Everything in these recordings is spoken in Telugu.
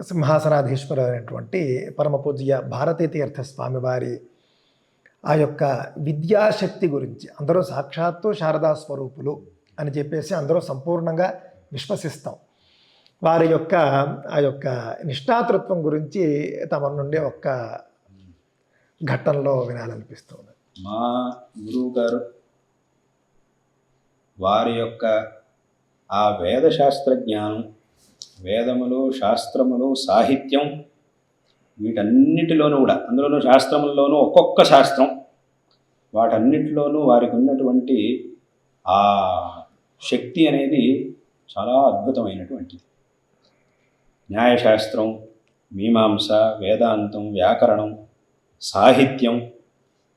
సింహాసనాధీశ్వరుడైనటువంటి పరమ పూజ్య భారతీ తీర్థ స్వామివారి ఆ యొక్క విద్యాశక్తి గురించి అందరూ సాక్షాత్తు శారదా స్వరూపులు అని చెప్పేసి అందరూ సంపూర్ణంగా విశ్వసిస్తాం. వారి యొక్క ఆ యొక్క నిష్ఠాతృత్వం గురించి తమ నుండి ఒక్క ఘట్టంలో వినాలనిపిస్తుంది. మా గురువు గారు వారి యొక్క ఆ వేదశాస్త్ర జ్ఞానం, వేదములు, శాస్త్రములు, సాహిత్యం, వీటన్నిటిలోనూ కూడా, అందులోనూ శాస్త్రముల్లోనూ ఒక్కొక్క శాస్త్రం, వాటన్నిటిలోనూ వారికి ఉన్నటువంటి ఆ శక్తి అనేది చాలా అద్భుతమైనటువంటిది. న్యాయశాస్త్రం, మీమాంస, వేదాంతం, వ్యాకరణం, సాహిత్యం,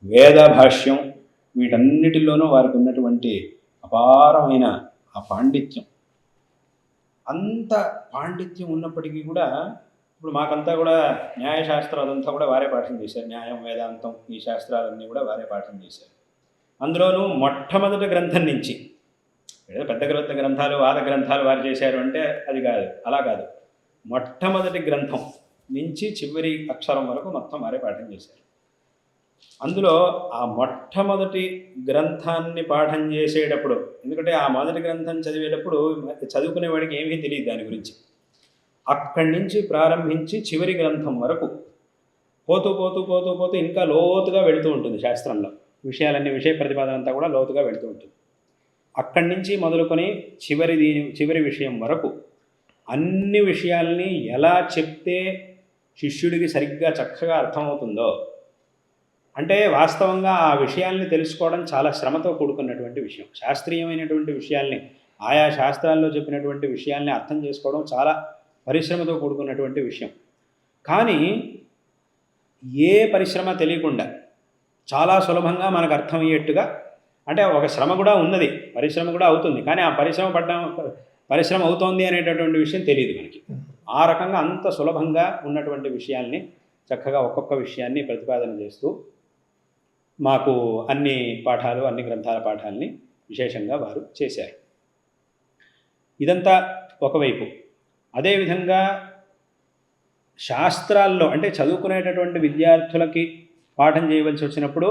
వేద భాష్యం, వీటన్నిటిలోనూ వారికి ఉన్నటువంటి అపారమైన ఆ పాండిత్యం. అంత పాండిత్యం ఉన్నప్పటికీ కూడా ఇప్పుడు మాకంతా కూడా న్యాయశాస్త్రం అదంతా కూడా వారే పాఠం చేశారు. న్యాయం, వేదాంతం, ఈ శాస్త్రాలన్నీ కూడా వారే పాఠం చేశారు. అందులోనూ మొట్టమొదటి గ్రంథం నుంచి, ఏదో పెద్ద పెద్ద గ్రంథాలు, వాద గ్రంథాలు వారు చేశారు అంటే అది కాదు, అలా కాదు. మొట్టమొదటి గ్రంథం నుంచి చివరి అక్షరం వరకు మొత్తం వారే పాఠం చేశారు. అందులో ఆ మొట్టమొదటి గ్రంథాన్ని పాఠం చేసేటప్పుడు, ఎందుకంటే ఆ మొదటి గ్రంథం చదివేటప్పుడు చదువుకునేవాడికి ఏమీ తెలియదు దాని గురించి. అక్కడి నుంచి ప్రారంభించి చివరి గ్రంథం వరకు పోతూ పోతూ పోతూ పోతూ ఇంకా లోతుగా వెళుతూ ఉంటుంది శాస్త్రంలో. విషయాలన్నీ, విషయ ప్రతిపాదన అంతా కూడా లోతుగా వెళుతూ ఉంటుంది. అక్కడి నుంచి మొదలుకొని చివరి విషయం వరకు అన్ని విషయాల్ని ఎలా చెప్తే శిష్యుడికి సరిగ్గా చక్కగా అర్థమవుతుందో, అంటే వాస్తవంగా ఆ విషయాల్ని తెలుసుకోవడం చాలా శ్రమతో కూడుకున్నటువంటి విషయం. శాస్త్రీయమైనటువంటి విషయాల్ని, ఆయా శాస్త్రాల్లో చెప్పినటువంటి విషయాల్ని అర్థం చేసుకోవడం చాలా పరిశ్రమతో కూడుకున్నటువంటి విషయం. కానీ ఏ పరిశ్రమ తెలియకుండా చాలా సులభంగా మనకు అర్థమయ్యేట్టుగా, అంటే ఒక శ్రమ కూడా ఉన్నది, పరిశ్రమ కూడా అవుతుంది, కానీ ఆ పరిశ్రమ అవుతోంది అనేటటువంటి విషయం తెలియదు మనకి. ఆ రకంగా అంత సులభంగా ఉన్నటువంటి విషయాల్ని చక్కగా ఒక్కొక్క విషయాన్ని ప్రతిపాదన చేస్తూ మాకు అన్ని పాఠాలు, అన్ని గ్రంథాల పాఠాలని విశేషంగా వారు చేశారు. ఇదంతా ఒకవైపు. అదేవిధంగా శాస్త్రాల్లో, అంటే చదువుకునేటటువంటి విద్యార్థులకి పాఠం చేయవలసి వచ్చినప్పుడు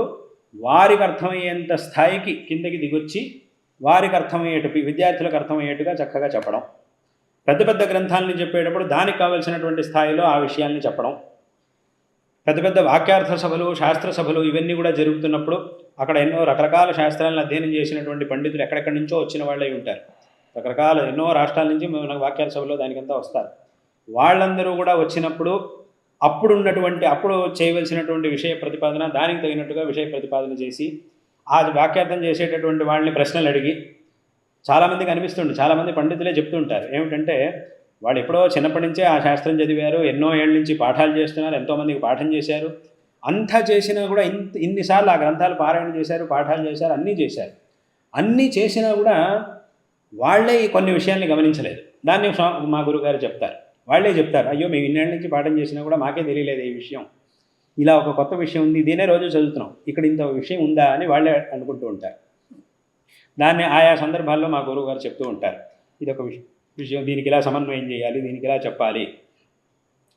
వారికి అర్థమయ్యేంత స్థాయికి కిందకి దిగొచ్చి వారికి విద్యార్థులకు అర్థమయ్యేట్టుగా చక్కగా చెప్పడం. పెద్ద పెద్ద గ్రంథాలని చెప్పేటప్పుడు దానికి కావలసినటువంటి స్థాయిలో ఆ విషయాల్ని చెప్పడం. పెద్ద పెద్ద వాక్యార్థ సభలు, శాస్త్ర సభలు ఇవన్నీ కూడా జరుగుతున్నప్పుడు అక్కడ ఎన్నో రకరకాల శాస్త్రాలను అధ్యయనం చేసినటువంటి పండితులు ఎక్కడెక్కడి నుంచో వచ్చిన వాళ్ళే ఉంటారు. రకరకాల ఎన్నో రాష్ట్రాల నుంచి మన వాక్యార్థ సభలో దానికంతా వస్తారు. వాళ్ళందరూ కూడా వచ్చినప్పుడు అప్పుడు చేయవలసినటువంటి విషయ ప్రతిపాదన, దానికి తగినట్టుగా విషయ ప్రతిపాదన చేసి ఆ వాక్యార్థం చేసేటటువంటి వాళ్ళని ప్రశ్నలు అడిగి, చాలామందికి అనిపిస్తుంది, చాలామంది పండితులే చెప్తుంటారు ఏమిటంటే, వాళ్ళు ఎప్పుడో చిన్నప్పటి నుంచే ఆ శాస్త్రం చదివారు, ఎన్నో ఏళ్ళ నుంచి పాఠాలు చేస్తున్నారు, ఎంతోమందికి పాఠం చేశారు, అంతా చేసినా కూడా ఇన్నిసార్లు ఆ గ్రంథాలు పారాయణ చేశారు, పాఠాలు చేశారు, అన్నీ చేసినా కూడా వాళ్ళే కొన్ని విషయాల్ని గమనించలేదు. దాన్ని మా గురుగారు చెప్తారు, వాళ్ళే చెప్తారు, అయ్యో మేము ఇన్నేళ్ళ నుంచి పాఠం చేసినా కూడా మాకే తెలియలేదు ఈ విషయం, ఇలా ఒక కొత్త విషయం ఉంది, దీనే రోజు చదువుతున్నాం, ఇక్కడ ఇంత విషయం ఉందా అని వాళ్ళే అనుకుంటూ ఉంటారు. దాన్ని ఆయా సందర్భాల్లో మా గురువుగారు చెప్తూ ఉంటారు, ఇదొక విషయం, దీనికి ఇలా సమన్వయం చేయాలి, దీనికి ఇలా చెప్పాలి.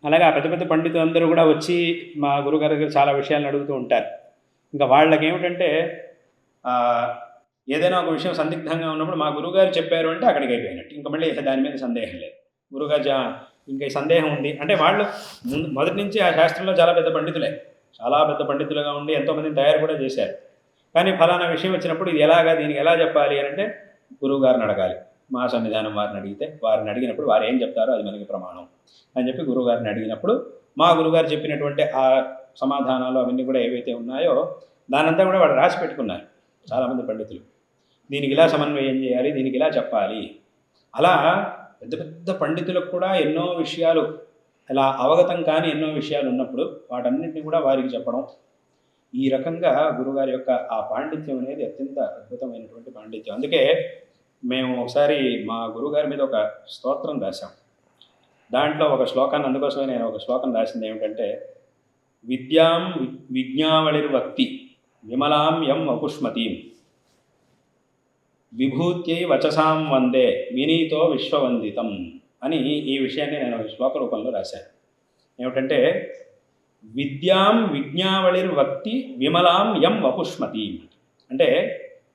అలాగే పెద్ద పెద్ద పండితులు అందరూ కూడా వచ్చి మా గురుగారి దగ్గర చాలా విషయాలను అడుగుతూ ఉంటారు. ఇంకా వాళ్ళకి ఏమిటంటే, ఏదైనా ఒక విషయం సందిగ్ధంగా ఉన్నప్పుడు మా గురువుగారు చెప్పారు అంటే అక్కడికి అయిపోయినట్టు, ఇంకా మళ్ళీ దాని మీద సందేహం లేదు. గురువుగారు ఇంకా ఈ సందేహం ఉంది అంటే వాళ్ళు మొదటి నుంచి ఆ శాస్త్రంలో చాలా పెద్ద పండితులుగా ఉండి ఎంతోమందిని తయారు కూడా చేశారు. కానీ ఫలానా విషయం వచ్చినప్పుడు ఇది ఎలాగా, దీనికి ఎలా చెప్పాలి అని అంటే గురువుగారిని అడగాలి. మా సన్నిధానం వారిని అడిగినప్పుడు వారు ఏం చెప్తారో అది మనకి ప్రమాణం అని చెప్పి గురువుగారిని అడిగినప్పుడు మా గురువుగారు చెప్పినటువంటి ఆ సమాధానాలు అవన్నీ కూడా ఏవైతే ఉన్నాయో దానంతా కూడా వాడు రాసి పెట్టుకున్నారు చాలామంది పండితులు. దీనికి ఇలా సమన్వయం చేయాలి, దీనికి ఇలా చెప్పాలి. అలా పెద్ద పెద్ద పండితులకు కూడా ఎన్నో విషయాలు ఇలా అవగతం కాని ఎన్నో విషయాలు ఉన్నప్పుడు వాటన్నిటిని కూడా వారికి చెప్పడం. ఈ రకంగా గురుగారి యొక్క ఆ పాండిత్యం అనేది అత్యంత అద్భుతమైనటువంటి పాండిత్యం. అందుకే మేము ఒకసారి మా గురుగారి మీద ఒక స్తోత్రం రాశాం. దాంట్లో ఒక శ్లోకాన్ని, అందుకోసమే నేను ఒక శ్లోకం రాసింది ఏమిటంటే, విద్యాం విజ్ఞావళిర్వక్తి విమలాం యం వపుష్మతీం విభూత్యై వచసాం వందే వినీతో విశ్వవందితం అని ఈ విషయాన్ని నేను శ్లోక రూపంలో రాశాను. ఏమిటంటే విద్యాం విజ్ఞావళిర్వక్తి విమలాం యం వపుష్మతి. అంటే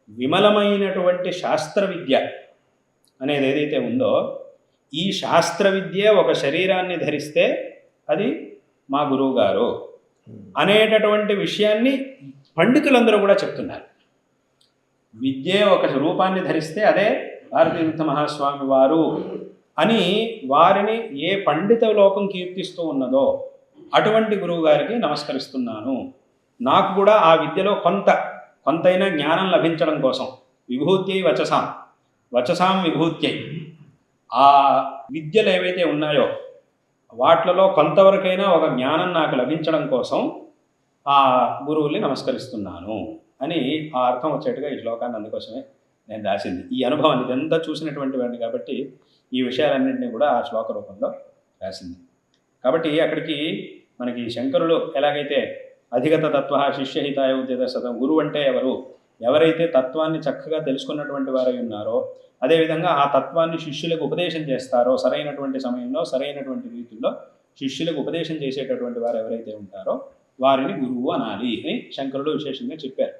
విమలమైనటువంటి శాస్త్ర విద్య అనేది ఏదైతే ఉందో, ఈ శాస్త్ర విద్య ఒక శరీరాన్ని ధరిస్తే అది మా గురువు గారు అనేటటువంటి విషయాన్ని పండితులందరూ కూడా చెప్తున్నారు. విద్య ఒక రూపాన్ని ధరిస్తే అదే భారతీతీర్థ మహాస్వామి వారు అని వారిని ఏ పండిత లోకం కీర్తిస్తూ ఉన్నదో అటువంటి గురువు గారికి నమస్కరిస్తున్నాను. నాకు కూడా ఆ విద్యలో కొంతైనా జ్ఞానం లభించడం కోసం విభూత్యై వచసాం విభూత్యై, ఆ విద్యలు ఏవైతే ఉన్నాయో వాటిలో కొంతవరకైనా ఒక జ్ఞానం నాకు లభించడం కోసం ఆ గురువుల్ని నమస్కరిస్తున్నాను అని ఆ అర్థం వచ్చేట్టుగా ఈ శ్లోకాన్ని అందుకోసమే నేను రాసింది. ఈ అనుభవాన్ని ఇదంతా చూసినటువంటి వాడిని కాబట్టి ఈ విషయాలన్నింటినీ కూడా ఆ శ్లోక రూపంలో రాసింది. కాబట్టి అక్కడికి మనకి శంకరులు ఎలాగైతే అధిగత తత్వ శిష్యహితాయ ఉద్యత సతం, గురువు అంటే ఎవరైతే తత్వాన్ని చక్కగా తెలుసుకున్నటువంటి వారై ఉన్నారో, అదేవిధంగా ఆ తత్వాన్ని శిష్యులకు ఉపదేశం చేస్తారో, సరైనటువంటి సమయంలో సరైనటువంటి రీతిలో శిష్యులకు ఉపదేశం చేసేటటువంటి వారు ఎవరైతే ఉంటారో వారిని గురువు అనాలి అని శంకరులు విశేషంగా చెప్పారు.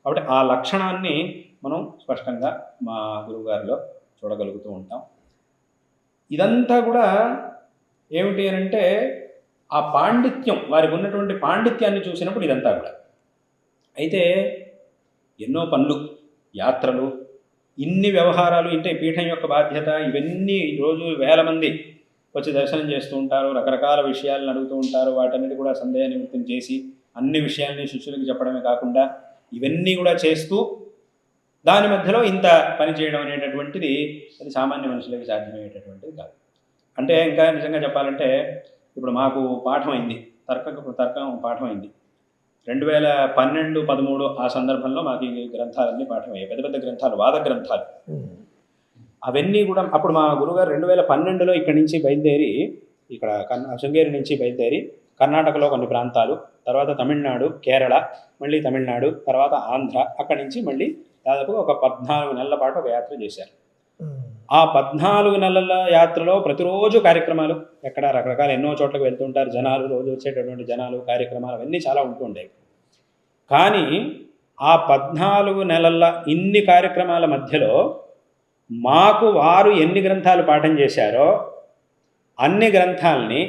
కాబట్టి ఆ లక్షణాన్ని మనం స్పష్టంగా మా గురువుగారిలో చూడగలుగుతూ ఉంటాం. ఇదంతా కూడా ఏమిటి అని అంటే ఆ పాండిత్యం, వారికి ఉన్నటువంటి పాండిత్యాన్ని చూసినప్పుడు ఇదంతా కూడా. అయితే ఎన్నో పనులు, యాత్రలు, ఇన్ని వ్యవహారాలు, అంటే పీఠం యొక్క బాధ్యత, ఇవన్నీ రోజు వేల మంది వచ్చి దర్శనం చేస్తూ ఉంటారు, రకరకాల విషయాలను అడుగుతూ ఉంటారు. వాటన్నిటి కూడా సందేహ నివృత్తం చేసి అన్ని విషయాల్ని శిష్యులకు చెప్పడమే కాకుండా ఇవన్నీ కూడా చేస్తూ దాని మధ్యలో ఇంత పని చేయడం అనేటటువంటిది అది సామాన్య మనుషులకి సాధ్యమయ్యేటటువంటిది కాదు. అంటే ఇంకా నిజంగా చెప్పాలంటే ఇప్పుడు మాకు పాఠం అయింది, తర్కం పాఠం అయింది 2012-13 ఆ సందర్భంలో మాకు ఈ గ్రంథాలన్నీ పాఠమయ్యాయి. పెద్ద పెద్ద గ్రంథాలు, వాద గ్రంథాలు. అవన్నీ కూడా అప్పుడు మా గురుగారు 2012లో ఇక్కడి నుంచి బయలుదేరి, ఇక్కడ శృంగేరి నుంచి బయలుదేరి కర్ణాటకలో కొన్ని ప్రాంతాలు, తర్వాత తమిళనాడు, కేరళ, మళ్ళీ తమిళనాడు, తర్వాత ఆంధ్ర, అక్కడి నుంచి మళ్ళీ దాదాపు ఒక 14 నెలల పాటు ఒక యాత్ర చేశారు. ఆ 14 నెలల యాత్రలో ప్రతిరోజు కార్యక్రమాలు, ఎక్కడ రకరకాల ఎన్నో చోట్లకు వెళ్తుంటారు జనాలు, రోజు వచ్చేటటువంటి జనాలు, కార్యక్రమాలు అవన్నీ చాలా ఉంటుండేవి. కానీ ఆ 14 నెలల ఇన్ని కార్యక్రమాల మధ్యలో మాకు వారు ఎన్ని గ్రంథాలు పాఠం చేశారో అన్ని గ్రంథాలని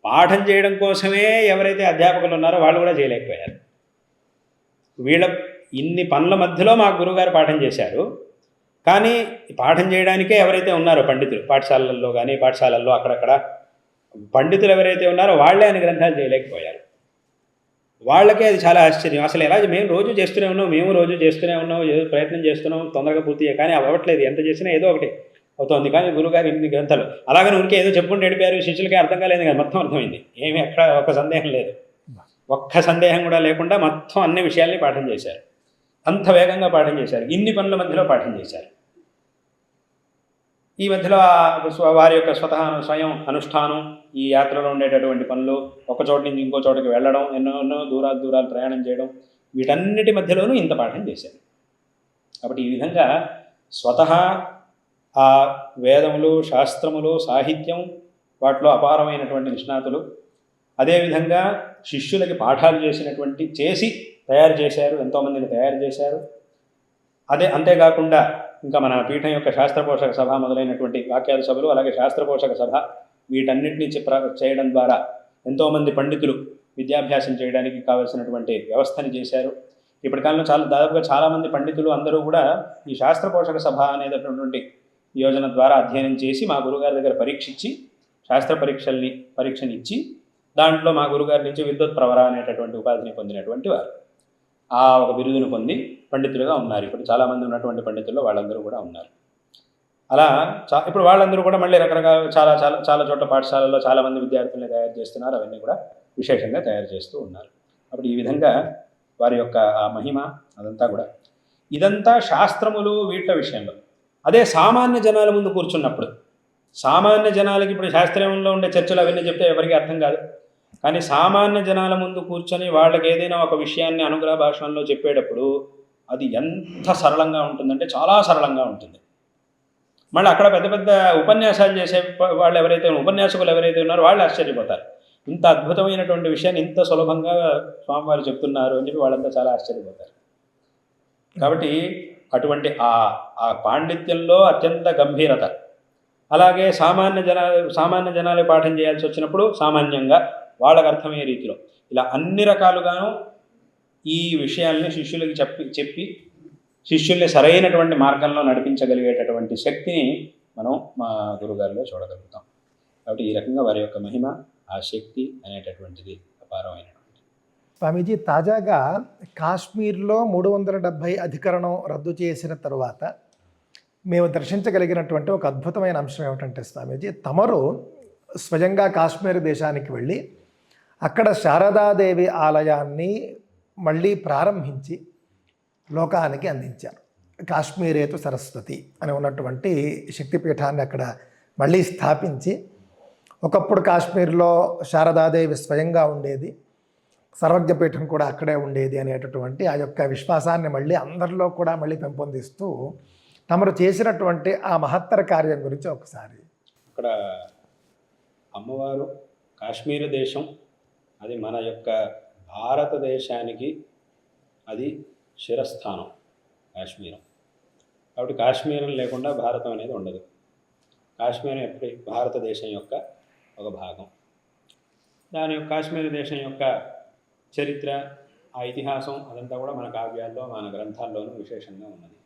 పాఠం చేయడం కోసమే ఎవరైతే అధ్యాపకులు ఉన్నారో వాళ్ళు కూడా చేయలేకపోయారు. వీళ్ళ ఇన్ని పనుల మధ్యలో మా గురువుగారు పాఠం చేశారు. కానీ పాఠం చేయడానికే ఎవరైతే ఉన్నారో పండితులు, పాఠశాలల్లో కానీ పాఠశాలల్లో అక్కడక్కడ పండితులు ఎవరైతే ఉన్నారో వాళ్ళే అన్ని గ్రంథాలు చేయలేకపోయారు. వాళ్ళకే అది చాలా ఆశ్చర్యం. అసలు ఎలా మేము రోజు చేస్తూనే ఉన్నాం, ఏదో ప్రయత్నం చేస్తున్నాం, తొందరగా పూర్తిగా, కానీ అవ్వట్లేదు. ఎంత చేసినా ఏదో ఒకటి అవుతుంది. కానీ గురువుగారు ఇన్ని గ్రంథాలు అలాగని ఉనికి ఏదో చెప్పుకుంటూ నడిపారు. శిష్యులకి అర్థం కాలేదు కదా, మొత్తం అర్థమైంది. ఏమీ ఎక్కడ ఒక సందేహం లేదు, ఒక్క సందేహం కూడా లేకుండా మొత్తం అన్ని విషయాల్ని పాఠం చేశారు. అంత వేగంగా పాఠం చేశారు, ఇన్ని పనుల మధ్యలో పాఠం చేశారు. ఈ మధ్యలో వారి యొక్క స్వయం అనుష్ఠానం, ఈ యాత్రలో ఉండేటటువంటి పనులు, ఒక చోట నుంచి ఇంకో చోటకి వెళ్ళడం, ఎన్నో దూరాలు ప్రయాణం చేయడం, వీటన్నిటి మధ్యలోనూ ఇంత పాఠం చేశారు. కాబట్టి ఈ విధంగా స్వతహా ఆ వేదములు, శాస్త్రములు, సాహిత్యం, వాటిలో అపారమైనటువంటి నిష్ణాతులు, అదేవిధంగా శిష్యులకి పాఠాలు చేసి తయారు చేశారు, ఎంతోమందిని తయారు చేశారు. అంతేకాకుండా ఇంకా మన పీఠం యొక్క శాస్త్రపోషక సభ మొదలైనటువంటి వాక్యాల సభలు, అలాగే శాస్త్రపోషక సభ, వీటన్నిటినీ చేయడం ద్వారా ఎంతోమంది పండితులు విద్యాభ్యాసం చేయడానికి కావలసినటువంటి వ్యవస్థని చేశారు. ఇప్పటి కాలంలో దాదాపుగా చాలామంది పండితులు అందరూ కూడా ఈ శాస్త్రపోషక సభ అనేటటువంటి యోజన ద్వారా అధ్యయనం చేసి మా గురుగారి దగ్గర పరీక్షించి శాస్త్ర పరీక్షనిచ్చి దాంట్లో మా గురుగారి నుంచి విద్వత్ ప్రవర అనేటటువంటి ఉపాధిని పొందినటువంటి వారు, ఆ ఒక బిరుదును పొంది పండితులుగా ఉన్నారు. ఇప్పుడు చాలామంది ఉన్నటువంటి పండితుల్లో వాళ్ళందరూ కూడా ఉన్నారు. అలా ఇప్పుడు వాళ్ళందరూ కూడా మళ్ళీ రకరకాల చాలా చోట్ల పాఠశాలల్లో చాలామంది విద్యార్థుల్ని తయారు చేస్తున్నారు. అవన్నీ కూడా విశేషంగా తయారు చేస్తూ ఉన్నారు. అప్పుడు ఈ విధంగా వారి యొక్క ఆ మహిమ అదంతా కూడా, ఇదంతా శాస్త్రములు వీటి విషయంలో. అదే సామాన్య జనాల ముందు కూర్చున్నప్పుడు, సామాన్య జనాలకి ఇప్పుడు శాస్త్రంలో ఉండే చర్చలు అవన్నీ చెప్తే ఎవరికి అర్థం కాదు. కానీ సామాన్య జనాల ముందు కూర్చొని వాళ్ళకి ఏదైనా ఒక విషయాన్ని అనుగ్రహ భాషణలో చెప్పేటప్పుడు అది ఎంత సరళంగా ఉంటుందంటే చాలా సరళంగా ఉంటుంది. మళ్ళీ అక్కడ పెద్ద పెద్ద ఉపన్యాసాలు చేసే వాళ్ళు ఎవరైతే ఉపన్యాసకులు ఎవరైతే ఉన్నారో వాళ్ళు ఆశ్చర్యపోతారు. ఇంత అద్భుతమైనటువంటి విషయాన్ని ఇంత సులభంగా స్వామివారు చెప్తున్నారు అని చెప్పి వాళ్ళంతా చాలా ఆశ్చర్యపోతారు. కాబట్టి అటువంటి ఆ పాండిత్యంలో అత్యంత గంభీరత, అలాగే సామాన్య జనాలే పాఠం చేయాల్సి వచ్చినప్పుడు సామాన్యంగా వాళ్ళకు అర్థమయ్యే రీతిలో, ఇలా అన్ని రకాలుగాను ఈ విషయాల్ని శిష్యులకి చెప్పి శిష్యుల్ని సరైనటువంటి మార్గంలో నడిపించగలిగేటటువంటి శక్తిని మనం మా గురుగారిలో చూడగలుగుతాం. కాబట్టి ఈ రకంగా వారి యొక్క మహిమ, ఆ శక్తి అనేటటువంటిది అపారమైనటువంటి. స్వామీజీ, తాజాగా కాశ్మీర్లో 370 అధికరణం రద్దు చేసిన తరువాత మేము దర్శించగలిగినటువంటి ఒక అద్భుతమైన అంశం ఏమిటంటే స్వామీజీ, తమరు స్వయంగా కాశ్మీర్ దేశానికి వెళ్ళి అక్కడ శారదాదేవి ఆలయాన్ని మళ్ళీ ప్రారంభించి లోకానికి అందించారు. కాశ్మీరేతు సరస్వతి అని ఉన్నటువంటి శక్తిపీఠాన్ని అక్కడ మళ్ళీ స్థాపించి, ఒకప్పుడు కాశ్మీర్లో శారదాదేవి స్వయంగా ఉండేది, సర్వజ్ఞపీఠం కూడా అక్కడే ఉండేది అనేటటువంటి ఆ యొక్క విశ్వాసాన్ని మళ్ళీ అందరిలో కూడా మళ్ళీ పెంపొందిస్తూ తమరు చేసినటువంటి ఆ మహత్తర కార్యం గురించి ఒకసారి. అక్కడ అమ్మవారు కాశ్మీర దేశం, అది మన యొక్క భారతదేశానికి అది శిరస్థానం కాశ్మీరం. కాబట్టి కాశ్మీరం లేకుండా భారతం అనేది ఉండదు. కాశ్మీరం ఎప్పుడు భారతదేశం యొక్క ఒక భాగం. దాని యొక్క కాశ్మీర దేశం యొక్క చరిత్ర, ఆ ఇతిహాసం అదంతా కూడా మన కావ్యాల్లో, మన గ్రంథాల్లోనూ విశేషంగా ఉన్నది.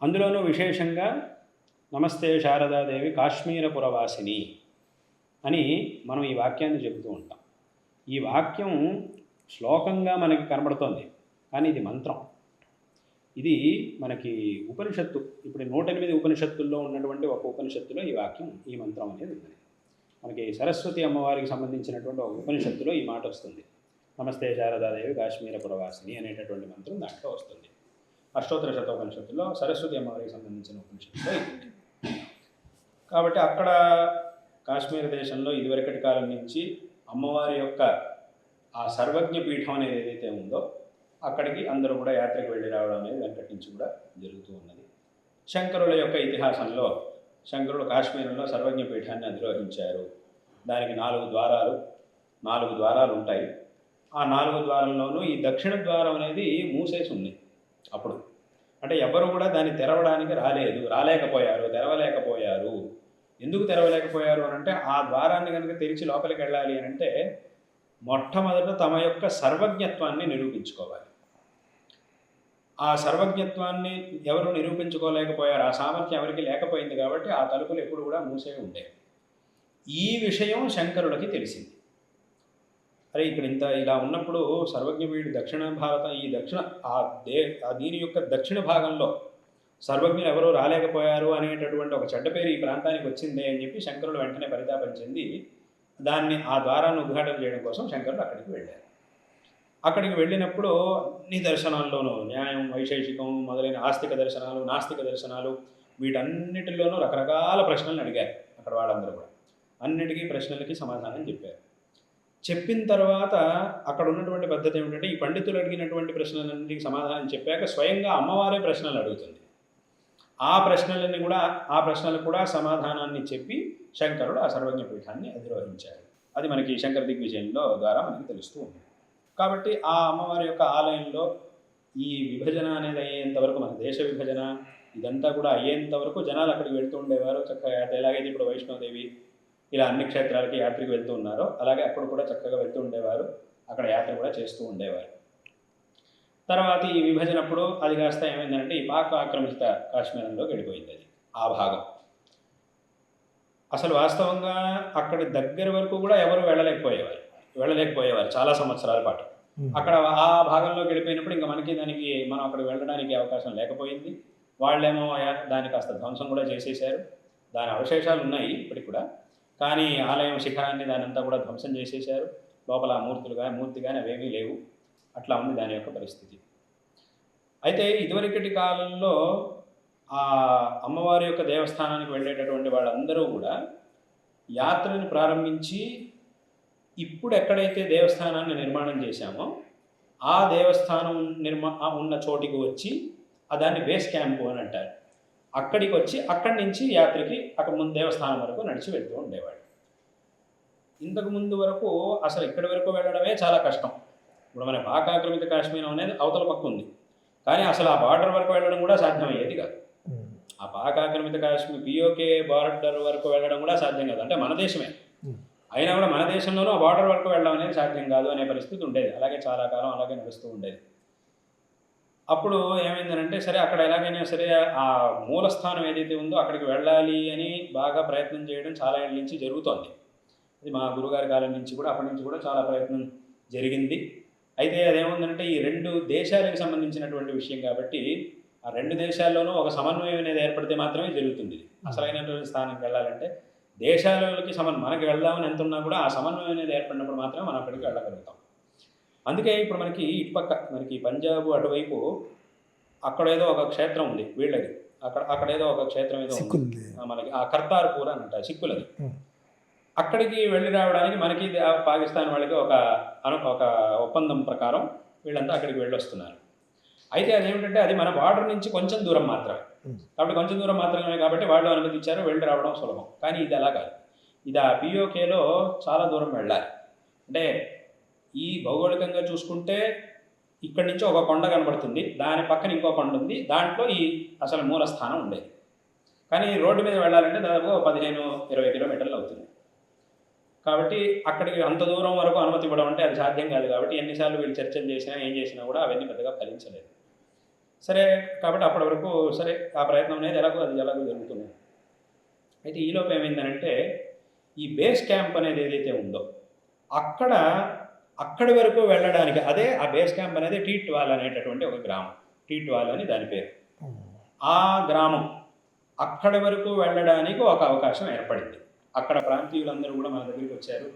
అందులోనూ విశేషంగా నమస్తే శారదాదేవి కాశ్మీరపురవాసిని అని మనం ఈ వాక్యాన్ని చెబుతూ ఉంటాం. ఈ వాక్యం శ్లోకంగా మనకి కనబడుతోంది, కానీ ఇది మంత్రం. ఇది మనకి ఉపనిషత్తు, ఇప్పుడు 108 ఉపనిషత్తుల్లో ఉన్నటువంటి ఒక ఉపనిషత్తులో ఈ వాక్యం, ఈ మంత్రం అనేది ఉన్నది. మనకి సరస్వతి అమ్మవారికి సంబంధించినటువంటి ఒక ఉపనిషత్తులో ఈ మాట వస్తుంది. నమస్తే శారదాదేవి కాశ్మీరపురవాసిని అనేటటువంటి మంత్రం దాంట్లో వస్తుంది. అష్టోత్తర శతోపనిషత్తులో సరస్వతి అమ్మవారికి సంబంధించిన ఉపనిషత్తులో ఇది. కాబట్టి అక్కడ కాశ్మీర దేశంలో ఇదివరకటి కాలం నుంచి అమ్మవారి యొక్క ఆ సర్వజ్ఞ పీఠం అనేది ఏదైతే ఉందో అక్కడికి అందరూ కూడా యాత్రకు వెళ్ళి రావడం అనేది వెనకటి నుంచి కూడా జరుగుతూ ఉన్నది. శంకరుల యొక్క ఇతిహాసంలో శంకరులు కాశ్మీరంలో సర్వజ్ఞ పీఠాన్ని అధిరోహించారు. దానికి 4 ద్వారాలు ఉంటాయి. ఆ 4 ద్వారాల్లోనూ ఈ దక్షిణ ద్వారం అనేది మూసేసి ఉంది అప్పుడు. అంటే ఎవరు కూడా దాన్ని తెరవడానికి తెరవలేకపోయారు. ఎందుకు తెరవలేకపోయారు అని అంటే, ఆ ద్వారాన్ని కనుక తెరిచి లోపలికి వెళ్ళాలి అని అంటే మొట్టమొదట తమ యొక్క సర్వజ్ఞత్వాన్ని నిరూపించుకోవాలి. ఆ సర్వజ్ఞత్వాన్ని ఎవరు నిరూపించుకోలేకపోయారు, ఆ సామర్థ్యం ఎవరికి లేకపోయింది. కాబట్టి ఆ తలుపులు ఎప్పుడు కూడా మూసే ఉండేవి. ఈ విషయం శంకరులకి తెలిసింది. అరే ఇక్కడ ఇలా ఉన్నప్పుడు సర్వజ్ఞవీడు దక్షిణ భారతం, ఈ దీని యొక్క దక్షిణ భాగంలో సర్వజ్ఞులు ఎవరూ రాలేకపోయారు అనేటటువంటి ఒక చెడ్డ పేరు ఈ ప్రాంతానికి వచ్చిందే అని చెప్పి శంకరులు వెంటనే పరితాపం చెంది ఆ ద్వారాన్ని ఉద్ఘాటన చేయడం కోసం శంకరులు అక్కడికి వెళ్ళారు. అక్కడికి వెళ్ళినప్పుడు అన్ని దర్శనాల్లోనూ న్యాయం, వైశేషికం మొదలైన ఆస్తిక దర్శనాలు, నాస్తిక దర్శనాలు, వీటన్నిటిలోనూ రకరకాల ప్రశ్నలను అడిగారు అక్కడ వాళ్ళందరూ కూడా. అన్నిటికీ ప్రశ్నలకి సమాధానం చెప్పారు. చెప్పిన తర్వాత అక్కడ ఉన్నటువంటి పద్ధతి ఏమిటంటే, ఈ పండితులు అడిగినటువంటి ప్రశ్నలన్నింటికి సమాధానం చెప్పాక స్వయంగా అమ్మవారే ప్రశ్నలు అడుగుతుంది. ఆ ప్రశ్నలకు కూడా సమాధానాన్ని చెప్పి శంకరుడు ఆ సర్వజ్ఞ పీఠాన్ని అధిరోహించారు. అది మనకి శంకర దిగ్విజయంలో ద్వారా మనకి తెలుస్తూ ఉంది. కాబట్టి ఆ అమ్మవారి యొక్క ఆలయంలో ఈ విభజన అనేది అయ్యేంత వరకు, మన దేశ విభజన ఇదంతా కూడా అయ్యేంత వరకు జనాలు అక్కడికి వెళ్తూ ఉండేవారు. చక్కగా ఎలాగైతే ఇప్పుడు వైష్ణోదేవి ఇలా అన్ని క్షేత్రాలకి యాత్రకు వెళ్తూ ఉన్నారో అలాగే అప్పుడు కూడా చక్కగా వెళ్తూ ఉండేవారు. అక్కడ యాత్ర కూడా చేస్తూ ఉండేవారు. తర్వాత ఈ విభజనప్పుడు అది కాస్త ఏమైందంటే ఈ పాక్ ఆక్రమిత కాశ్మీరంలోకి వెళ్ళిపోయింది. అది ఆ భాగం అసలు వాస్తవంగా అక్కడి దగ్గర వరకు కూడా ఎవరు వెళ్ళలేకపోయేవారు చాలా సంవత్సరాల పాటు. అక్కడ ఆ భాగంలోకి వెళ్ళిపోయినప్పుడు ఇంకా మనం అక్కడికి వెళ్ళడానికి అవకాశం లేకపోయింది. వాళ్ళేమో దాన్ని కాస్త ధ్వంసం కూడా చేసేసారు. దాని అవశేషాలు ఉన్నాయి ఇప్పటికి కూడా, కానీ ఆలయం శిఖరాన్ని దాని అంతా కూడా ధ్వంసం చేసేసారు. లోపల మూర్తి కానీ అవేమీ లేవు. అట్లా ఉంది దాని యొక్క పరిస్థితి. అయితే ఇదివరకటి కాలంలో ఆ అమ్మవారి యొక్క దేవస్థానానికి వెళ్ళేటటువంటి వాళ్ళందరూ కూడా యాత్రను ప్రారంభించి ఇప్పుడు ఎక్కడైతే దేవస్థానాన్ని నిర్మాణం చేశామో ఆ దేవస్థానం ఉన్న చోటికి వచ్చి దాన్ని బేస్ క్యాంపు అని అంటారు. అక్కడికి వచ్చి అక్కడి నుంచి యాత్రకి అక్కడ ముందు దేవస్థానం వరకు నడిచి వెళ్తూ ఉండేవాడు. ఇంతకు ముందు వరకు అసలు ఇక్కడి వరకు వెళ్ళడమే చాలా కష్టం. ఇప్పుడు మన పాక్ ఆక్రమిత కాశ్మీరం అనేది అవతల పక్క ఉంది, కానీ అసలు ఆ బార్డర్ వరకు వెళ్ళడం కూడా సాధ్యమయ్యేది కాదు. ఆ పాక్ ఆక్రమిత కాశ్మీర్ పిఓకే బార్డర్ వరకు వెళ్ళడం కూడా సాధ్యం కాదు. అంటే మన దేశమే అయినా కూడా మన దేశంలోనూ ఆ బార్డర్ వరకు వెళ్ళడం అనేది సాధ్యం కాదు అనే పరిస్థితి ఉండేది. అలాగే చాలా కాలం అలాగే నడుస్తూ ఉండేది. అప్పుడు ఏమైందనంటే సరే అక్కడ ఎలాగైనా సరే ఆ మూలస్థానం ఏదైతే ఉందో అక్కడికి వెళ్ళాలి అని బాగా ప్రయత్నం చేయడం చాలా ఏళ్ళ నుంచి జరుగుతోంది. అది మా గురుగారి కాలం నుంచి కూడా అప్పటి నుంచి కూడా చాలా ప్రయత్నం జరిగింది. అయితే అదేముందంటే ఈ రెండు దేశాలకు సంబంధించినటువంటి విషయం కాబట్టి ఆ రెండు దేశాల్లోనూ ఒక సమన్వయం అనేది ఏర్పడితే మాత్రమే జరుగుతుంది. అసలైనటువంటి స్థానానికి వెళ్ళాలంటే దేశాలకి మనకి వెళ్దామని ఎంత ఉన్నా కూడా ఆ సమన్వయం అనేది ఏర్పడినప్పుడు మాత్రమే మనం అక్కడికి వెళ్ళగలుగుతాం. అందుకే ఇప్పుడు మనకి ఇటుపక్క మనకి పంజాబ్ అటువైపు అక్కడేదో ఒక క్షేత్రం ఉంది వీళ్ళది, అక్కడేదో ఒక క్షేత్రం ఏదో ఉంది మనకి, ఆ కర్తార్పూర్ అని అంటారు సిక్కులది. అక్కడికి వెళ్ళి రావడానికి మనకి పాకిస్తాన్ వాళ్ళకి ఒక ఒప్పందం ప్రకారం వీళ్ళంతా అక్కడికి వెళ్ళొస్తున్నారు. అయితే అదేమిటంటే అది మన బార్డర్ నుంచి కొంచెం దూరం మాత్రమే, కాబట్టి కొంచెం దూరం మాత్రమే కాబట్టి వాళ్ళు అనుమతించారు, వెళ్ళి రావడం సులభం. కానీ ఇది అలా కాదు, ఇది ఆ పిఓకేలో చాలా దూరం వెళ్ళాలి. అంటే ఈ భౌగోళికంగా చూసుకుంటే ఇక్కడి నుంచి ఒక కొండ కనబడుతుంది, దాని పక్కన ఇంకో కొండ ఉంది, దాంట్లో ఈ అసలు మూలస్థానం ఉండేది. కానీ రోడ్డు మీద వెళ్ళాలంటే దాదాపు 15-20 కిలోమీటర్లు అవుతుంది. కాబట్టి అక్కడికి అంత దూరం వరకు అనుమతి ఇవ్వడం అంటే అది సాధ్యం కాదు. కాబట్టి ఎన్నిసార్లు వీళ్ళు చర్చలు చేసినా ఏం చేసినా కూడా అవన్నీ పెద్దగా ఫలించలేదు. సరే కాబట్టి అప్పటి వరకు సరే ఆ ప్రయత్నం అనేది ఎలాగో జరుగుతుంది. అయితే ఈలోపు ఏమైందనంటే ఈ బేస్ క్యాంప్ అనేది ఏదైతే ఉందో అక్కడి వరకు వెళ్ళడానికి, అదే ఆ బేస్ క్యాంప్ అనేది టీట్వాల్ అనేటటువంటి ఒక గ్రామం, టీట్వాల్ అని దాని పేరు. ఆ గ్రామం అక్కడి వరకు వెళ్ళడానికి ఒక అవకాశం ఏర్పడింది. అక్కడ ప్రాంతీయులందరూ కూడా మన దగ్గరికి వచ్చారు.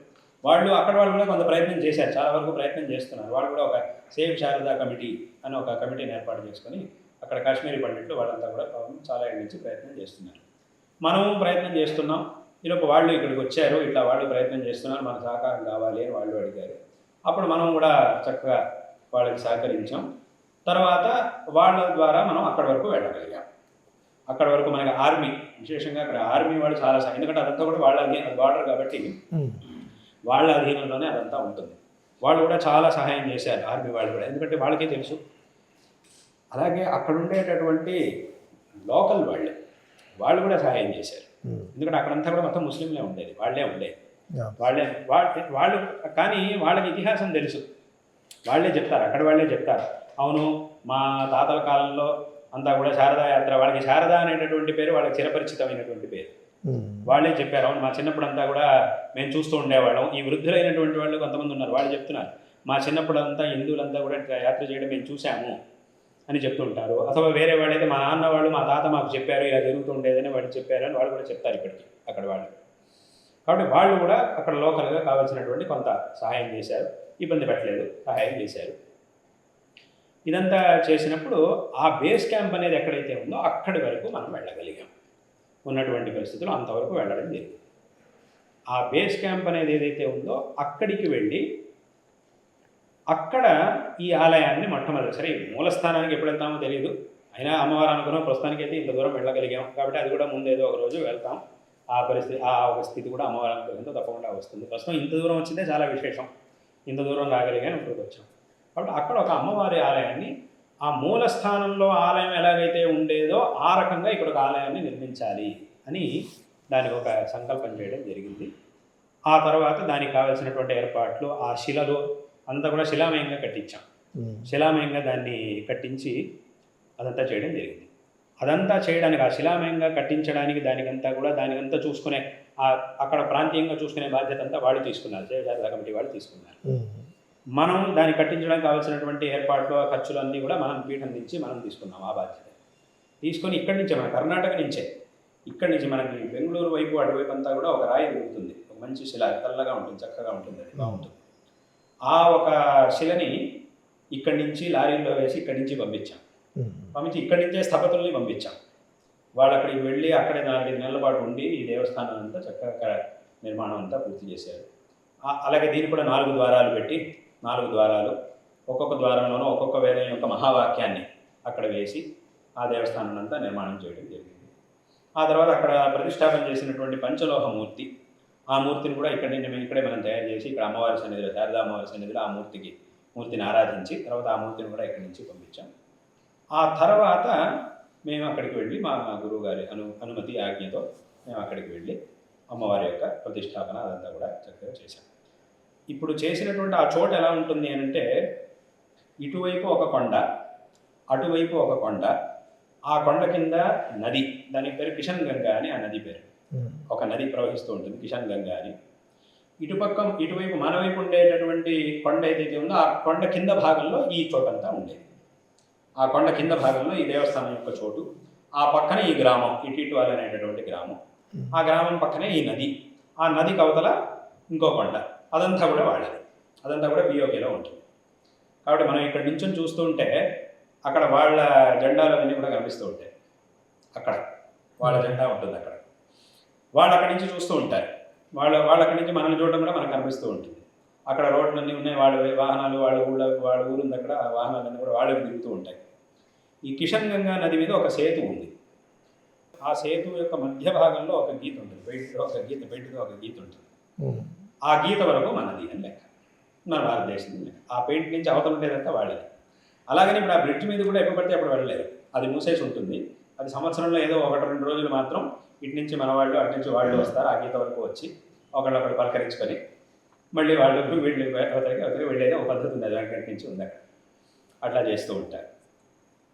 వాళ్ళు కూడా కొంత ప్రయత్నం చేశారు, చాలా వరకు ప్రయత్నం చేస్తున్నారు. వాళ్ళు కూడా ఒక సేవ్ శారదా కమిటీ అని ఒక కమిటీని ఏర్పాటు చేసుకొని అక్కడ కాశ్మీరీ పండిట్లు వాళ్ళంతా కూడా చాలా ఏళ్ళ నుంచి ప్రయత్నం చేస్తున్నారు. మనము ప్రయత్నం చేస్తున్నాం. ఈలోపు వాళ్ళు ఇక్కడికి వచ్చారు, ఇట్లా వాళ్ళు ప్రయత్నం చేస్తున్నారు, మన సహకారం కావాలి అని వాళ్ళు అడిగారు. అప్పుడు మనం కూడా చక్కగా వాళ్ళకి సహకరించాం. తర్వాత వాళ్ళ ద్వారా మనం అక్కడి వరకు వెళ్ళగలిగాం. అక్కడ వరకు మనకి ఆర్మీ, విశేషంగా అక్కడ ఆర్మీ వాళ్ళు చాలా ఎందుకంటే అదంతా కూడా వాళ్ళ బార్డర్ కాబట్టి వాళ్ళ అధీనంలోనే అదంతా ఉంటుంది. వాళ్ళు కూడా చాలా సహాయం చేశారు ఆర్మీ వాళ్ళు కూడా, ఎందుకంటే వాళ్ళకే తెలుసు. అలాగే అక్కడ ఉండేటటువంటి లోకల్ వాళ్ళు కూడా సహాయం చేశారు, ఎందుకంటే అక్కడంతా కూడా మొత్తం ముస్లింలే ఉండేది, వాళ్ళు కానీ వాళ్ళకి ఇతిహాసం తెలుసు. వాళ్ళే చెప్తారు, అవును మా తాతల కాలంలో అంతా కూడా శారదా యాత్ర, వాళ్ళకి శారదా అనేటటువంటి పేరు వాళ్ళకి చిరపరిచితమైనటువంటి పేరు. వాళ్ళే చెప్పారు, అవును మా చిన్నప్పుడు అంతా కూడా మేము చూస్తూ ఉండేవాళ్ళం. ఈ వృద్ధులైనటువంటి వాళ్ళు కొంతమంది ఉన్నారు, వాళ్ళు చెప్తున్నారు మా చిన్నప్పుడు అంతా హిందువులంతా కూడా యాత్ర చేయడం మేము చూసాము అని చెప్తుంటారు. అథవా వేరే వాళ్ళైతే మా నాన్న వాళ్ళు మా తాత మాకు చెప్పారు ఇలా జరుగుతూ ఉండేదని వాళ్ళు చెప్పారు అని వాళ్ళు కూడా చెప్తారు ఇప్పటికీ అక్కడ వాళ్ళు. కాబట్టి వాళ్ళు కూడా అక్కడ లోకల్గా కావాల్సినటువంటి కొంత సహాయం చేశారు, ఇబ్బంది పెట్టలేదు, సహాయం చేశారు. ఇదంతా చేసినప్పుడు ఆ బేస్ క్యాంప్ అనేది ఎక్కడైతే ఉందో అక్కడి వరకు మనం వెళ్ళగలిగాం. ఉన్నటువంటి పరిస్థితులు అంతవరకు వెళ్ళడం జరిగింది. ఆ బేస్ క్యాంప్ అనేది ఏదైతే ఉందో అక్కడికి వెళ్ళి అక్కడ ఈ ఆలయాన్ని మొట్టమొదటిసారి, మూలస్థానానికి ఎప్పుడు వెళ్తామో తెలియదు, అయినా అమ్మవారు అనుకున్నాం ప్రస్తుతానికి అయితే ఇంత దూరం వెళ్ళగలిగాం కాబట్టి అది కూడా ముందేదో ఒక రోజు వెళ్తాం. ఆ ఒక స్థితి కూడా అమ్మవారు అనుకున్నంత తప్పకుండా వస్తుంది. ప్రస్తుతం ఇంత దూరం వచ్చిందే చాలా విశేషం, ఇంత దూరం రాగలిగాం, ఇప్పటికి వచ్చాం. కాబట్టి అక్కడ ఒక అమ్మవారి ఆలయాన్ని, ఆ మూల స్థానంలో ఆలయం ఎలాగైతే ఉండేదో ఆ రకంగా ఇక్కడ ఒక ఆలయాన్ని నిర్మించాలి అని దానికి ఒక సంకల్పం చేయడం జరిగింది. ఆ తర్వాత దానికి కావాల్సినటువంటి ఏర్పాట్లు, ఆ శిలలో అంతా కూడా శిలామయంగా కట్టించాం. శిలామయంగా దాన్ని కట్టించి అదంతా చేయడం జరిగింది. అదంతా చేయడానికి, ఆ శిలామయంగా కట్టించడానికి దానికంతా చూసుకునే అక్కడ ప్రాంతీయంగా చూసుకునే బాధ్యత అంతా వాళ్ళు తీసుకున్నారు, జయశారద కమిటీ వాళ్ళు తీసుకున్నారు. మనం దాన్ని కట్టించడానికి కావాల్సినటువంటి ఏర్పాట్లు, ఖర్చులు అన్నీ కూడా మనం పీఠం నుంచి మనం తీసుకున్నాం ఆ బాధ్యత. తీసుకొని ఇక్కడి నుంచే, మన కర్ణాటక నుంచే, ఇక్కడి నుంచి మనకి బెంగళూరు వైపు అటువైపు అంతా కూడా ఒక రాయి దొరుకుతుంది, ఒక మంచి శిల, తెల్లగా ఉంటుంది, చక్కగా ఉంటుంది, అది బాగుంటుంది. ఆ ఒక శిలని ఇక్కడి నుంచి లారీలో వేసి ఇక్కడి నుంచి పంపించి ఇక్కడి నుంచే స్థపతుల్ని పంపించాం. వాళ్ళు అక్కడికి వెళ్ళి అక్కడే 4-5 నెలల పాటు ఉండి ఈ దేవస్థానం అంతా చక్కగా నిర్మాణం అంతా పూర్తి చేశారు. అలాగే దీనికి కూడా 4 ద్వారాలు పెట్టి, 4 ద్వారాలు, ఒక్కొక్క ద్వారంలోనూ ఒక్కొక్క వేదం యొక్క మహావాక్యాన్ని అక్కడ వేసి ఆ దేవస్థానం అంతా నిర్మాణం చేయడం జరిగింది. ఆ తర్వాత అక్కడ ప్రతిష్టాపన చేసినటువంటి పంచలోహమూర్తి, ఆ మూర్తిని కూడా ఇక్కడే మనం తయారు చేసి ఇక్కడ అమ్మవారి సన్నిధిలో, శారదా అమ్మవారి సన్నిధిలో ఆ మూర్తిని ఆరాధించి తర్వాత ఆ మూర్తిని కూడా ఇక్కడి నుంచి పంపించాం. ఆ తర్వాత మేము అక్కడికి వెళ్ళి మా గురువు గారి అనుమతి ఆజ్ఞతో మేము అక్కడికి వెళ్ళి అమ్మవారి యొక్క ప్రతిష్టాపన అదంతా కూడా చక్కగా చేశాం. ఇప్పుడు చేసినటువంటి ఆ చోట ఎలా ఉంటుంది అని అంటే, ఇటువైపు ఒక కొండ, అటువైపు ఒక కొండ, ఆ కొండ కింద నది, దాని పేరు కిషన్ గంగా అని ఆ నది పేరు. ఒక నది ప్రవహిస్తూ ఉంటుంది, కిషన్ గంగా అని. ఇటువైపు మన వైపు ఉండేటటువంటి కొండ ఏదైతే ఉందో ఆ కొండ కింద భాగంలో ఈ చోటంతా ఉండేది. ఆ కొండ కింద భాగంలో ఈ దేవస్థానం యొక్క చోటు, ఆ పక్కన ఈ గ్రామం ఇటీటువాల్ అనేటటువంటి గ్రామం, ఆ గ్రామం పక్కనే ఈ నది, ఆ నదికి అవతల ఇంకో కొండ, అదంతా కూడా వాళ్ళది, అదంతా కూడా పిఓకేలో ఉంటుంది. కాబట్టి మనం ఇక్కడ నుంచి చూస్తూ ఉంటే అక్కడ వాళ్ళ జెండాలన్నీ కూడా కనిపిస్తూ ఉంటాయి. అక్కడ వాళ్ళ జెండా ఉంటుంది, అక్కడ వాళ్ళు అక్కడి నుంచి చూస్తూ ఉంటారు. వాళ్ళు అక్కడి నుంచి మనల్ని చూడడం కూడా మనకు కనిపిస్తూ ఉంటుంది. అక్కడ రోడ్లన్నీ ఉన్నాయి, వాళ్ళ వాహనాలు వాళ్ళ ఊరుంది, అక్కడ వాహనాలన్నీ కూడా వాళ్ళకి దిగుతూ ఉంటాయి. ఈ కిషన్ గంగా నది మీద ఒక సేతు ఉంది. ఆ సేతు యొక్క మధ్య భాగంలో ఒక గీత ఉంటుంది, బయటలో ఒక గీత ఉంటుంది. ఆ గీత వరకు మనది అని లెక్క, మన భారతదేశం లెక్క. ఆ పెయింట్ నుంచి అవతల ఉండేదంతా వాళ్ళది. అలాగని ఇప్పుడు ఆ బ్రిడ్జ్ మీద కూడా ఎప్పుడు పడితే అప్పుడు వెళ్ళలేరు, అది మూసేసి ఉంటుంది. అది సంవత్సరంలో ఏదో 1-2 రోజులు మాత్రం ఇటు నుంచి మన వాళ్ళు అటు నుంచి వాళ్ళు వస్తారు, ఆ గీత వరకు వచ్చి ఒకళ్ళొకళ్ళు పలకరించుకొని మళ్ళీ వాళ్ళు అవతలికి వెళ్ళేది ఒక పద్ధతి ఉంది, అది వెంకటి నుంచి ఉంది అక్కడ, అట్లా చేస్తూ ఉంటారు.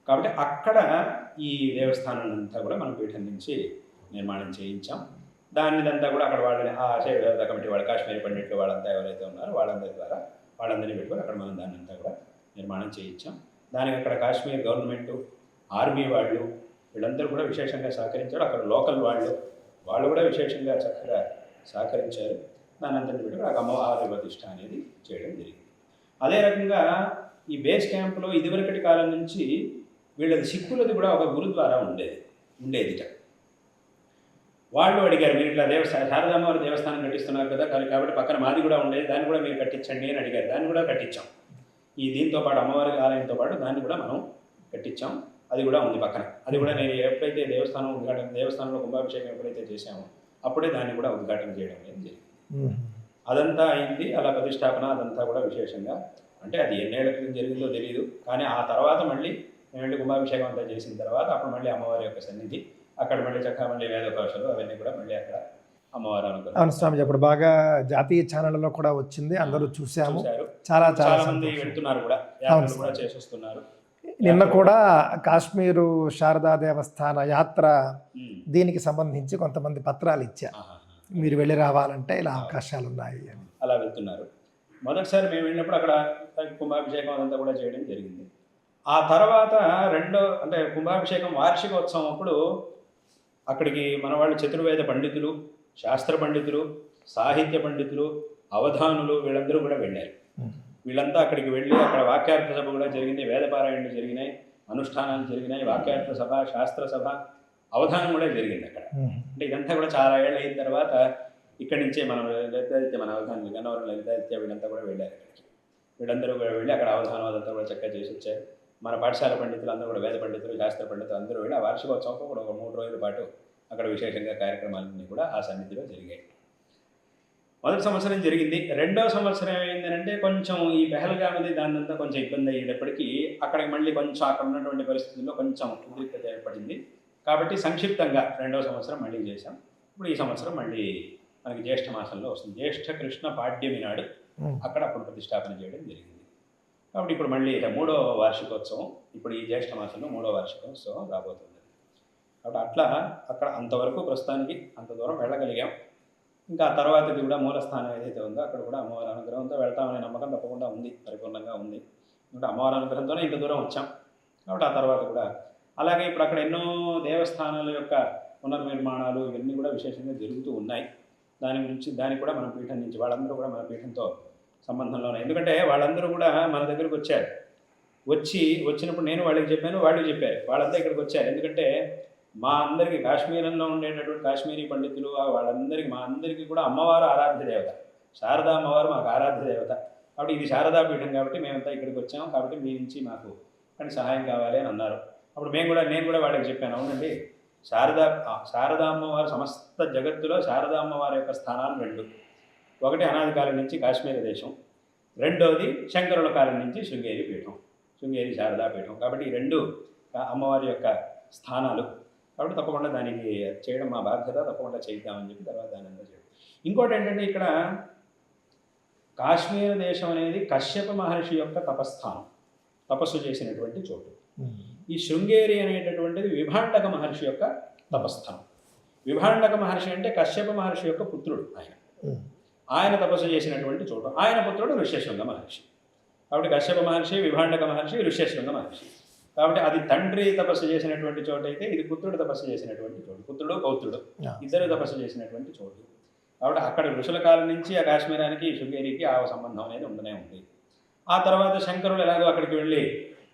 కాబట్టి అక్కడ ఈ దేవస్థానం అంతా కూడా మన పీఠం నుంచి నిర్మాణం చేయించాం. దానిదంతా కూడా అక్కడ వాళ్ళని ఆ శైవ కమిటీ వాళ్ళు, కాశ్మీరీ పండిట్లు వాళ్ళంతా ఎవరైతే ఉన్నారో వాళ్ళందరి ద్వారా వాళ్ళందరినీ పెట్టుకొని అక్కడ మనం దాన్ని అంతా కూడా నిర్మాణం చేయించాం. దానికి అక్కడ కాశ్మీర్ గవర్నమెంటు, ఆర్మీ వాళ్ళు వీళ్ళందరూ కూడా విశేషంగా సహకరించారు. అక్కడ లోకల్ వాళ్ళు కూడా విశేషంగా చక్కగా సహకరించారు. దాని అంతటి పెట్టుకుని అక్కడ అమ్మవారి ప్రతిష్ఠ అనేది చేయడం జరిగింది. అదే రకంగా ఈ బేస్ క్యాంప్లో ఇదివరకటి కాలం నుంచి వీళ్ళది సిక్కులది కూడా ఒక గురుద్వారా ఉండేదిట. వాళ్ళు అడిగారు, మీరు ఇట్లా శారదామ్మవారి దేవస్థానం కట్టిస్తున్నారు కదా, కాబట్టి పక్కన మాది కూడా ఉండేది, దాన్ని కూడా మీరు కట్టించండి అని అడిగారు. దాన్ని కూడా కట్టించాం. ఈ దీంతో పాటు అమ్మవారి ఆలయంతో పాటు దాన్ని కూడా మనం కట్టించాం. అది కూడా ఉంది పక్కన. అది కూడా నేను ఎప్పుడైతే దేవస్థానంలో కుంభాభిషేకం ఎప్పుడైతే చేశామో అప్పుడే దాన్ని కూడా ఉద్ఘాటన చేయడం అనేది జరిగింది. అదంతా అయింది. అలా ప్రతిష్టాపన అదంతా కూడా విశేషంగా, అంటే అది ఎన్నేళ్ల క్రితం జరిగిందో తెలియదు, కానీ ఆ తర్వాత మళ్ళీ మేము కుంభాభిషేకం అంతా చేసిన తర్వాత అప్పుడు మళ్ళీ అమ్మవారి యొక్క సన్నిధి అక్కడ మళ్ళీ చక్కగా మళ్ళీ వేదోపదేశాలు అవన్నీ కూడా మళ్ళీ అక్కడ అమ్మవారు అనుకున్నారు. అవును స్వామి, ఇప్పుడు బాగా జాతీయ ఛానళ్ళలో కూడా వచ్చింది, అందరూ చూశారు. చాలా మంది వెళ్తున్నారు కూడా, కూడా చేసొస్తున్నారు. నిన్న కూడా కాశ్మీరు శారదా దేవస్థాన యాత్ర దీనికి సంబంధించి కొంతమంది పత్రాలు ఇచ్చారు, మీరు వెళ్ళి రావాలంటే ఇలా అవకాశాలు ఉన్నాయి అని. అలా వెళ్తున్నారు. మొదటిసారి మేము వెళ్ళినప్పుడు అక్కడ కుంభాభిషేకం అదంతా కూడా చేయడం జరిగింది. ఆ తర్వాత అంటే కుంభాభిషేకం వార్షికోత్సవం అప్పుడు అక్కడికి మన వాళ్ళు చతుర్వేద పండితులు, శాస్త్ర పండితులు, సాహిత్య పండితులు, అవధానులు వీళ్ళందరూ కూడా వెళ్ళారు. వీళ్ళంతా అక్కడికి వెళ్ళి అక్కడ వాక్యార్థ సభ కూడా జరిగింది, వేదపారాయణలు జరిగినాయి, అనుష్ఠానాలు జరిగినాయి, వాక్యార్థ సభ, శాస్త్ర సభ, అవధానం కూడా జరిగింది అక్కడ. అంటే ఇదంతా కూడా చాలా ఏళ్ళు అయిన తర్వాత ఇక్కడి నుంచే మన లలితాదిత్య, మన అవధానులు గన్నవరం లలితాదిత్య వీళ్ళంతా కూడా వెళ్ళారు అక్కడికి. వీళ్ళందరూ కూడా వెళ్ళి అక్కడ అవధానం అదంతా కూడా చక్కగా చేసి వచ్చారు. మన పాఠశాల పండితులు అందరూ కూడా, వేద పండితులు, శాస్త్ర పండితులు అందరూ వెళ్ళి ఆ వార్షికోత్సవం కూడా ఒక 3 రోజుల పాటు అక్కడ విశేషంగా కార్యక్రమాలన్నీ కూడా ఆ సన్నిధిలో జరిగాయి. మొదటి సంవత్సరం జరిగింది. రెండవ సంవత్సరం ఏమైందంటే కొంచెం ఈ పెహల్గామది దాన్నంతా కొంచెం ఇబ్బంది అయ్యేటప్పటికీ అక్కడికి మళ్ళీ కొంచెం అక్కడ ఉన్నటువంటి పరిస్థితుల్లో కొంచెం ఉద్రిక్తత ఏర్పడింది. కాబట్టి సంక్షిప్తంగా రెండవ సంవత్సరం మళ్ళీ చేశాం. ఇప్పుడు ఈ సంవత్సరం మళ్ళీ మనకి జ్యేష్ఠ మాసంలో వస్తుంది. జ్యేష్ఠ కృష్ణ పాడ్యమి నాడు అప్పుడు ప్రతిష్టాపన చేయడం జరిగింది. కాబట్టి ఇప్పుడు మళ్ళీ 3వ వార్షికోత్సవం, ఇప్పుడు ఈ జ్యేష్ఠ మాసంలో 3వ వార్షికోత్సవం రాబోతుంది. కాబట్టి అట్లా అక్కడ అంతవరకు ప్రస్తుతానికి అంత దూరం వెళ్ళగలిగాం. ఇంకా ఆ తర్వాతది కూడా మూలస్థానం ఏదైతే ఉందో అక్కడ కూడా అమ్మవారి అనుగ్రహంతో వెళ్తామనే నమ్మకం తప్పకుండా ఉంది, పరిపూర్ణంగా ఉంది. ఇంకా అమ్మవారి అనుగ్రహంతోనే ఇంత దూరం వచ్చాం. కాబట్టి ఆ తర్వాత కూడా అలాగే ఇప్పుడు అక్కడ ఎన్నో దేవస్థానాల యొక్క పునర్నిర్మాణాలు ఇవన్నీ కూడా విశేషంగా జరుగుతూ ఉన్నాయి. దానికి కూడా మన పీఠం నుంచి వాళ్ళందరూ కూడా మన పీఠంతో సంబంధంలోనే, ఎందుకంటే వాళ్ళందరూ కూడా మన దగ్గరకు వచ్చారు. వచ్చినప్పుడు నేను వాళ్ళకి చెప్పాను, వాళ్ళు చెప్పారు, వాళ్ళంతా ఇక్కడికి వచ్చారు. ఎందుకంటే మా అందరికీ కాశ్మీరంలో ఉండేటటువంటి కాశ్మీరీ పండితులు వాళ్ళందరికీ మా అందరికీ కూడా అమ్మవారు ఆరాధ్య దేవత, శారదా అమ్మవారు మాకు ఆరాధ్య దేవత. కాబట్టి ఇది శారదా పీఠం కాబట్టి మేమంతా ఇక్కడికి వచ్చాము, కాబట్టి మీ నుంచి మాకు కానీ సహాయం కావాలి అని అన్నారు. అప్పుడు నేను కూడా వాళ్ళకి చెప్పాను, అవునండి శారదా అమ్మవారు సమస్త జగత్తులో శారదా అమ్మవారి యొక్క స్థానాలు రెండు. ఒకటి అనాది కాలం నుంచి కాశ్మీర దేశం, రెండవది శంకరుల కాలం నుంచి శృంగేరి పీఠం, శృంగేరి శారదా పీఠం. కాబట్టి ఈ రెండు అమ్మవారి యొక్క స్థానాలు. కాబట్టి తప్పకుండా దానికి చేయడం మా బాధ్యత, తప్పకుండా చేద్దామని చెప్పి తర్వాత దాని అంతా చేయడం. ఇంకోటి ఏంటంటే ఇక్కడ కాశ్మీర దేశం అనేది కశ్యప మహర్షి యొక్క తపస్థానం, తపస్సు చేసినటువంటి చోటు. ఈ శృంగేరి అనేటటువంటిది విభాండక మహర్షి యొక్క తపస్థానం. విభాండక మహర్షి అంటే కశ్యప మహర్షి యొక్క పుత్రుడు. ఆయన తపస్సు చేసినటువంటి చోటు. ఆయన పుత్రుడు ఋష్యశృంగ మహర్షి. కాబట్టి కశ్యప మహర్షి, విభాండక మహర్షి, ఋష్యశృంగ మహర్షి. కాబట్టి అది తండ్రి తపస్సు చేసినటువంటి చోటు అయితే ఇది పుత్రుడు తపస్సు చేసినటువంటి చోటు. పుత్రుడు పౌత్రుడు ఇద్దరు తపస్సు చేసినటువంటి చోటు. కాబట్టి అక్కడ ఋషుల కాలం నుంచి ఆ కాశ్మీరానికి శృంగేరికి ఆ సంబంధం అనేది ఉండనే ఉంది. ఆ తర్వాత శంకరులు ఎలాగో అక్కడికి వెళ్ళి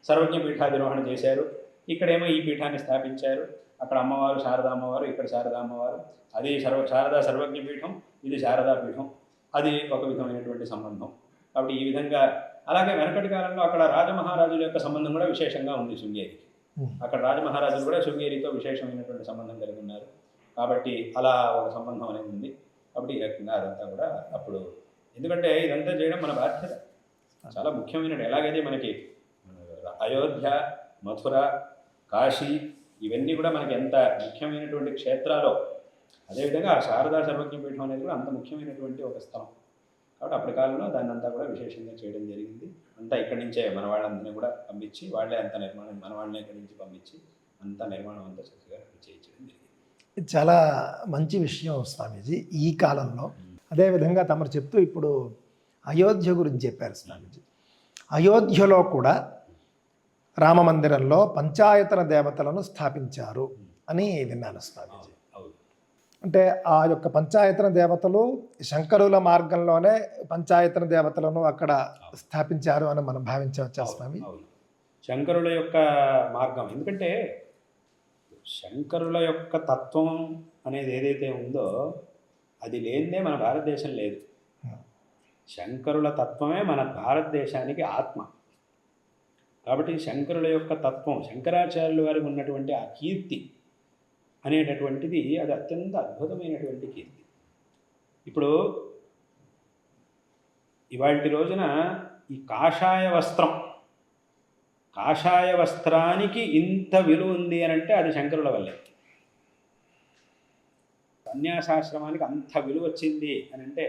సర్వజ్ఞ పీఠాధిరోహణ చేశారు. ఇక్కడేమో ఈ పీఠాన్ని స్థాపించారు. అక్కడ అమ్మవారు శారదా అమ్మవారు, ఇక్కడ శారదా అమ్మవారు. అది శారదా సర్వజ్ఞ పీఠం, ఇది శారదా పీఠం. అది ఒక విధమైనటువంటి సంబంధం. కాబట్టి ఈ విధంగా అలాగే వెనకటి కాలంలో అక్కడ రాజమహారాజుల యొక్క సంబంధం కూడా విశేషంగా ఉంది శృంగేరికి. అక్కడ రాజమహారాజులు కూడా శృంగేరితో విశేషమైనటువంటి సంబంధం కలిగి ఉన్నారు. కాబట్టి అలా ఒక సంబంధం అనేది ఉంది. కాబట్టి ఈ రకంగా అదంతా కూడా అప్పుడు, ఎందుకంటే ఇదంతా చేయడం మన బాధ్యత, చాలా ముఖ్యమైనది. ఎలాగైతే మనకి అయోధ్య, మథుర, కాశీ ఇవన్నీ కూడా మనకి ఎంత ముఖ్యమైనటువంటి క్షేత్రాలో, అదేవిధంగా శారదా సర్వజ్ఞ పీఠం అనేది కూడా అంత ముఖ్యమైనటువంటి ఒక స్థలం. కాబట్టి అప్పటి కాలంలో దాన్ని అంతా కూడా విశేషంగా చేయడం జరిగింది. అంతా ఇక్కడి నుంచే మన వాళ్ళందరినీ కూడా పంపించి, వాళ్ళే అంత నిర్మాణం, మన వాళ్ళని ఇక్కడి నుంచి పంపించి అంత నిర్మాణం అంతా చక్కగా చేయించడం జరిగింది. ఇది చాలా మంచి విషయం స్వామీజీ ఈ కాలంలో. అదేవిధంగా తమరు చెప్తూ ఇప్పుడు అయోధ్య గురించి చెప్పారు స్వామీజీ. అయోధ్యలో కూడా రామ మందిరంలో పంచాయతన దేవతలను స్థాపించారు అని విన్నాను స్వామీజీ. అంటే ఆ యొక్క పంచాయతన దేవతలు శంకరుల మార్గంలోనే పంచాయతన దేవతలను అక్కడ స్థాపించారు అని మనం భావించవచ్చా స్వామి? శంకరుల యొక్క మార్గం, ఎందుకంటే శంకరుల యొక్క తత్వం అనేది ఏదైతే ఉందో అది లేనిదే మన భారతదేశం లేదు. శంకరుల తత్వమే మన భారతదేశానికి ఆత్మ. కాబట్టి శంకరుల యొక్క తత్వం, శంకరాచార్యుల వారికి ఉన్నటువంటి ఆ కీర్తి అనేటటువంటిది అది అత్యంత అద్భుతమైనటువంటి కీర్తి. ఇప్పుడు ఇవాల్టి రోజున ఈ కాషాయ వస్త్రానికి ఇంత విలువ ఉంది అని అంటే అది శంకరుల వల్లే. సన్యాసాశ్రమానికి అంత విలువ వచ్చింది అని అంటే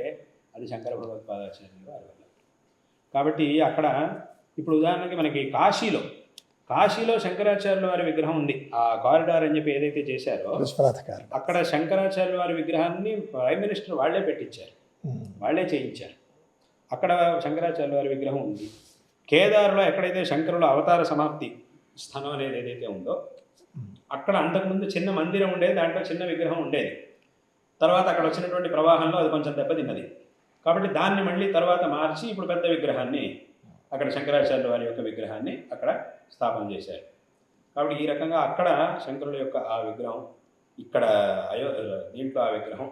అది శంకర భగవత్పాదాచార్యుల వారి వల్ల. కాబట్టి అక్కడ ఇప్పుడు ఉదాహరణకి మనకి కాశీలో శంకరాచార్యుల వారి విగ్రహం ఉంది. ఆ కారిడార్ అని చెప్పి ఏదైతే చేశారో అక్కడ శంకరాచార్యుల వారి విగ్రహాన్ని ప్రైమ్ మినిస్టర్ వాళ్లే పెట్టించారు, వాళ్లే చేయించారు. అక్కడ శంకరాచార్యుల వారి విగ్రహం ఉంది. కేదార్లో ఎక్కడైతే శంకరుల అవతార సమాప్తి స్థానం అనేది ఏదైతే ఉందో అక్కడ అంతకుముందు చిన్న మందిరం ఉండేది, దాంట్లో చిన్న విగ్రహం ఉండేది. తర్వాత అక్కడ వచ్చినటువంటి ప్రవాహంలో అది కొంచెం దెబ్బతిన్నది. కాబట్టి దాన్ని మళ్ళీ తర్వాత మార్చి ఇప్పుడు పెద్ద విగ్రహాన్ని, అక్కడ శంకరాచార్యుల వారి యొక్క విగ్రహాన్ని అక్కడ స్థాపన చేశారు. కాబట్టి ఈ రకంగా అక్కడ శంకరుల యొక్క ఆ విగ్రహం, ఇక్కడ దీంట్లో ఆ విగ్రహం.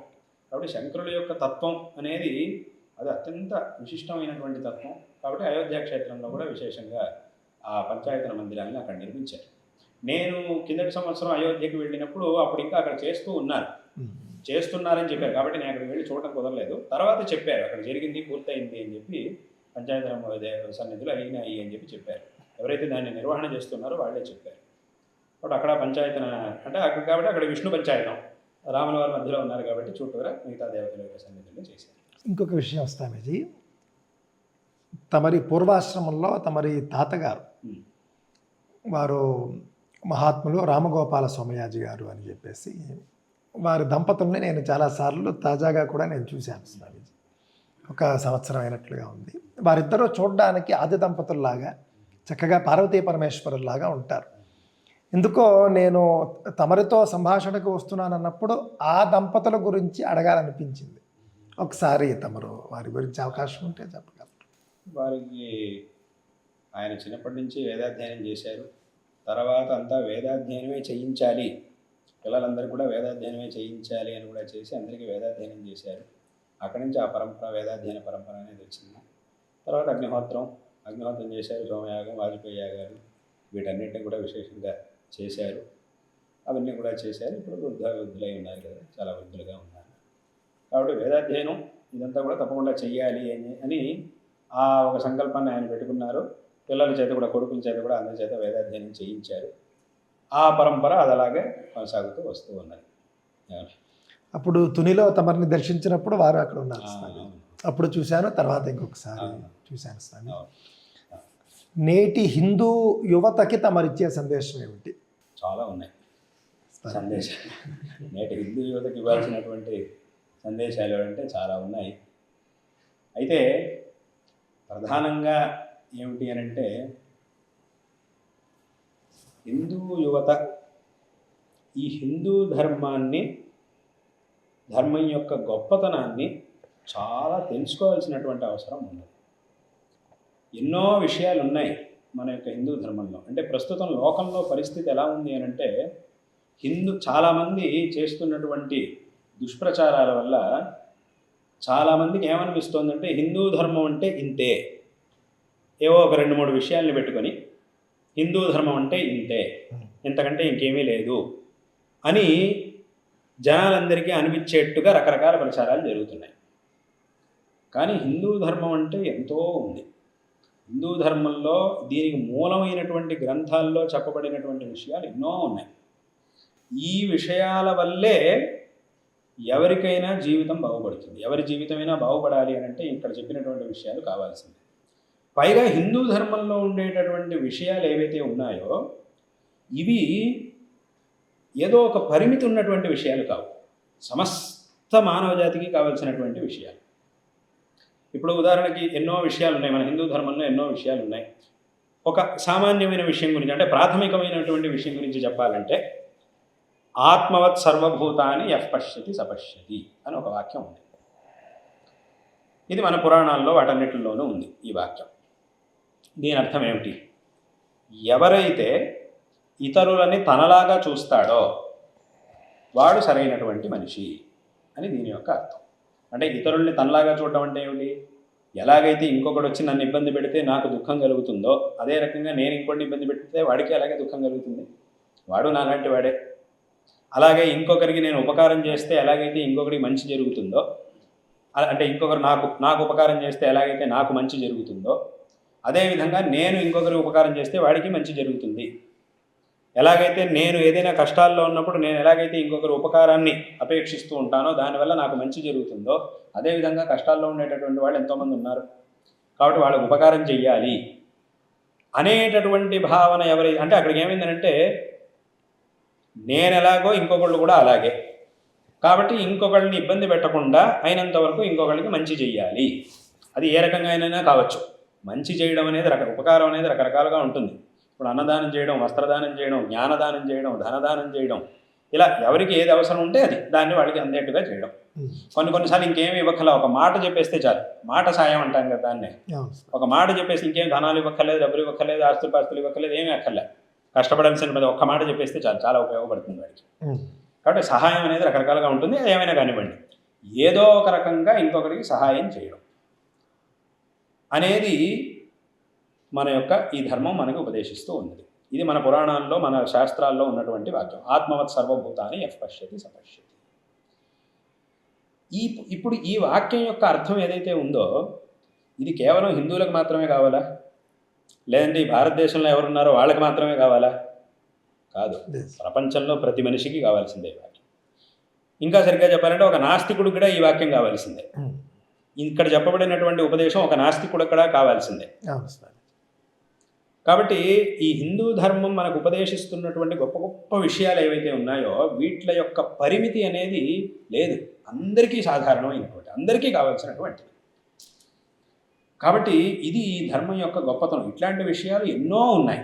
కాబట్టి శంకరుల యొక్క తత్వం అనేది అది అత్యంత విశిష్టమైనటువంటి తత్వం. కాబట్టి అయోధ్య క్షేత్రంలో కూడా విశేషంగా ఆ పంచాయతన మందిరాన్ని అక్కడ నిర్మించారు. నేను కిందటి సంవత్సరం అయోధ్యకి వెళ్ళినప్పుడు అప్పుడు ఇంకా అక్కడ చేస్తున్నారని చెప్పారు. కాబట్టి నేను అక్కడికి వెళ్ళి చూడటం కుదరలేదు. తర్వాత చెప్పారు అక్కడ జరిగింది, పూర్తయింది అని చెప్పి, పంచాయతన సన్నిధులు అయినాయి అని చెప్పి చెప్పారు. ఎవరైతే దాన్ని నిర్వహణ చేస్తున్నారో వాళ్ళే చెప్పారు. కాబట్టి అక్కడ పంచాయతన అంటే అక్కడ, కాబట్టి అక్కడ విష్ణు పంచాయతం, రాముల వారి మధ్యలో ఉన్నారు కాబట్టి చుట్టూరా మిగతా దేవతల యొక్క సన్నిధులు చేశారు. ఇంకొక విషయం వస్తామేజీ, తమరి పూర్వాశ్రమంలో తమరి తాతగారు వారు మహాత్ములు రామగోపాల సోమయాజి గారు అని చెప్పేసి వారి దంపతుల్ని నేను చాలాసార్లు తాజాగా కూడా నేను చూశాను స్వామీజీ. ఒక సంవత్సరం అయినట్లుగా ఉంది. వారిద్దరూ చూడడానికి ఆది దంపతుల్లాగా చక్కగా పార్వతీ పరమేశ్వరుల్లాగా ఉంటారు. ఎందుకో నేను తమరితో సంభాషణకు వస్తున్నానన్నప్పుడు ఆ దంపతుల గురించి అడగాలనిపించింది. ఒకసారి తమరు వారి గురించి అవకాశం ఉంటే చెప్పగలరు. వారికి ఆయన చిన్నప్పటి నుంచి వేదాధ్యయనం చేశారు. తర్వాత అంతా వేదాధ్యయనమే చేయించాలి, పిల్లలందరూ కూడా వేదాధ్యయనమే చేయించాలి అని కూడా చేసి అందరికీ వేదాధ్యయనం చేశారు. అక్కడి నుంచి ఆ పరంపర, వేదాధ్యయన పరంపర అనేది వచ్చింది. తర్వాత అగ్నిహోత్రం చేశారు, సోమయాగం, వాజపేయి యాగాలు, వీటన్నిటిని కూడా విశేషంగా చేశారు. అవన్నీ కూడా చేశారు. ఇప్పుడు వృద్ధులై ఉన్నారు కదా, చాలా వృద్ధులుగా ఉన్నారు. కాబట్టి వేదాధ్యయనం ఇదంతా కూడా తప్పకుండా చెయ్యాలి అని ఆ ఒక సంకల్పాన్ని ఆయన పెట్టుకున్నారు. పిల్లల చేత కూడా, కొడుకుల చేత కూడా అందరి చేత వేదాధ్యయనం చేయించారు. ఆ పరంపర అది అలాగే కొనసాగుతూ వస్తూ ఉన్నది. అప్పుడు తునిలో తమరిని దర్శించినప్పుడు వారు అక్కడ ఉన్నారు స్వామి. అప్పుడు చూశాను, తర్వాత ఇంకొకసారి చూశాను స్వామి. నేటి హిందూ యువతకి తమరిచ్చే సందేశం ఏమిటి? చాలా ఉన్నాయి సందేశాలు. నేటి హిందూ యువతకి ఇవ్వాల్సినటువంటి సందేశాలు అంటే చాలా ఉన్నాయి. అయితే ప్రధానంగా ఏమిటి అని అంటే, హిందూ యువత ఈ హిందూ ధర్మాన్ని, ధర్మం యొక్క గొప్పతనాన్ని చాలా తెలుసుకోవాల్సినటువంటి అవసరం ఉంది. ఎన్నో విషయాలు ఉన్నాయి మన యొక్క హిందూ ధర్మంలో. అంటే ప్రస్తుతం లోకంలో పరిస్థితి ఎలా ఉంది అని అంటే, చాలామంది చేస్తున్నటువంటి దుష్ప్రచారాల వల్ల చాలామందికి ఏమనిపిస్తోందంటే, హిందూ ధర్మం అంటే ఇంతే, ఏవో ఒక 2-3 విషయాల్ని పెట్టుకొని హిందూ ధర్మం అంటే ఇంతే, ఇంతకంటే ఇంకేమీ లేదు అని జనాలందరికీ అనిపించేట్టుగా రకరకాల ప్రచారాలు జరుగుతున్నాయి. కానీ హిందూ ధర్మం అంటే ఎంతో ఉంది. హిందూ ధర్మంలో దీనికి మూలమైనటువంటి గ్రంథాల్లో చెప్పబడినటువంటి విషయాలు ఎన్నో ఉన్నాయి. ఈ విషయాల వల్లే ఎవరికైనా జీవితం బాగుపడుతుంది. ఎవరి జీవితమైనా బాగుపడాలి అని అంటే ఇక్కడ చెప్పినటువంటి విషయాలు కావాల్సింది. పైగా హిందూ ధర్మంలో ఉండేటటువంటి విషయాలు ఏవైతే ఉన్నాయో ఇవి ఏదో ఒక పరిమితి ఉన్నటువంటి విషయాలు కావు, సమస్త మానవ జాతికి కావాల్సినటువంటి విషయాలు. ఇప్పుడు ఉదాహరణకి ఎన్నో విషయాలు ఉన్నాయి, మన హిందూ ధర్మంలో ఎన్నో విషయాలు ఉన్నాయి. ఒక సామాన్యమైన విషయం గురించి, అంటే ప్రాథమికమైనటువంటి విషయం గురించి చెప్పాలంటే, ఆత్మవత్ సర్వభూతాని యః పశ్యతి సపశ్యతి అని ఒక వాక్యం ఉంది. ఇది మన పురాణాల్లో వాటన్నిటిలోనూ ఉంది ఈ వాక్యం. దీని అర్థం ఏమిటి? ఎవరైతే ఇతరులని తనలాగా చూస్తాడో వాడు సరైనటువంటి మనిషి అని దీని యొక్క అర్థం. అంటే ఇతరుల్ని తనలాగా చూడటం అంటే ఏమిటి? ఎలాగైతే ఇంకొకటి వచ్చి నన్ను ఇబ్బంది పెడితే నాకు దుఃఖం కలుగుతుందో, అదే రకంగా నేను ఇంకొకటి ఇబ్బంది పెడితే వాడికి అలాగే దుఃఖం కలుగుతుంది, వాడు నాలాంటి వాడే. అలాగే ఇంకొకరికి నేను ఉపకారం చేస్తే ఎలాగైతే ఇంకొకరికి మంచి జరుగుతుందో, అంటే ఇంకొకరు నాకు ఉపకారం చేస్తే ఎలాగైతే నాకు మంచి జరుగుతుందో, అదేవిధంగా నేను ఇంకొకరికి ఉపకారం చేస్తే వాడికి మంచి జరుగుతుంది. ఎలాగైతే నేను ఏదైనా కష్టాల్లో ఉన్నప్పుడు నేను ఎలాగైతే ఇంకొకరి ఉపకారాన్ని అపేక్షిస్తూ ఉంటానో దానివల్ల నాకు మంచి జరుగుతుందో, అదేవిధంగా కష్టాల్లో ఉండేటటువంటి వాళ్ళు ఎంతోమంది ఉన్నారు. కాబట్టి వాళ్ళకు ఉపకారం చెయ్యాలి అనేటటువంటి భావన అంటే అక్కడికి ఏమైందనంటే, నేను ఎలాగో ఇంకొకళ్ళు కూడా అలాగే, కాబట్టి ఇంకొకళ్ళని ఇబ్బంది పెట్టకుండా అయినంత వరకు ఇంకొకళ్ళకి మంచి చెయ్యాలి. అది ఏ రకంగా అయినా కావచ్చు. మంచి చేయడం అనేది ఉపకారం అనేది రకరకాలుగా ఉంటుంది. ఇప్పుడు అన్నదానం చేయడం, వస్త్రదానం చేయడం, జ్ఞానదానం చేయడం, ధనదానం చేయడం, ఇలా ఎవరికి ఏది అవసరం ఉంటే అది దాన్ని వాళ్ళకి అందేట్టుగా చేయడం. కొన్నిసార్లు ఇంకేమి ఇవ్వక్కల, ఒక మాట చెప్పేస్తే చాలు. మాట సాయం అంటాం కదా దాన్నే. ఒక మాట చెప్పేసి ఇంకేం ధనాలు ఇవ్వక్కర్లేదు, డబ్బులు ఇవ్వక్కర్లేదు, ఆస్తులు ఇవ్వక్కర్లేదు, ఏమీ అక్కర్లేదు. కష్టపడాల్సిన ఒక్క మాట చెప్పేస్తే చాలు, చాలా ఉపయోగపడుతుంది వాడికి. కాబట్టి సహాయం అనేది రకరకాలుగా ఉంటుంది. ఏమైనా కానివ్వండి, ఏదో ఒక రకంగా ఇంకొకరికి సహాయం చేయడం అనేది మన యొక్క ఈ ధర్మం మనకు ఉపదేశిస్తూ ఉన్నది. ఇది మన పురాణాల్లో, మన శాస్త్రాల్లో ఉన్నటువంటి వాక్యం. ఆత్మవత్ సర్వభూతాని యః పశ్యతి సపశ్యతి. ఇప్పుడు ఈ వాక్యం యొక్క అర్థం ఏదైతే ఉందో ఇది కేవలం హిందువులకు మాత్రమే కావాలా? లేదంటే ఈ భారతదేశంలో ఎవరున్నారో వాళ్ళకి మాత్రమే కావాలా? కాదు, ప్రపంచంలో ప్రతి మనిషికి కావాల్సిందే ఈ వాక్యం. ఇంకా సరిగ్గా చెప్పాలంటే ఒక నాస్తికుడు కూడా ఈ వాక్యం కావాల్సిందే. ఇక్కడ చెప్పబడినటువంటి ఉపదేశం ఒక నాస్తికుడు కూడా కావాల్సిందే. కాబట్టి ఈ హిందూ ధర్మం మనకు ఉపదేశిస్తున్నటువంటి గొప్ప గొప్ప విషయాలు ఏవైతే ఉన్నాయో వీటి యొక్క పరిమితి అనేది లేదు. అందరికీ సాధారణమైనటువంటి, అందరికీ కావాల్సినటువంటిది. కాబట్టి ఇది ఈ ధర్మం యొక్క గొప్పతనం. ఇట్లాంటి విషయాలు ఎన్నో ఉన్నాయి.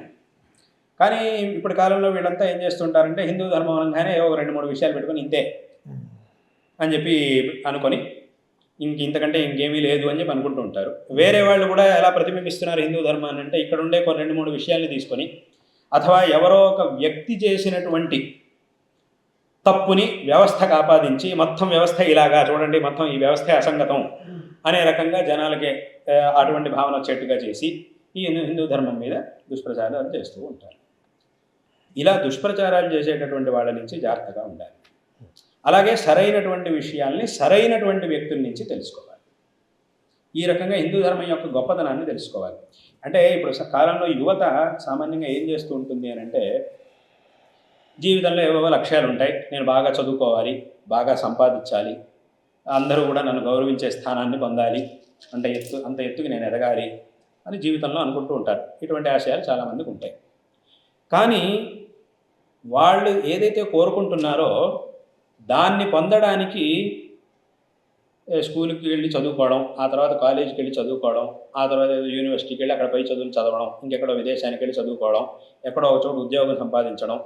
కానీ ఇప్పటి కాలంలో వీళ్ళంతా ఏం చేస్తుంటారంటే, హిందూ ధర్మం అనగానే ఏవో 2-3 విషయాలు పెట్టుకొని ఇంతే అని చెప్పి అనుకొని ఇంతకంటే ఇంకేమీ లేదు అని చెప్పి అనుకుంటూ ఉంటారు. వేరే వాళ్ళు కూడా ఎలా ప్రతిబింబిస్తున్నారు హిందూ ధర్మాన్ని అంటే, ఇక్కడ ఉండే 2-3 విషయాల్ని తీసుకొని, అథవా ఎవరో ఒక వ్యక్తి చేసినటువంటి తప్పుని వ్యవస్థకు ఆపాదించి మొత్తం వ్యవస్థ ఇలాగా చూడండి, మొత్తం ఈ వ్యవస్థ అసంగతం అనే రకంగా జనాలకి అటువంటి భావన వచ్చేట్టుగా చేసి ఈ హిందూ ధర్మం మీద దుష్ప్రచారాలు చేస్తూ ఉంటారు. ఇలా దుష్ప్రచారాలు చేసేటటువంటి వాళ్ళ నుంచి జాగ్రత్తగా ఉండాలి. అలాగే సరైనటువంటి విషయాల్ని సరైనటువంటి వ్యక్తుల నుంచి తెలుసుకోవాలి. ఈ రకంగా హిందూ ధర్మం యొక్క గొప్పతనాన్ని తెలుసుకోవాలి. అంటే ఇప్పుడు కాలంలో యువత సామాన్యంగా ఏం చేస్తూ ఉంటుంది అని అంటే, జీవితంలో ఏవేవో లక్ష్యాలు ఉంటాయి, నేను బాగా చదువుకోవాలి, బాగా సంపాదించాలి, అందరూ కూడా నన్ను గౌరవించే స్థానాన్ని పొందాలి, అంత ఎత్తుకి నేను ఎదగాలి అని జీవితంలో అనుకుంటూ ఉంటారు. ఇటువంటి ఆశయాలు చాలామందికి ఉంటాయి. కానీ వాళ్ళు ఏదైతే కోరుకుంటున్నారో దాన్ని పొందడానికి స్కూల్కి వెళ్ళి చదువుకోవడం, ఆ తర్వాత కాలేజీకి వెళ్ళి చదువుకోవడం, ఆ తర్వాత యూనివర్సిటీకి వెళ్ళి అక్కడ పై చదువులు చదవడం, ఇంకెక్కడో విదేశానికి వెళ్ళి చదువుకోవడం, ఎక్కడో ఒక చోట ఉద్యోగం సంపాదించడం,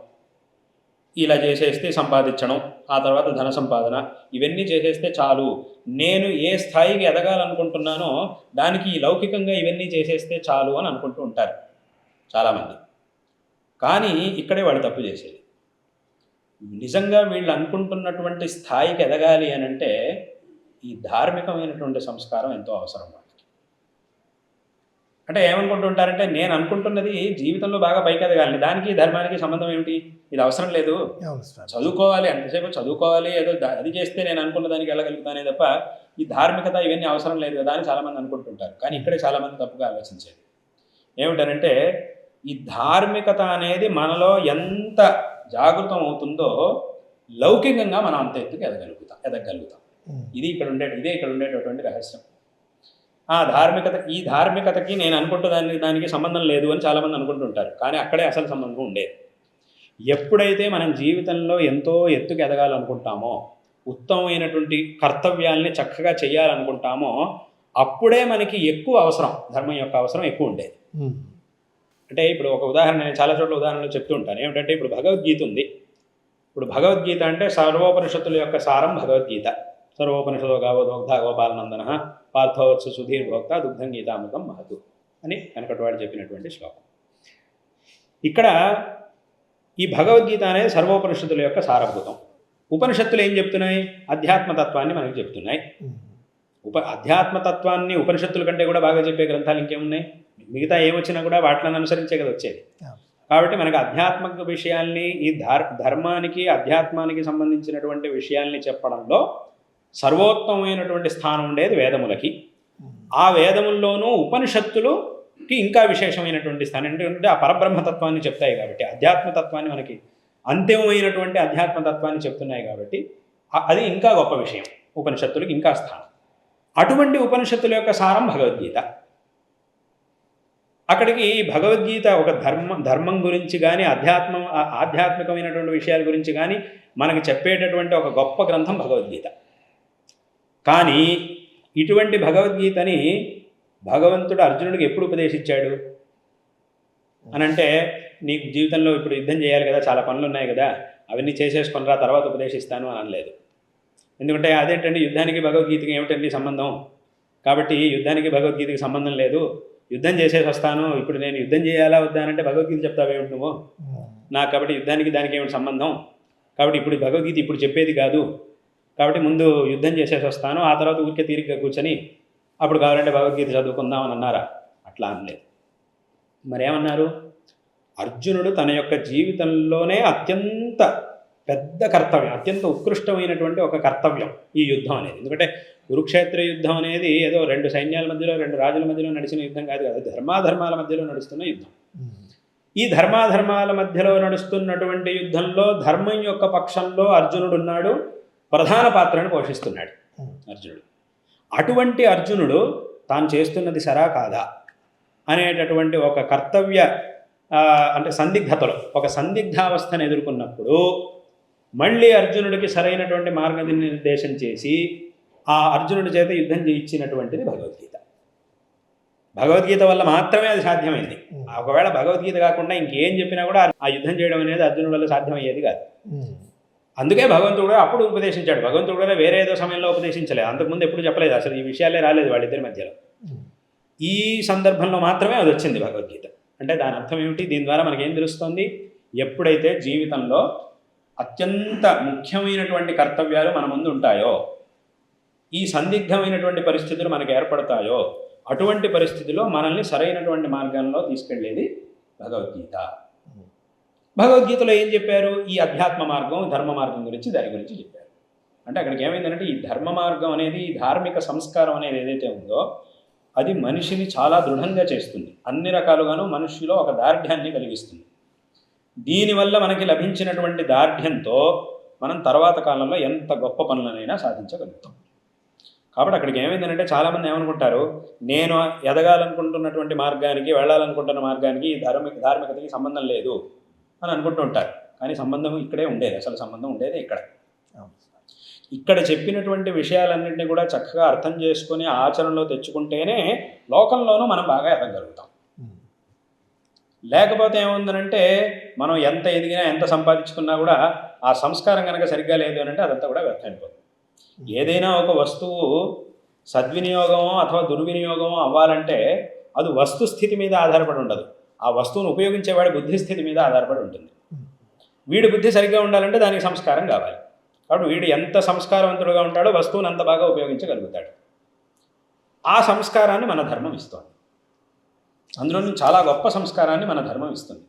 ఇలా చేసేస్తే సంపాదించడం, ఆ తర్వాత ధన సంపాదన, ఇవన్నీ చేసేస్తే చాలు, నేను ఏ స్థాయికి ఎదగాలనుకుంటున్నానో దానికి ఈ లౌకికంగా ఇవన్నీ చేసేస్తే చాలు అని అనుకుంటూ ఉంటారు చాలామంది. కానీ ఇక్కడే వాళ్ళు తప్పు చేసేది. నిజంగా వీళ్ళు అనుకుంటున్నటువంటి స్థాయికి ఎదగాలి అని అంటే ఈ ధార్మికమైనటువంటి సంస్కారం ఎంతో అవసరం వాళ్ళకి. అంటే ఏమనుకుంటుంటారంటే, నేను అనుకుంటున్నది జీవితంలో బాగా పైకి ఎదగాలి, దానికి ధర్మానికి సంబంధం ఏమిటి, ఇది అవసరం లేదు, చదువుకోవాలి, అంతసేపు చదువుకోవాలి, ఏదో అది చేస్తే నేను అనుకున్న దానికి వెళ్ళగలుగుతానే తప్ప ఈ ధార్మికత ఇవన్నీ అవసరం లేదు కదా అని చాలామంది అనుకుంటుంటారు. కానీ ఇక్కడే చాలామంది తప్పుగా ఆలోచించేది ఏమిటనంటే, ఈ ధార్మికత అనేది మనలో ఎంత జాగృతం అవుతుందో లౌకికంగా మనం అంత ఎత్తుకు ఎదగలుగుతాం. ఇదే ఇక్కడ ఉండేటటువంటి రహస్యం. ఈ ధార్మికతకి నేను అనుకుంటున్న దానికి సంబంధం లేదు అని చాలామంది అనుకుంటుంటారు. కానీ అక్కడే అసలు సంబంధం ఉండేది. ఎప్పుడైతే మనం జీవితంలో ఎంతో ఎత్తుకు ఎదగాలనుకుంటామో, ఉత్తమమైనటువంటి కర్తవ్యాల్ని చక్కగా చేయాలనుకుంటామో, అప్పుడే మనకి ఎక్కువ అవసరం, ధర్మం యొక్క అవసరం ఎక్కువ ఉండేది. అంటే ఇప్పుడు ఒక ఉదాహరణ, నేను చాలా చోట్ల ఉదాహరణలు చెప్తూ ఉంటాను. ఏమిటంటే, ఇప్పుడు భగవద్గీత ఉంది. ఇప్పుడు భగవద్గీత అంటే సర్వోపనిషత్తుల యొక్క సారం భగవద్గీత. సర్వోపనిషదో గావోదోగ్ధ గోపాలనందన పార్థోవత్స సుధీర్ భోక్త దుగ్ధం గీతామృతం మహతు అని వెనకటివాడు చెప్పినటువంటి శ్లోకం. ఇక్కడ ఈ భగవద్గీత అనేది సర్వోపనిషత్తుల యొక్క సారభూతం. ఉపనిషత్తులు ఏం చెప్తున్నాయి? అధ్యాత్మతత్వాన్ని మనకు చెప్తున్నాయి. అధ్యాత్మతత్వాన్ని ఉపనిషత్తుల కంటే కూడా బాగా చెప్పే గ్రంథాలు ఇంకేమున్నాయి? మిగతా ఏమొచ్చినా కూడా వాటిని అనుసరించే కదా వచ్చేది. కాబట్టి మనకు ఆధ్యాత్మిక విషయాల్ని, ఈ ధర్మానికి అధ్యాత్మానికి సంబంధించినటువంటి విషయాల్ని చెప్పడంలో సర్వోత్తమైనటువంటి స్థానం ఉండేది వేదములకి. ఆ వేదముల్లోనూ ఉపనిషత్తులకి ఇంకా విశేషమైనటువంటి స్థానం, ఎందుకంటే ఆ పరబ్రహ్మతత్వాన్ని చెప్తాయి కాబట్టి, అధ్యాత్మతత్వాన్ని మనకి అంతిమమైనటువంటి అధ్యాత్మతత్వాన్ని చెప్తున్నాయి కాబట్టి అది ఇంకా గొప్ప విషయం. ఉపనిషత్తులకి ఇంకా స్థానం. అటువంటి ఉపనిషత్తుల యొక్క సారం భగవద్గీత. అక్కడికి భగవద్గీత ఒక ధర్మం గురించి కానీ ఆధ్యాత్మికమైనటువంటి విషయాల గురించి కానీ మనకు చెప్పేటటువంటి ఒక గొప్ప గ్రంథం భగవద్గీత. కానీ ఇటువంటి భగవద్గీతని భగవంతుడు అర్జునుడికి ఎప్పుడు ఉపదేశించాడు అనంటే, నీకు జీవితంలో ఇప్పుడు యుద్ధం చేయాలి కదా, చాలా పనులు ఉన్నాయి కదా, అవన్నీ చేసేసుకుని రా, తర్వాత ఉపదేశిస్తాను అని అనలేదు. ఎందుకంటే అదేంటండి, యుద్ధానికి భగవద్గీతకి ఏమిటండి సంబంధం? కాబట్టి యుద్ధానికి భగవద్గీతకి సంబంధం లేదు, యుద్ధం చేసేసి వస్తాను, ఇప్పుడు నేను యుద్ధం చేయాలా వద్దా అంటే భగవద్గీత చెప్తావేమిటి నువ్వు నాకు? కాబట్టి యుద్ధానికి దానికి ఏమిటి సంబంధం? కాబట్టి ఇప్పుడు భగవద్గీత ఇప్పుడు చెప్పేది కాదు, కాబట్టి ముందు యుద్ధం చేసేసి వస్తాను, ఆ తర్వాత ఊరికే తీరిగ్గా కూర్చొని అప్పుడు కావాలంటే భగవద్గీత చదువుకుందాం అని అన్నారా? అట్లా అనలేదు. మరేమన్నారు? అర్జునుడు తన యొక్క జీవితంలోనే అత్యంత పెద్ద కర్తవ్యం, అత్యంత ఉత్కృష్టమైనటువంటి ఒక కర్తవ్యం ఈ యుద్ధం అనేది. ఎందుకంటే కురుక్షేత్ర యుద్ధం అనేది ఏదో రెండు సైన్యాల మధ్యలో, రెండు రాజుల మధ్యలో నడిచిన యుద్ధం కాదు కదా, ధర్మాధర్మాల మధ్యలో నడుస్తున్న యుద్ధం. ఈ ధర్మాధర్మాల మధ్యలో నడుస్తున్నటువంటి యుద్ధంలో ధర్మం యొక్క పక్షంలో అర్జునుడు ఉన్నాడు, ప్రధాన పాత్రను పోషిస్తున్నాడు అర్జునుడు. అటువంటి అర్జునుడు తాను చేస్తున్నది సరా కాదా అనేటటువంటి ఒక కర్తవ్య అంటే సందిగ్ధతలో, ఒక సందిగ్ధావస్థను ఎదుర్కొన్నప్పుడు మళ్ళీ అర్జునుడికి సరైనటువంటి మార్గనిర్దేశం చేసి ఆ అర్జునుడి చేత యుద్ధం చేయించినటువంటిది భగవద్గీత. భగవద్గీత వల్ల మాత్రమే అది సాధ్యమైంది. ఒకవేళ భగవద్గీత కాకుండా ఇంకేం చెప్పినా కూడా ఆ యుద్ధం చేయడం అనేది అర్జునుడి వల్ల సాధ్యమయ్యేది కాదు. అందుకే భగవంతుడు కూడా అప్పుడు ఉపదేశించాడు. భగవంతుడు కూడా వేరే ఏదో సమయంలో ఉపదేశించలేదు, అంతకుముందు ఎప్పుడు చెప్పలేదు, అసలు ఈ విషయాలే రాలేదు వాళ్ళిద్దరి మధ్యలో. ఈ సందర్భంలో మాత్రమే అది వచ్చింది భగవద్గీత. అంటే దాని అర్థం ఏమిటి? దీని ద్వారా మనకేం తెలుస్తుంది? ఎప్పుడైతే జీవితంలో అత్యంత ముఖ్యమైనటువంటి కర్తవ్యాలు మన ముందు ఉంటాయో, ఈ సందిగ్ధమైనటువంటి పరిస్థితులు మనకు ఏర్పడతాయో, అటువంటి పరిస్థితిలో మనల్ని సరైనటువంటి మార్గంలో తీసుకెళ్లేది భగవద్గీత. భగవద్గీతలో ఏం చెప్పారు? ఈ అధ్యాత్మ మార్గం, ధర్మ మార్గం గురించి, దాని గురించి చెప్పారు. అంటే అక్కడికి ఏమైందంటే ఈ ధర్మ మార్గం అనేది, ఈ ధార్మిక సంస్కారం అనేది ఏదైతే ఉందో అది మనిషిని చాలా దృఢంగా చేస్తుంది. అన్ని రకాలుగాను మనిషిలో ఒక దార్ఢ్యాన్ని కలిగిస్తుంది. దీనివల్ల మనకి లభించినటువంటి దార్ఢ్యంతో మనం తర్వాత కాలంలో ఎంత గొప్ప పనులనైనా సాధించగలుగుతాం. కాబట్టి అక్కడికి ఏమైందంటే చాలామంది ఏమనుకుంటారు, నేను ఎదగాలనుకుంటున్నటువంటి మార్గానికి, వెళ్ళాలనుకుంటున్న మార్గానికి ఈ ధార్మికతకి సంబంధం లేదు అని అనుకుంటూ ఉంటారు. కానీ సంబంధం ఇక్కడే ఉండేది, అసలు సంబంధం ఉండేది ఇక్కడ చెప్పినటువంటి విషయాలన్నింటినీ కూడా చక్కగా అర్థం చేసుకొని ఆచరణలో తెచ్చుకుంటేనే లోకంలోనూ మనం బాగా ఎదగలుగుతాం. లేకపోతే ఏముందనంటే మనం ఎంత ఎదిగినా, ఎంత సంపాదించుకున్నా కూడా ఆ సంస్కారం కనుక సరిగ్గా లేదు అని అంటే అదంతా కూడా వ్యర్థమైపోతుంది. ఏదైనా ఒక వస్తువు సద్వినియోగమో అథవా దుర్వినియోగమో అవ్వాలంటే అది వస్తుస్థితి మీద ఆధారపడి ఉండదు, ఆ వస్తువును ఉపయోగించేవాడి బుద్ధిస్థితి మీద ఆధారపడి ఉంటుంది. వీడి బుద్ధి సరిగ్గా ఉండాలంటే దానికి సంస్కారం కావాలి. కాబట్టి వీడు ఎంత సంస్కారవంతుడుగా ఉంటాడో వస్తువుని అంత బాగా ఉపయోగించగలుగుతాడు. ఆ సంస్కారాన్ని మన ధర్మం ఇస్తుంది. అందులో చాలా గొప్ప సంస్కారాన్ని మన ధర్మం ఇస్తుంది.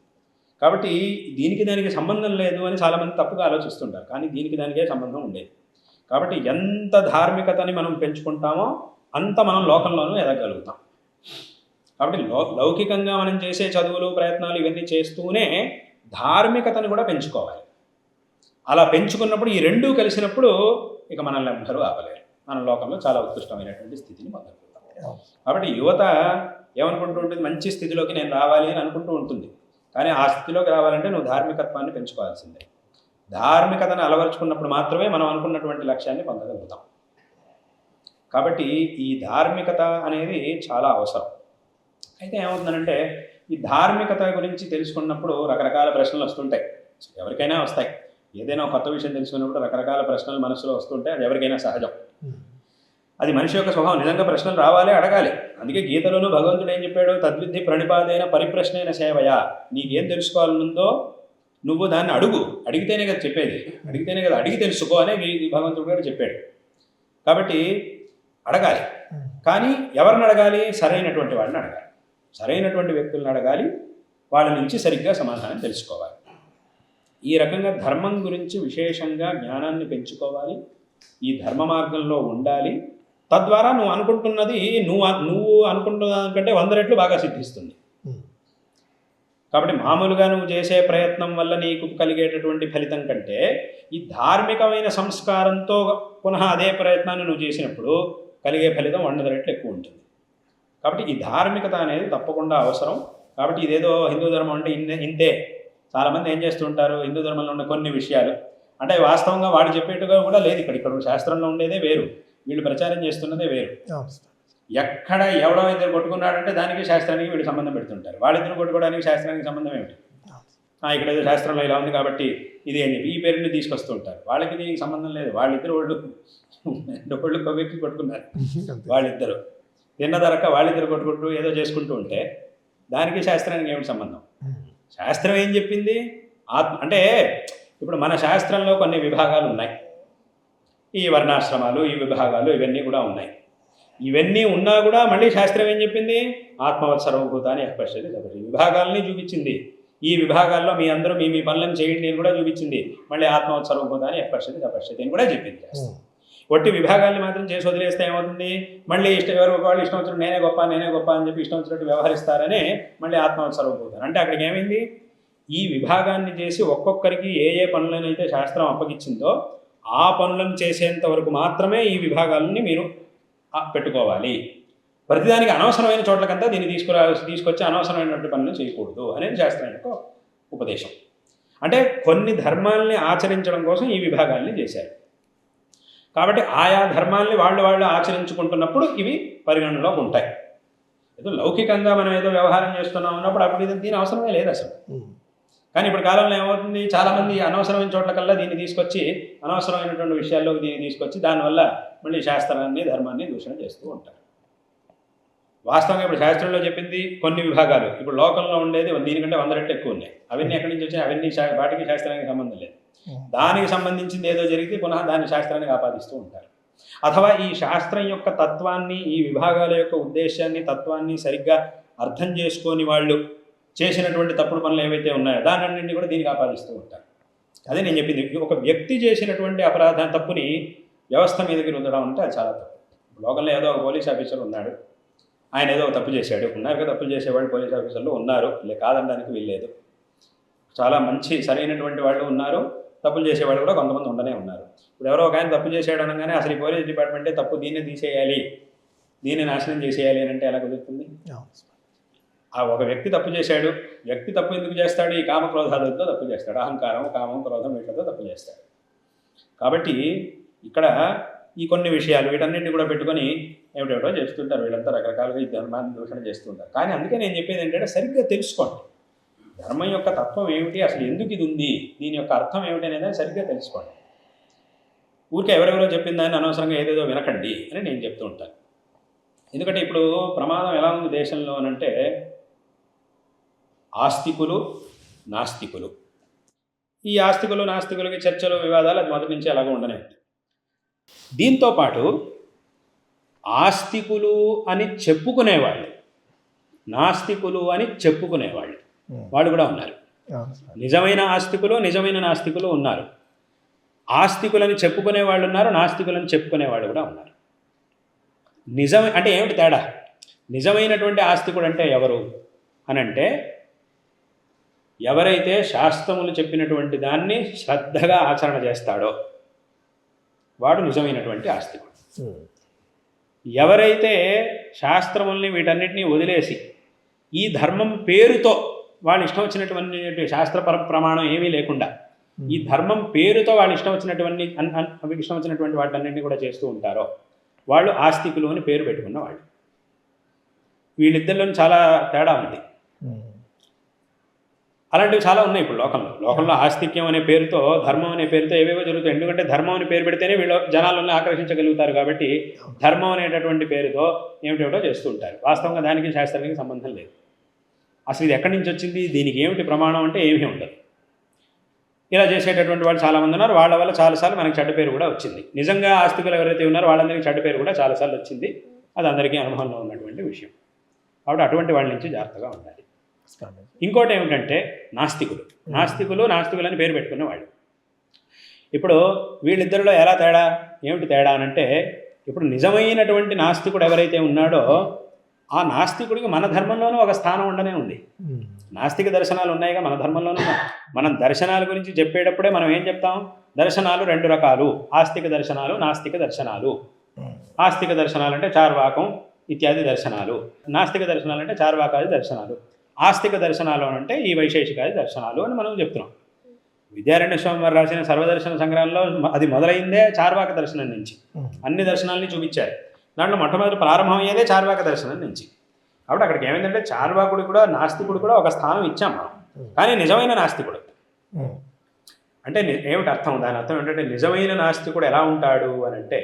కాబట్టి దీనికి దానికి సంబంధం లేదు అని చాలామంది తప్పుగా ఆలోచిస్తుంటారు, కానీ దీనికి దానికే సంబంధం ఉండేది. కాబట్టి ఎంత ధార్మికతని మనం పెంచుకుంటామో అంత మనం లోకంలోనూ ఎదగలుగుతాం. కాబట్టి లౌకికంగా మనం చేసే చదువులు, ప్రయత్నాలు ఇవన్నీ చేస్తూనే ధార్మికతను కూడా పెంచుకోవాలి. అలా పెంచుకున్నప్పుడు ఈ రెండూ కలిసినప్పుడు ఇక మనల్ని ఎవ్వరూ ఆపలేరు. మన లోకంలో చాలా ఉత్కృష్టమైనటువంటి స్థితిని పొందగలుగుతాం. కాబట్టి యువత ఏమనుకుంటూ ఉంటుంది, మంచి స్థితిలోకి నేను రావాలి అని అనుకుంటూ ఉంటుంది. కానీ ఆ స్థితిలోకి రావాలంటే నువ్వు ధార్మికత్వాన్ని పెంచుకోవాల్సిందే. ధార్మికతను అలవరుచుకున్నప్పుడు మాత్రమే మనం అనుకున్నటువంటి లక్ష్యాన్ని పొందగలుగుతాం. కాబట్టి ఈ ధార్మికత అనేది చాలా అవసరం. అయితే ఏమవుతుందంటే ఈ ధార్మికత గురించి తెలుసుకున్నప్పుడు రకరకాల ప్రశ్నలు వస్తుంటాయి, ఎవరికైనా వస్తాయి. ఏదైనా కొత్త విషయం తెలుసుకున్నప్పుడు రకరకాల ప్రశ్నలు మనసులో వస్తుంటాయి, అది ఎవరికైనా సహజం. అది మనిషి యొక్క స్వభావం. నిజంగా ప్రశ్నలు రావాలి, అడగాలి. అందుకే గీతలోనూ భగవంతుడు ఏం చెప్పాడు, తద్విద్ధి ప్రణిపాదైన పరిప్రశ్నైన సేవయా. నీకేం తెలుసుకోవాలనుందో నువ్వు దాన్ని అడుగు, అడిగితేనే కదా చెప్పేది, అడిగితేనే కదా అడిగి తెలుసుకో అనే భగవంతుడు గారు చెప్పాడు. కాబట్టి అడగాలి. కానీ ఎవరిని అడగాలి? సరైనటువంటి వాడిని అడగాలి, సరైనటువంటి వ్యక్తులను అడగాలి, వాళ్ళ నుంచి సరిగ్గా సమాధానం తెలుసుకోవాలి. ఈ రకంగా ధర్మం గురించి విశేషంగా జ్ఞానాన్ని పెంచుకోవాలి, ఈ ధర్మ మార్గంలో ఉండాలి. తద్వారా నువ్వు అనుకుంటున్నది నువ్వు అనుకుంటున్న దానికంటే 100 రెట్లు బాగా సిద్ధిస్తుంది. కాబట్టి మామూలుగా నువ్వు చేసే ప్రయత్నం వల్ల నీకు కలిగేటటువంటి ఫలితం కంటే ఈ ధార్మికమైన సంస్కారంతో పునః అదే ప్రయత్నాన్ని నువ్వు చేసినప్పుడు కలిగే ఫలితం 100 రెట్లు ఎక్కువ ఉంటుంది. కాబట్టి ఈ ధార్మికత అనేది తప్పకుండా అవసరం. కాబట్టి ఇదేదో హిందూ ధర్మం అంటే ఇంతే. చాలామంది ఏం చేస్తుంటారు, హిందూ ధర్మంలో ఉన్న కొన్ని విషయాలు అంటే వాస్తవంగా వాడు చెప్పేట్టుగా కూడా లేదు. ఇక్కడ శాస్త్రంలో ఉండేదే వేరు, వీళ్ళు ప్రచారం చేస్తున్నదే వేరు. ఎక్కడ ఎవడో ఇద్దరు కొట్టుకున్నాడంటే దానికి శాస్త్రానికి వీళ్ళు సంబంధం పెడుతుంటారు. వాళ్ళిద్దరు కొట్టుకోవడానికి శాస్త్రానికి సంబంధం ఏమిటి? ఇక్కడ ఏదో శాస్త్రంలో ఇలా ఉంది కాబట్టి ఇది అని చెప్పి ఈ పేరుని తీసుకొస్తుంటారు. వాళ్ళకి దీనికి సంబంధం లేదు. వాళ్ళిద్దరు ఒళ్ళు కొవ్వెక్కి కొట్టుకున్నారు. వాళ్ళిద్దరు తిన్నదరక వాళ్ళిద్దరు కొట్టుకుంటూ ఏదో చేసుకుంటూ ఉంటే దానికి శాస్త్రానికి ఏమిటి సంబంధం? శాస్త్రం ఏం చెప్పింది? అంటే ఇప్పుడు మన శాస్త్రంలో కొన్ని విభాగాలు ఉన్నాయి, ఈ వర్ణాశ్రమాలు, ఈ విభాగాలు ఇవన్నీ కూడా ఉన్నాయి. ఇవన్నీ ఉన్నా కూడా మళ్ళీ శాస్త్రం ఏం చెప్పింది? ఆత్మవత్ సర్వభూతాన్ని పశ్యతి జగతి. విభాగాలని చూపించింది. ఈ విభాగాల్లో మీ అందరూ మీ పనులను చేయండి అని కూడా చూపించింది. మళ్ళీ ఆత్మవత్ సర్వభూతాన్ని పశ్యతి అపశ్యతి అని కూడా చెప్పింది. ఒట్టి విభాగాల్ని మాత్రం చేసి వదిలేస్తే ఏమవుతుంది? మళ్ళీ ఎవరు ఒకవాళ్ళు ఇష్టం వచ్చినట్టు నేనే గొప్ప అని చెప్పి ఇష్టం వచ్చినట్టు వ్యవహరిస్తారని మళ్ళీ ఆత్మవత్ సర్వభూతాన్ని. అంటే అక్కడికి ఏమైంది? ఈ విభాగాన్ని చేసి ఒక్కొక్కరికి ఏ పనులనైతే శాస్త్రం అప్పగించిందో ఆ పనులను చేసేంత వరకు మాత్రమే ఈ విభాగాలని మీరు పెట్టుకోవాలి. ప్రతిదానికి అనవసరమైన చోట్లకంతా దీన్ని తీసుకొచ్చి అనవసరమైనటువంటి పనులు చేయకూడదు అనేది శాస్త్రం యొక్క ఉపదేశం. అంటే కొన్ని ధర్మాల్ని ఆచరించడం కోసం ఈ విభాగాల్ని చేశారు. కాబట్టి ఆయా ధర్మాల్ని వాళ్ళు ఆచరించుకుంటున్నప్పుడు ఇవి పరిగణనలోకి ఉంటాయి. ఏదో లౌకికంగా మనం ఏదో వ్యవహారం చేస్తున్నాం ఉన్నప్పుడు అప్పుడు దీని అవసరమే లేదు అసలు. కానీ ఇప్పుడు కాలంలో ఏమవుతుంది, చాలామంది అనవసరమైన చోట్లకల్లా దీన్ని తీసుకొచ్చి అనవసరమైనటువంటి విషయాల్లోకి దీన్ని తీసుకొచ్చి దానివల్ల మళ్ళీ శాస్త్రాన్ని ధర్మాన్ని దూషణ చేస్తూ ఉంటారు. వాస్తవంగా ఇప్పుడు శాస్త్రంలో చెప్పింది కొన్ని విభాగాలు, ఇప్పుడు లోకంలో ఉండేది దీనికంటే 100 రెట్లు ఎక్కువ ఉన్నాయి. అవన్నీ ఎక్కడి నుంచి వచ్చాయి? అవన్నీ వాటికి శాస్త్రానికి సంబంధం లేదు. దానికి సంబంధించింది ఏదో జరిగితే పునః దాన్ని శాస్త్రానికి ఆపాదిస్తూ ఉంటారు. అథవా ఈ శాస్త్రం యొక్క తత్వాన్ని, ఈ విభాగాల యొక్క ఉద్దేశాన్ని, తత్వాన్ని సరిగ్గా అర్థం చేసుకొని వాళ్ళు చేసినటువంటి తప్పుడు పనులు ఏవైతే ఉన్నాయో దానన్నింటినీ కూడా దీనికి ఆపాదిస్తూ ఉంటారు. అదే నేను చెప్పింది, ఒక వ్యక్తి చేసినటువంటి అపరాధం తప్పుని వ్యవస్థ మీదకి రుద్దడం అంటే అది చాలా తప్పు. లోకల్లో ఏదో ఒక పోలీస్ ఆఫీసర్ ఉన్నాడు, ఆయన ఏదో ఒక తప్పు చేశాడు. ఉన్నారు కదా తప్పులు చేసేవాళ్ళు పోలీస్ ఆఫీసర్లు ఉన్నారు, కాదనడానికి వీల్లేదు. చాలా మంచి సరైనటువంటి వాళ్ళు ఉన్నారు, తప్పులు చేసేవాళ్ళు కూడా కొంతమంది ఉండనే ఉన్నారు. ఇప్పుడు ఎవరో ఒక ఆయన తప్పు చేసాడు అనగానే అసలు ఈ పోలీస్ డిపార్ట్మెంటే తప్పు, దీన్నే తీసేయాలి, దీన్ని నాశనం చేసేయాలి అని అంటే ఎలా కుదురుతుంది? ఆ ఒక వ్యక్తి తప్పు చేశాడు, వ్యక్తి తప్పు ఎందుకు చేస్తాడు? ఈ కామక్రోధాలతో తప్పు చేస్తాడు, అహంకారం కామం క్రోధం వీటితో తప్పు చేస్తాడు. కాబట్టి ఇక్కడ ఈ కొన్ని విషయాలు వీటన్నింటినీ కూడా పెట్టుకొని ఏమిటేమిటో చేస్తుంటారు వీళ్ళంతా, రకరకాలుగా ఈ ధర్మాన్ని దూషణ చేస్తుంటారు. కానీ అందుకే నేను చెప్పేది ఏంటంటే సరిగ్గా తెలుసుకోండి, ధర్మం యొక్క తత్వం ఏమిటి, అసలు ఎందుకు ఇది ఉంది, దీని యొక్క అర్థం ఏమిటి అనేది సరిగ్గా తెలుసుకోండి. ఊరికే ఎవరెవరో చెప్పిన దాన్ని అనవసరంగా ఏదేదో వినకండి అని నేను చెప్తూ ఉంటాను. ఎందుకంటే ఇప్పుడు ప్రమాదం ఎలా ఉంది దేశంలో అనంటే ఆస్తికులు నాస్తికులు, ఈ ఆస్తికులు నాస్తికులకి చర్చలు వివాదాలు అది మొదటి నుంచి అలాగే ఉండనే ఉంది. దీంతోపాటు ఆస్తికులు అని చెప్పుకునేవాళ్ళు, నాస్తికులు అని చెప్పుకునేవాళ్ళు వాళ్ళు కూడా ఉన్నారు. నిజమైన ఆస్తికులు నిజమైన నాస్తికులు ఉన్నారు. ఆస్తికులని చెప్పుకునే వాళ్ళు ఉన్నారు, నాస్తికులని చెప్పుకునే వాళ్ళు కూడా ఉన్నారు. అంటే ఏమిటి తేడా? నిజమైనటువంటి ఆస్తికుడు అంటే ఎవరు అనంటే ఎవరైతే శాస్త్రములు చెప్పినటువంటి దాన్ని శ్రద్ధగా ఆచరణ చేస్తాడో వాడు నిజమైనటువంటి ఆస్తికుడు. ఎవరైతే శాస్త్రముల్ని వీటన్నిటినీ వదిలేసి ఈ ధర్మం పేరుతో వాళ్ళు ఇష్టం వచ్చినటువంటి శాస్త్ర ప్రమాణం ఏమీ లేకుండా ఈ ధర్మం పేరుతో వాళ్ళు ఇష్టం వచ్చినటువంటి వాటన్నింటినీ కూడా చేస్తూ ఉంటారో వాళ్ళు ఆస్తికులు అని పేరు పెట్టుకున్న వాళ్ళు. వీళ్ళిద్దరిలో చాలా తేడా ఉంది. అలాంటివి చాలా ఉన్నాయి ఇప్పుడు లోకంలో ఆస్తిక్యం అనే పేరుతో, ధర్మం అనే పేరుతో ఏవేవో జరుగుతాయి. ఎందుకంటే ధర్మం అనే పేరు పెడితేనే వీళ్ళు జనాలను ఆకర్షించగలుగుతారు కాబట్టి ధర్మం అనేటటువంటి పేరుతో ఏమిటేమిటో చేస్తూ ఉంటారు. వాస్తవంగా దానికి శాస్త్రానికి సంబంధం లేదు. అసలు ఇది ఎక్కడి నుంచి వచ్చింది, దీనికి ఏమిటి ప్రమాణం అంటే ఏమీ ఉండదు. ఇలా చేసేటటువంటి వాళ్ళు చాలామంది ఉన్నారు. వాళ్ళ వల్ల చాలాసార్లు మనకి చెడ్డ పేరు కూడా వచ్చింది. నిజంగా ఆస్తికులు ఎవరైతే ఉన్నారో వాళ్ళందరికీ చెడ్డ పేరు కూడా చాలాసార్లు వచ్చింది. అది అందరికీ అనుభవంలో ఉన్నటువంటి విషయం. కాబట్టి అటువంటి వాళ్ళ నుంచి జాగ్రత్తగా ఉండాలి. ఇంకోటి ఏమిటంటే నాస్తికులని పేరు పెట్టుకునే వాళ్ళు. ఇప్పుడు వీళ్ళిద్దరిలో ఎలా తేడా, ఏమిటి తేడా అనంటే ఇప్పుడు నిజమైనటువంటి నాస్తికుడు ఎవరైతే ఉన్నాడో ఆ నాస్తికుడికి మన ధర్మంలోనూ ఒక స్థానం ఉండనే ఉంది. నాస్తిక దర్శనాలు ఉన్నాయిగా మన ధర్మంలోనూ. మనం దర్శనాల గురించి చెప్పేటప్పుడే మనం ఏం చెప్తాం? దర్శనాలు రెండు రకాలు, ఆస్తిక దర్శనాలు, నాస్తిక దర్శనాలు. ఆస్తిక దర్శనాలు అంటే చార్వాకం ఇత్యాది దర్శనాలు, నాస్తిక దర్శనాలు అంటే చార్వాకాది దర్శనాలు. ఆస్తిక దర్శనాలు అంటే ఈ వైశేషికాది దర్శనాలు అని మనం చెప్తున్నాం. విద్యారణ్య స్వామి వారు రాసిన సర్వదర్శన సంగ్రహంలో అది మొదలైందే చార్వాక దర్శనం నుంచి. అన్ని దర్శనాలని చూపించారు. దాంట్లో మొట్టమొదటి ప్రారంభమయ్యేదే చార్వాక దర్శనం నుంచి. కాబట్టి అక్కడికి ఏమైందంటే చార్వాకుడు కూడా నాస్తికుడు కూడా ఒక స్థానం ఇచ్చాం మనం. కానీ నిజమైన నాస్తికుడు అంటే ఏమిటి అర్థం? దాని అర్థం ఏంటంటే నిజమైన నాస్తికుడు ఎలా ఉంటాడు అని అంటే,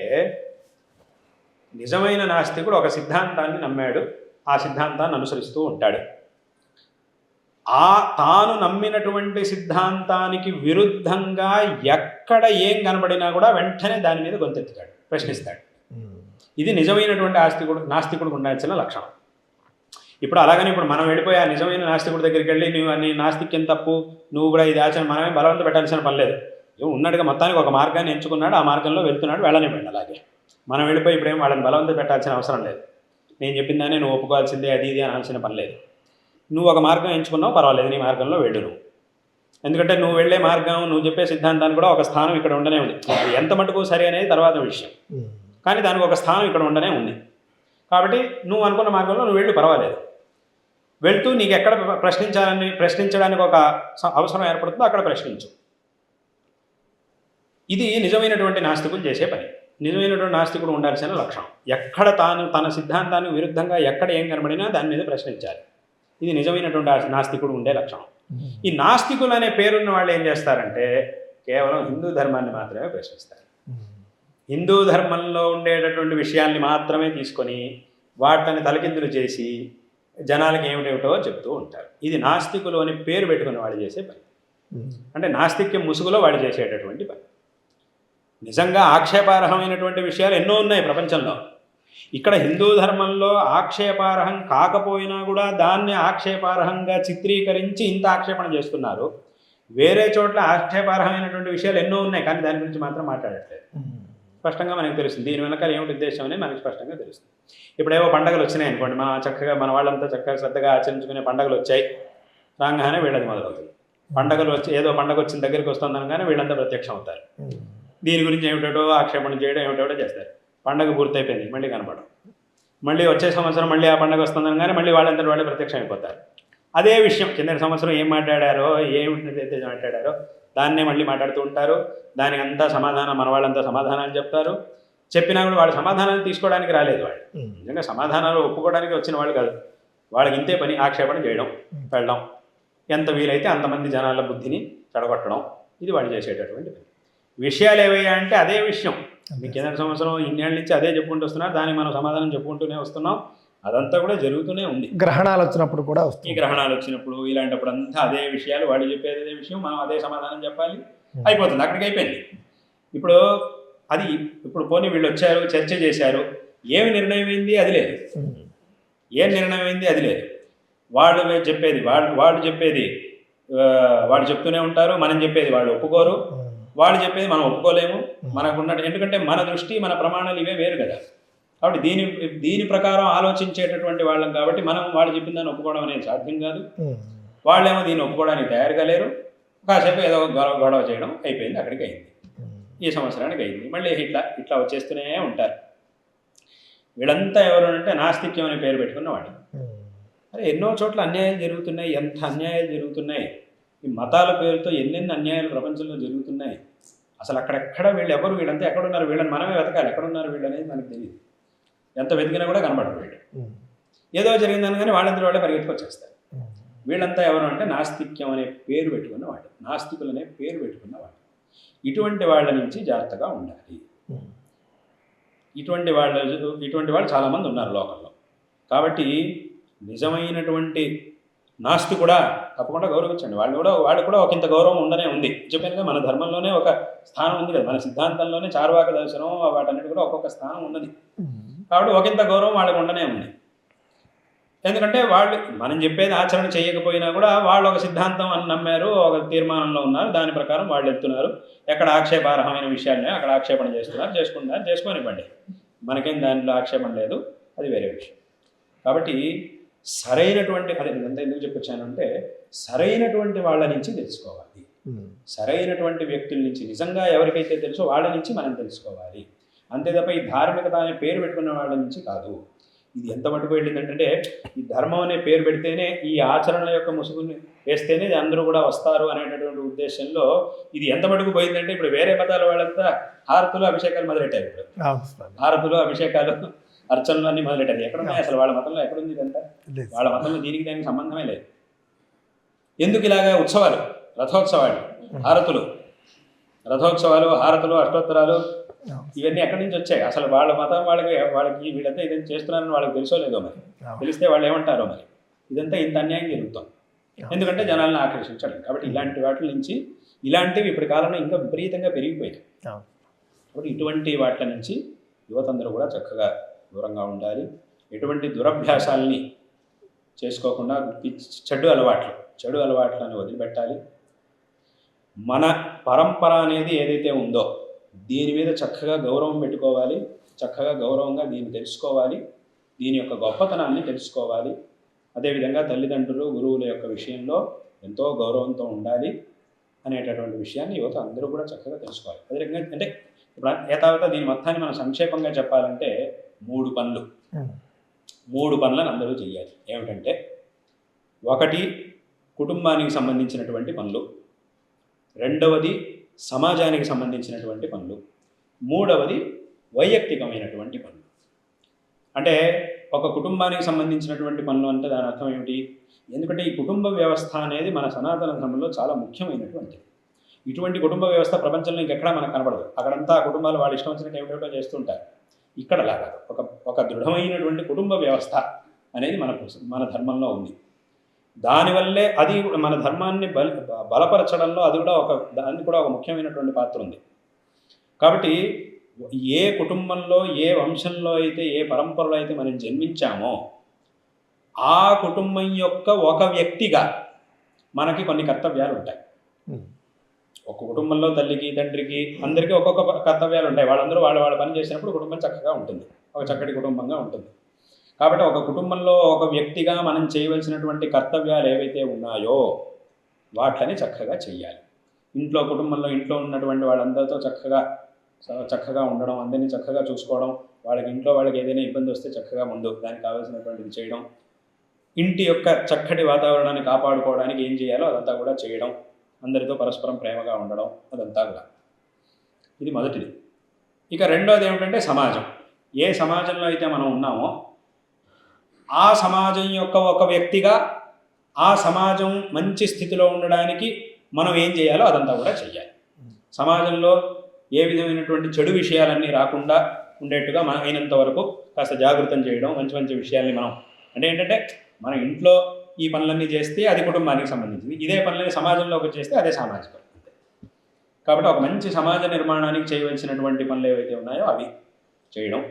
నిజమైన నాస్తికుడు ఒక సిద్ధాంతాన్ని నమ్మాడు, ఆ సిద్ధాంతాన్ని అనుసరిస్తూ ఉంటాడు. తాను నమ్మినటువంటి సిద్ధాంతానికి విరుద్ధంగా ఎక్కడ ఏం కనబడినా కూడా వెంటనే దాని మీద గొంతెత్తుతాడు, ప్రశ్నిస్తాడు. ఇది నిజమైనటువంటి నాస్తికుడికి ఉండాల్సిన లక్షణం. ఇప్పుడు అలాగని ఇప్పుడు మనం వెళ్ళిపోయి ఆ నిజమైన నాస్తికుడి దగ్గరికి వెళ్ళి నువ్వు నీ నాస్తిక్యం తప్పు, నువ్వు కూడా ఇది ఆచరణ, మనమే బలవంత పెట్టాల్సిన పని లేదు. ఉన్నట్టుగా మొత్తానికి ఒక మార్గాన్ని ఎంచుకున్నాడు, ఆ మార్గంలో వెళ్తున్నాడు, వెళ్ళనివ్వండి. అలాగే మనం వెళ్ళిపోయి ఇప్పుడేం వాళ్ళని బలవంత పెట్టాల్సిన అవసరం లేదు. నేను చెప్పిన దాన్ని నువ్వు ఒప్పుకోవాల్సిందే, అది ఇది అనాల్సిన పని లేదు. నువ్వు ఒక మార్గం ఎంచుకున్నావు, పర్వాలేదు, నీ మార్గంలో వెళ్ళు నువ్వు. ఎందుకంటే నువ్వు వెళ్ళే మార్గం, నువ్వు చెప్పే సిద్ధాంతానికి కూడా ఒక స్థానం ఇక్కడ ఉండనే ఉంది. ఎంత మటుకు సరి అనేది తర్వాత విషయం, కానీ దానికి ఒక స్థానం ఇక్కడ ఉండనే ఉంది. కాబట్టి నువ్వు అనుకున్న మార్గంలో నువ్వు వెళ్ళు, పర్వాలేదు. వెళ్తూ నీకు ఎక్కడ ప్రశ్నించడానికి ఒక అవసరం ఏర్పడుతుందో అక్కడ ప్రశ్నించు. ఇది నిజమైనటువంటి నాస్తికులు చేసే పని. నిజమైనటువంటి నాస్తికుడు ఉండాల్సిన లక్షణం. ఎక్కడ తన సిద్ధాంతానికి విరుద్ధంగా ఎక్కడ ఏం కనబడినా దాని మీద ప్రశ్నించాలి. ఇది నిజమైనటువంటి నాస్తికుడు ఉండే లక్షణం. ఈ నాస్తికులు అనే పేరున్న వాళ్ళు ఏం చేస్తారంటే కేవలం హిందూ ధర్మాన్ని మాత్రమే ప్రశ్నిస్తారు. హిందూ ధర్మంలో ఉండేటటువంటి విషయాల్ని మాత్రమే తీసుకొని వాటిని తలకిందులు చేసి జనాలకి ఏమిటేమిటో చెప్తూ ఉంటారు. ఇది నాస్తికులు అని పేరు పెట్టుకుని వాళ్ళు చేసే పని. అంటే నాస్తిక్యం ముసుగులో వాళ్ళు చేసేటటువంటి పని. నిజంగా ఆక్షేపార్హమైనటువంటి విషయాలు ఎన్నో ఉన్నాయి ప్రపంచంలో. ఇక్కడ హిందూ ధర్మంలో ఆక్షేపార్హం కాకపోయినా కూడా దాన్ని ఆక్షేపార్హంగా చిత్రీకరించి ఇంత ఆక్షేపణ చేస్తున్నారు. వేరే చోట్ల ఆక్షేపార్హమైనటువంటి విషయాలు ఎన్నో ఉన్నాయి, కానీ దాని గురించి మాత్రం మాట్లాడట్లేదు. స్పష్టంగా మనకు తెలుస్తుంది దీని వెనకాల ఏమిటి ఉద్దేశం అని మనకు స్పష్టంగా తెలుస్తుంది. ఇప్పుడేవో పండుగలు వచ్చినాయి అనుకోండి, మన వాళ్ళంతా చక్కగా శ్రద్ధగా ఆచరించుకునే పండుగలు వచ్చాయి రాగానే వీళ్ళది మొదలవుతుంది. పండుగలు వచ్చి ఏదో పండుగ వచ్చిన దగ్గరికి వస్తుందనగానే వీళ్ళంతా ప్రత్యక్షం అవుతారు. దీని గురించి ఏమిటో ఆక్షేపణ చేయడం ఏమిటో చేస్తారు. పండుగ పూర్తయిపోయింది, మళ్ళీ కనపడడం. మళ్ళీ వచ్చే సంవత్సరం మళ్ళీ ఆ పండుగ వస్తుందనగానే మళ్ళీ వాళ్ళంతా వాళ్ళే ప్రత్యక్షం అయిపోతారు. అదే విషయం కింద సంవత్సరం ఏం మాట్లాడారో ఏమిటైతే మాట్లాడారో దాన్నే మళ్ళీ మాట్లాడుతూ ఉంటారు. దానికి అంతా సమాధానం మన వాళ్ళంతా సమాధానాలు చెప్తారు. చెప్పినా కూడా వాళ్ళ సమాధానాలు తీసుకోవడానికి రాలేదు. వాళ్ళు నిజంగా సమాధానాలు ఒప్పుకోవడానికి వచ్చిన వాళ్ళు కాదు. వాళ్ళకి ఇంతే పని, ఆక్షేపణ చేయడం, వెళ్ళడం, ఎంత వీలైతే అంతమంది జనాల బుద్ధిని చెడగొట్టడం, ఇది వాళ్ళు చేసేటటువంటి పని. విషయాలు ఏవయ్యా అంటే అదే విషయం. మీ కింద సంవత్సరం ఇన్నేళ్ళ నుంచి అదే చెప్పుకుంటూ వస్తున్నారు, దానికి మనం సమాధానం చెప్పుకుంటూనే వస్తున్నాం. అదంతా కూడా జరుగుతూనే ఉంది. గ్రహణాలు వచ్చినప్పుడు కూడా వస్తుంది. ఈ గ్రహణాలు వచ్చినప్పుడు ఇలాంటప్పుడు అంతా అదే విషయాలు, వాళ్ళు చెప్పేది అదే విషయం, మనం అదే సమాధానం చెప్పాలి, అయిపోతుంది, అక్కడికి అయిపోయింది. ఇప్పుడు అది ఇప్పుడు పోనీ వీళ్ళు వచ్చారు, చర్చ చేశారు, ఏమి నిర్ణయం అయింది అది లేదు. ఏం నిర్ణయం అయింది అది లేదు. వాళ్ళు చెప్పేది వాళ్ళు చెప్పేది వాళ్ళు చెప్తూనే ఉంటారు, మనం చెప్పేది వాళ్ళు ఒప్పుకోరు, వాళ్ళు చెప్పేది మనం ఒప్పుకోలేము. మనకున్న ఎందుకంటే మన దృష్టి మన ప్రమాణాలు ఇవే వేరు కదా. కాబట్టి దీని ప్రకారం ఆలోచించేటటువంటి వాళ్ళం కాబట్టి మనం వాళ్ళు చెప్పిన దాన్ని ఒప్పుకోవడం అనేది సాధ్యం కాదు. వాళ్ళేమో దీన్ని ఒప్పుకోవడానికి తయారుగా లేరు. కాసేపు ఏదో గొడవ చేయడం అయిపోయింది, అక్కడికి అయింది. ఈ సంవత్సరానికి అయింది. మళ్ళీ ఇట్లా వచ్చేస్తూనే ఉంటారు. వీళ్ళంతా ఎవరు అంటే నాస్తిక్యం అనే పేరు పెట్టుకున్న వాళ్ళు. అరే ఎన్నో చోట్ల అన్యాయాలు జరుగుతున్నాయి, ఎంత అన్యాయాలు జరుగుతున్నాయి. ఈ మతాల పేరుతో ఎన్నెన్ని అన్యాయాలు ప్రపంచంలో జరుగుతున్నాయి. అసలు అక్కడెక్కడ వీళ్ళంతా ఎక్కడున్నారు, వీళ్ళని మనమే వెతకాలి. ఎక్కడున్నారు వీళ్ళు అనేది మనకు తెలియదు. ఎంత వెతికినా కూడా కనబడరు వీళ్ళు. ఏదో జరిగిందని కానీ వాళ్ళందరూ వాళ్ళే పరిగెత్తుకొచ్చేస్తారు. వీళ్ళంతా ఎవరు అంటే నాస్తిక్యం అనే పేరు పెట్టుకున్న వాళ్ళు, నాస్తికులు అనే పేరు పెట్టుకున్న వాళ్ళు. ఇటువంటి వాళ్ళ నుంచి జాగ్రత్తగా ఉండాలి. ఇటువంటి వాళ్ళు చాలామంది ఉన్నారు లోకంలో. కాబట్టి నిజమైనటువంటి నాస్తి కూడా తప్పకుండా గౌరవించండి. వాళ్ళు కూడా ఒకంత గౌరవం ఉండనే ఉంది. చెప్పానుగా మన ధర్మంలోనే ఒక స్థానం ఉంది కదా, మన సిద్ధాంతంలోనే చార్వాక దర్శనం వాటన్నిటి కూడా ఒక్కొక్క స్థానం ఉన్నది. కాబట్టి ఒకంత గౌరవం వాళ్ళకు ఉండనే ఉంది. ఎందుకంటే వాళ్ళు మనం చెప్పేది ఆచరణ చేయకపోయినా కూడా వాళ్ళు ఒక సిద్ధాంతం అని నమ్మారు, ఒక తీర్మానంలో ఉన్నారు, దాని ప్రకారం వాళ్ళు వెళ్తున్నారు. ఎక్కడ ఆక్షేపార్హమైన విషయాలనే అక్కడ ఆక్షేపణ చేసుకోనివ్వండి. మనకేం దానిలో ఆక్షేపణ లేదు, అది వేరే విషయం. కాబట్టి సరైనటువంటి అదే ఇదంతా ఎందుకు చెప్పొచ్చానంటే సరైనటువంటి వాళ్ళ నుంచి తెలుసుకోవాలి. సరైనటువంటి వ్యక్తుల నుంచి నిజంగా ఎవరికైతే తెలుసో వాళ్ళ నుంచి మనం తెలుసుకోవాలి. అంతే తప్ప ఈ ధార్మికత అనే పేరు పెట్టుకున్న వాళ్ళ నుంచి కాదు. ఇది ఎంత మటుకు వెళ్ళిందంటే ఈ ధర్మం అనే పేరు పెడితేనే, ఈ ఆచరణల యొక్క ముసుగుని వేస్తేనే అందరూ కూడా వస్తారు అనేటటువంటి ఉద్దేశంలో ఇది ఎంత మటుకు పోయిందంటే ఇప్పుడు వేరే మతాల వాళ్ళంతా హారతులు అభిషేకాలు మొదలెట్టారు. ఇప్పుడు హారతులు అభిషేకాలు అర్చనలు అన్నీ మొదలెట్టారు. ఎక్కడున్నాయి అసలు? వాళ్ళ మతంలో ఎక్కడుంది ఇదంతా? వాళ్ళ మతంలో దానికి సంబంధమే లేదు. ఎందుకు ఇలాగా ఉత్సవాలు, రథోత్సవాలు, హారతులు, అష్టోత్తరాలు ఇవన్నీ ఎక్కడి నుంచి వచ్చాయి? అసలు వాళ్ళ మతం వాళ్ళకి వీళ్ళంతా ఇదంతా చేస్తున్నారని వాళ్ళకి తెలుసో లేదో మరి. తెలిస్తే వాళ్ళు ఏమంటారో మరి. ఇదంతా ఇంత అన్యాయం జరుగుతుంది. ఎందుకంటే జనాలను ఆకర్షించడం. కాబట్టి ఇలాంటి వాటి నుంచి ఇలాంటివి ఇప్పటి కాలంలో ఇంకా విపరీతంగా పెరిగిపోయాయి. కాబట్టి ఇటువంటి వాటి నుంచి యువతందరూ కూడా చక్కగా దూరంగా ఉండాలి. ఎటువంటి దురభ్యాసాలని చేసుకోకుండా చెడు అలవాట్లను వదిలిపెట్టాలి. మన పరంపర అనేది ఏదైతే ఉందో దీని మీద చక్కగా గౌరవం పెట్టుకోవాలి. చక్కగా గౌరవంగా దీన్ని తెలుసుకోవాలి. దీని యొక్క గొప్పతనాన్ని తెలుసుకోవాలి. అదేవిధంగా తల్లిదండ్రులు, గురువుల యొక్క విషయంలో ఎంతో గౌరవంతో ఉండాలి అనేటటువంటి విషయాన్ని యువత అందరూ కూడా చక్కగా తెలుసుకోవాలి. అదే రకంగా అంటే యథావత దీని మొత్తాన్ని మనం సంక్షేపంగా చెప్పాలంటే 3 పనులను అందరూ చేయాలి. ఏమిటంటే, 1 కుటుంబానికి సంబంధించినటువంటి పనులు, 2వది సమాజానికి సంబంధించినటువంటి పనులు, 3వది వైయక్తికమైనటువంటి పనులు. అంటే ఒక కుటుంబానికి సంబంధించినటువంటి పనులు అంటే దాని అర్థం ఏమిటి? ఎందుకంటే ఈ కుటుంబ వ్యవస్థ అనేది మన సనాతన ధర్మంలో చాలా ముఖ్యమైనటువంటిది. ఇటువంటి కుటుంబ వ్యవస్థ ప్రపంచంలో ఇంకెక్కడా మనకు కనబడదు. అక్కడంతా కుటుంబాలు వాళ్ళు ఇష్టం వచ్చినట్టు ఏమిటో చేస్తుంటారు. ఇక్కడ లాగా ఒక దృఢమైనటువంటి కుటుంబ వ్యవస్థ అనేది మన ధర్మంలో ఉంది. దానివల్లే అది మన ధర్మాన్ని బలపరచడంలో దానికి కూడా ఒక ముఖ్యమైనటువంటి పాత్ర ఉంది. కాబట్టి ఏ కుటుంబంలో ఏ వంశంలో అయితే ఏ పరంపరలో అయితే మనం జన్మించామో ఆ కుటుంబం యొక్క ఒక వ్యక్తిగా మనకి కొన్ని కర్తవ్యాలు ఉంటాయి. ఒక కుటుంబంలో తల్లికి తండ్రికి అందరికీ ఒక్కొక్క కర్తవ్యాలు ఉంటాయి. వాళ్ళందరూ వాళ్ళ పని చేసినప్పుడు కుటుంబం చక్కగా ఉంటుంది, ఒక చక్కటి కుటుంబంగా ఉంటుంది. కాబట్టి ఒక కుటుంబంలో ఒక వ్యక్తిగా మనం చేయవలసినటువంటి కర్తవ్యాలు ఏవైతే ఉన్నాయో వాటిని చక్కగా చెయ్యాలి. కుటుంబంలో ఇంట్లో ఉన్నటువంటి వాళ్ళందరితో చక్కగా ఉండడం, అందరినీ చక్కగా చూసుకోవడం, వాళ్ళకి ఏదైనా ఇబ్బంది వస్తే చక్కగా ముందు దానికి కావాల్సినటువంటిది చేయడం, ఇంటి యొక్క చక్కటి వాతావరణాన్ని కాపాడుకోవడానికి ఏం చేయాలో అదంతా కూడా చేయడం, అందరితో పరస్పరం ప్రేమగా ఉండడం, అదంతా కూడా ఇది మొదటిది. ఇక రెండోది ఏమిటంటే సమాజం. ఏ సమాజంలో అయితే మనం ఉన్నామో ఆ సమాజం యొక్క ఒక వ్యక్తిగా ఆ సమాజం మంచి స్థితిలో ఉండడానికి మనం ఏం చేయాలో అదంతా కూడా చెయ్యాలి. సమాజంలో ఏ విధమైనటువంటి చెడు విషయాలన్నీ రాకుండా ఉండేట్టుగా మనం అయినంత వరకు కాస్త జాగృతం చేయడం, మంచి మంచి విషయాల్ని మనం ఏంటంటే మన ఇంట్లో ఈ పనులన్నీ చేస్తే అది కుటుంబానికి సంబంధించింది, ఇదే పనులని సమాజంలోకి చేస్తే అదే సామాజికం. కాబట్టి ఒక మంచి సమాజ నిర్మాణానికి చేయవలసినటువంటి పనులు ఏవైతే ఉన్నాయో అవి చేయడం.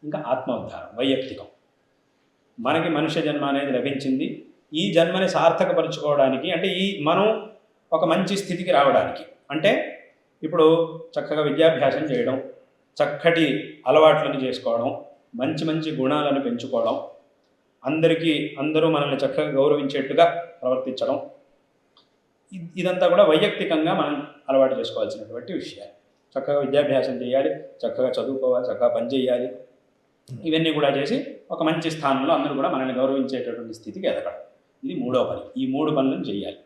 ఇంకా ఆత్మోద్ధారం, వైయక్తికం. మనకి మనుష్య జన్మ అనేది లభించింది, ఈ జన్మని సార్థకపరచుకోవడానికి, అంటే మనం ఒక మంచి స్థితికి రావడానికి, అంటే ఇప్పుడు చక్కగా విద్యాభ్యాసం చేయడం, చక్కటి అలవాట్లను చేసుకోవడం, మంచి మంచి గుణాలను పెంచుకోవడం, అందరూ మనల్ని చక్కగా గౌరవించేట్టుగా ప్రవర్తించడం, ఇదంతా కూడా వైయక్తికంగా మనం అలవాటు చేసుకోవాల్సినటువంటి విషయాలు. చక్కగా విద్యాభ్యాసం చేయాలి, చక్కగా చదువుకోవాలి, చక్కగా పని చేయాలి, ఇవన్నీ కూడా చేసి ఒక మంచి స్థానంలో అందరూ కూడా మనల్ని గౌరవించేటటువంటి స్థితికి ఎదగడం. ఇది మూడో పని. ఈ 3 పనులను చేయాలి.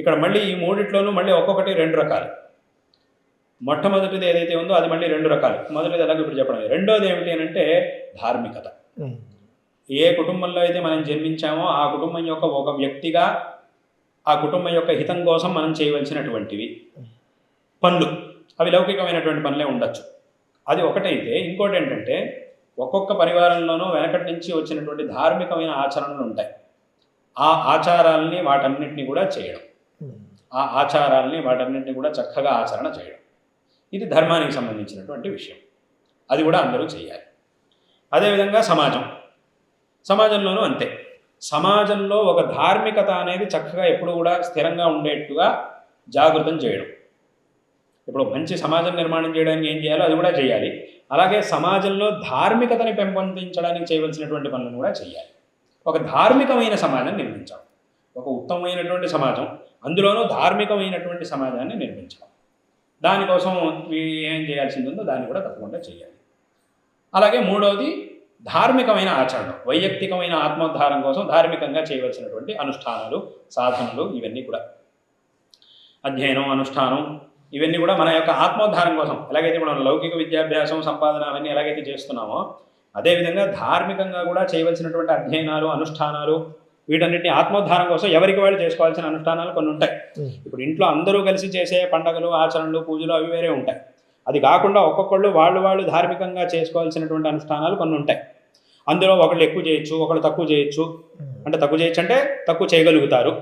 ఇక్కడ మళ్ళీ ఈ మూడిట్లోనూ మళ్ళీ ఒక్కొక్కటి 2 రకాలు. మొట్టమొదటిది ఏదైతే ఉందో అది మళ్ళీ 2 రకాలు. మొదటిది ఎలాగో ఇప్పుడు చెప్పడం. రెండోది ఏమిటి అని అంటే ధార్మికత. ఏ కుటుంబంలో అయితే మనం జన్మించామో ఆ కుటుంబం యొక్క ఒక వ్యక్తిగా ఆ కుటుంబం యొక్క హితం కోసం మనం చేయవలసినటువంటివి పనులు, అవి లౌకికమైనటువంటి పనులే ఉండొచ్చు. అది ఒకటైతే, ఇంకోటి ఏంటంటే ఒక్కొక్క పరివారంలోనూ వెనకటి నుంచి వచ్చినటువంటి ధార్మికమైన ఆచరణలు ఉంటాయి. ఆ ఆచారాలని వాటన్నిటిని కూడా చేయడం, ఆ ఆచారాలని వాటన్నిటిని కూడా చక్కగా ఆచరణ చేయడం, ఇది ధర్మానికి సంబంధించినటువంటి విషయం. అది కూడా అందరూ చేయాలి. అదేవిధంగా సమాజంలోనూ అంతే. సమాజంలో ఒక ధార్మికత అనేది చక్కగా ఎప్పుడు కూడా స్థిరంగా ఉండేట్టుగా జాగృతం చేయడం. ఇప్పుడు మంచి సమాజం నిర్మాణం చేయడానికి ఏం చేయాలో అది కూడా చేయాలి. అలాగే సమాజంలో ధార్మికతని పెంపొందించడానికి చేయవలసినటువంటి పనులను కూడా చేయాలి. ఒక ధార్మికమైన సమాజం నిర్మించాలి, ఒక ఉత్తమమైనటువంటి సమాజం, అందులోనూ ధార్మికమైనటువంటి సమాజాన్ని నిర్మించాలి. దానికోసం ఏం చేయాల్సింది ఉందో దాన్ని కూడా తప్పకుండా చేయాలి. అలాగే మూడవది ధార్మికమైన ఆచరణ, వైయక్తికమైన ఆత్మోద్ధారం కోసం ధార్మికంగా చేయవలసినటువంటి అనుష్ఠానాలు, సాధనలు, ఇవన్నీ కూడా అధ్యయనం, అనుష్ఠానం, ఇవన్నీ కూడా మన యొక్క ఆత్మోద్ధారం కోసం. ఎలాగైతే మనం లౌకిక విద్యాభ్యాసం, సంపాదన అవన్నీ ఎలాగైతే చేస్తున్నామో అదేవిధంగా ధార్మికంగా కూడా చేయవలసినటువంటి అధ్యయనాలు, అనుష్ఠానాలు, వీటన్నిటిని ఆత్మోద్ధారం కోసం ఎవరికి వాళ్ళు చేసుకోవాల్సిన అనుష్ఠానాలు కొన్ని ఉంటాయి. ఇప్పుడు ఇంట్లో అందరూ కలిసి చేసే పండగలు, ఆచరణలు, పూజలు అవి వేరే ఉంటాయి. అది కాకుండా ఒక్కొక్కళ్ళు వాళ్ళు ధార్మికంగా చేసుకోవాల్సినటువంటి అనుష్ఠానాలు కొన్ని ఉంటాయి. అందులో ఒకళ్ళు ఎక్కువ చేయొచ్చు, ఒకళ్ళు తక్కువ చేయొచ్చు. అంటే తక్కువ చేయగలుగుతారు.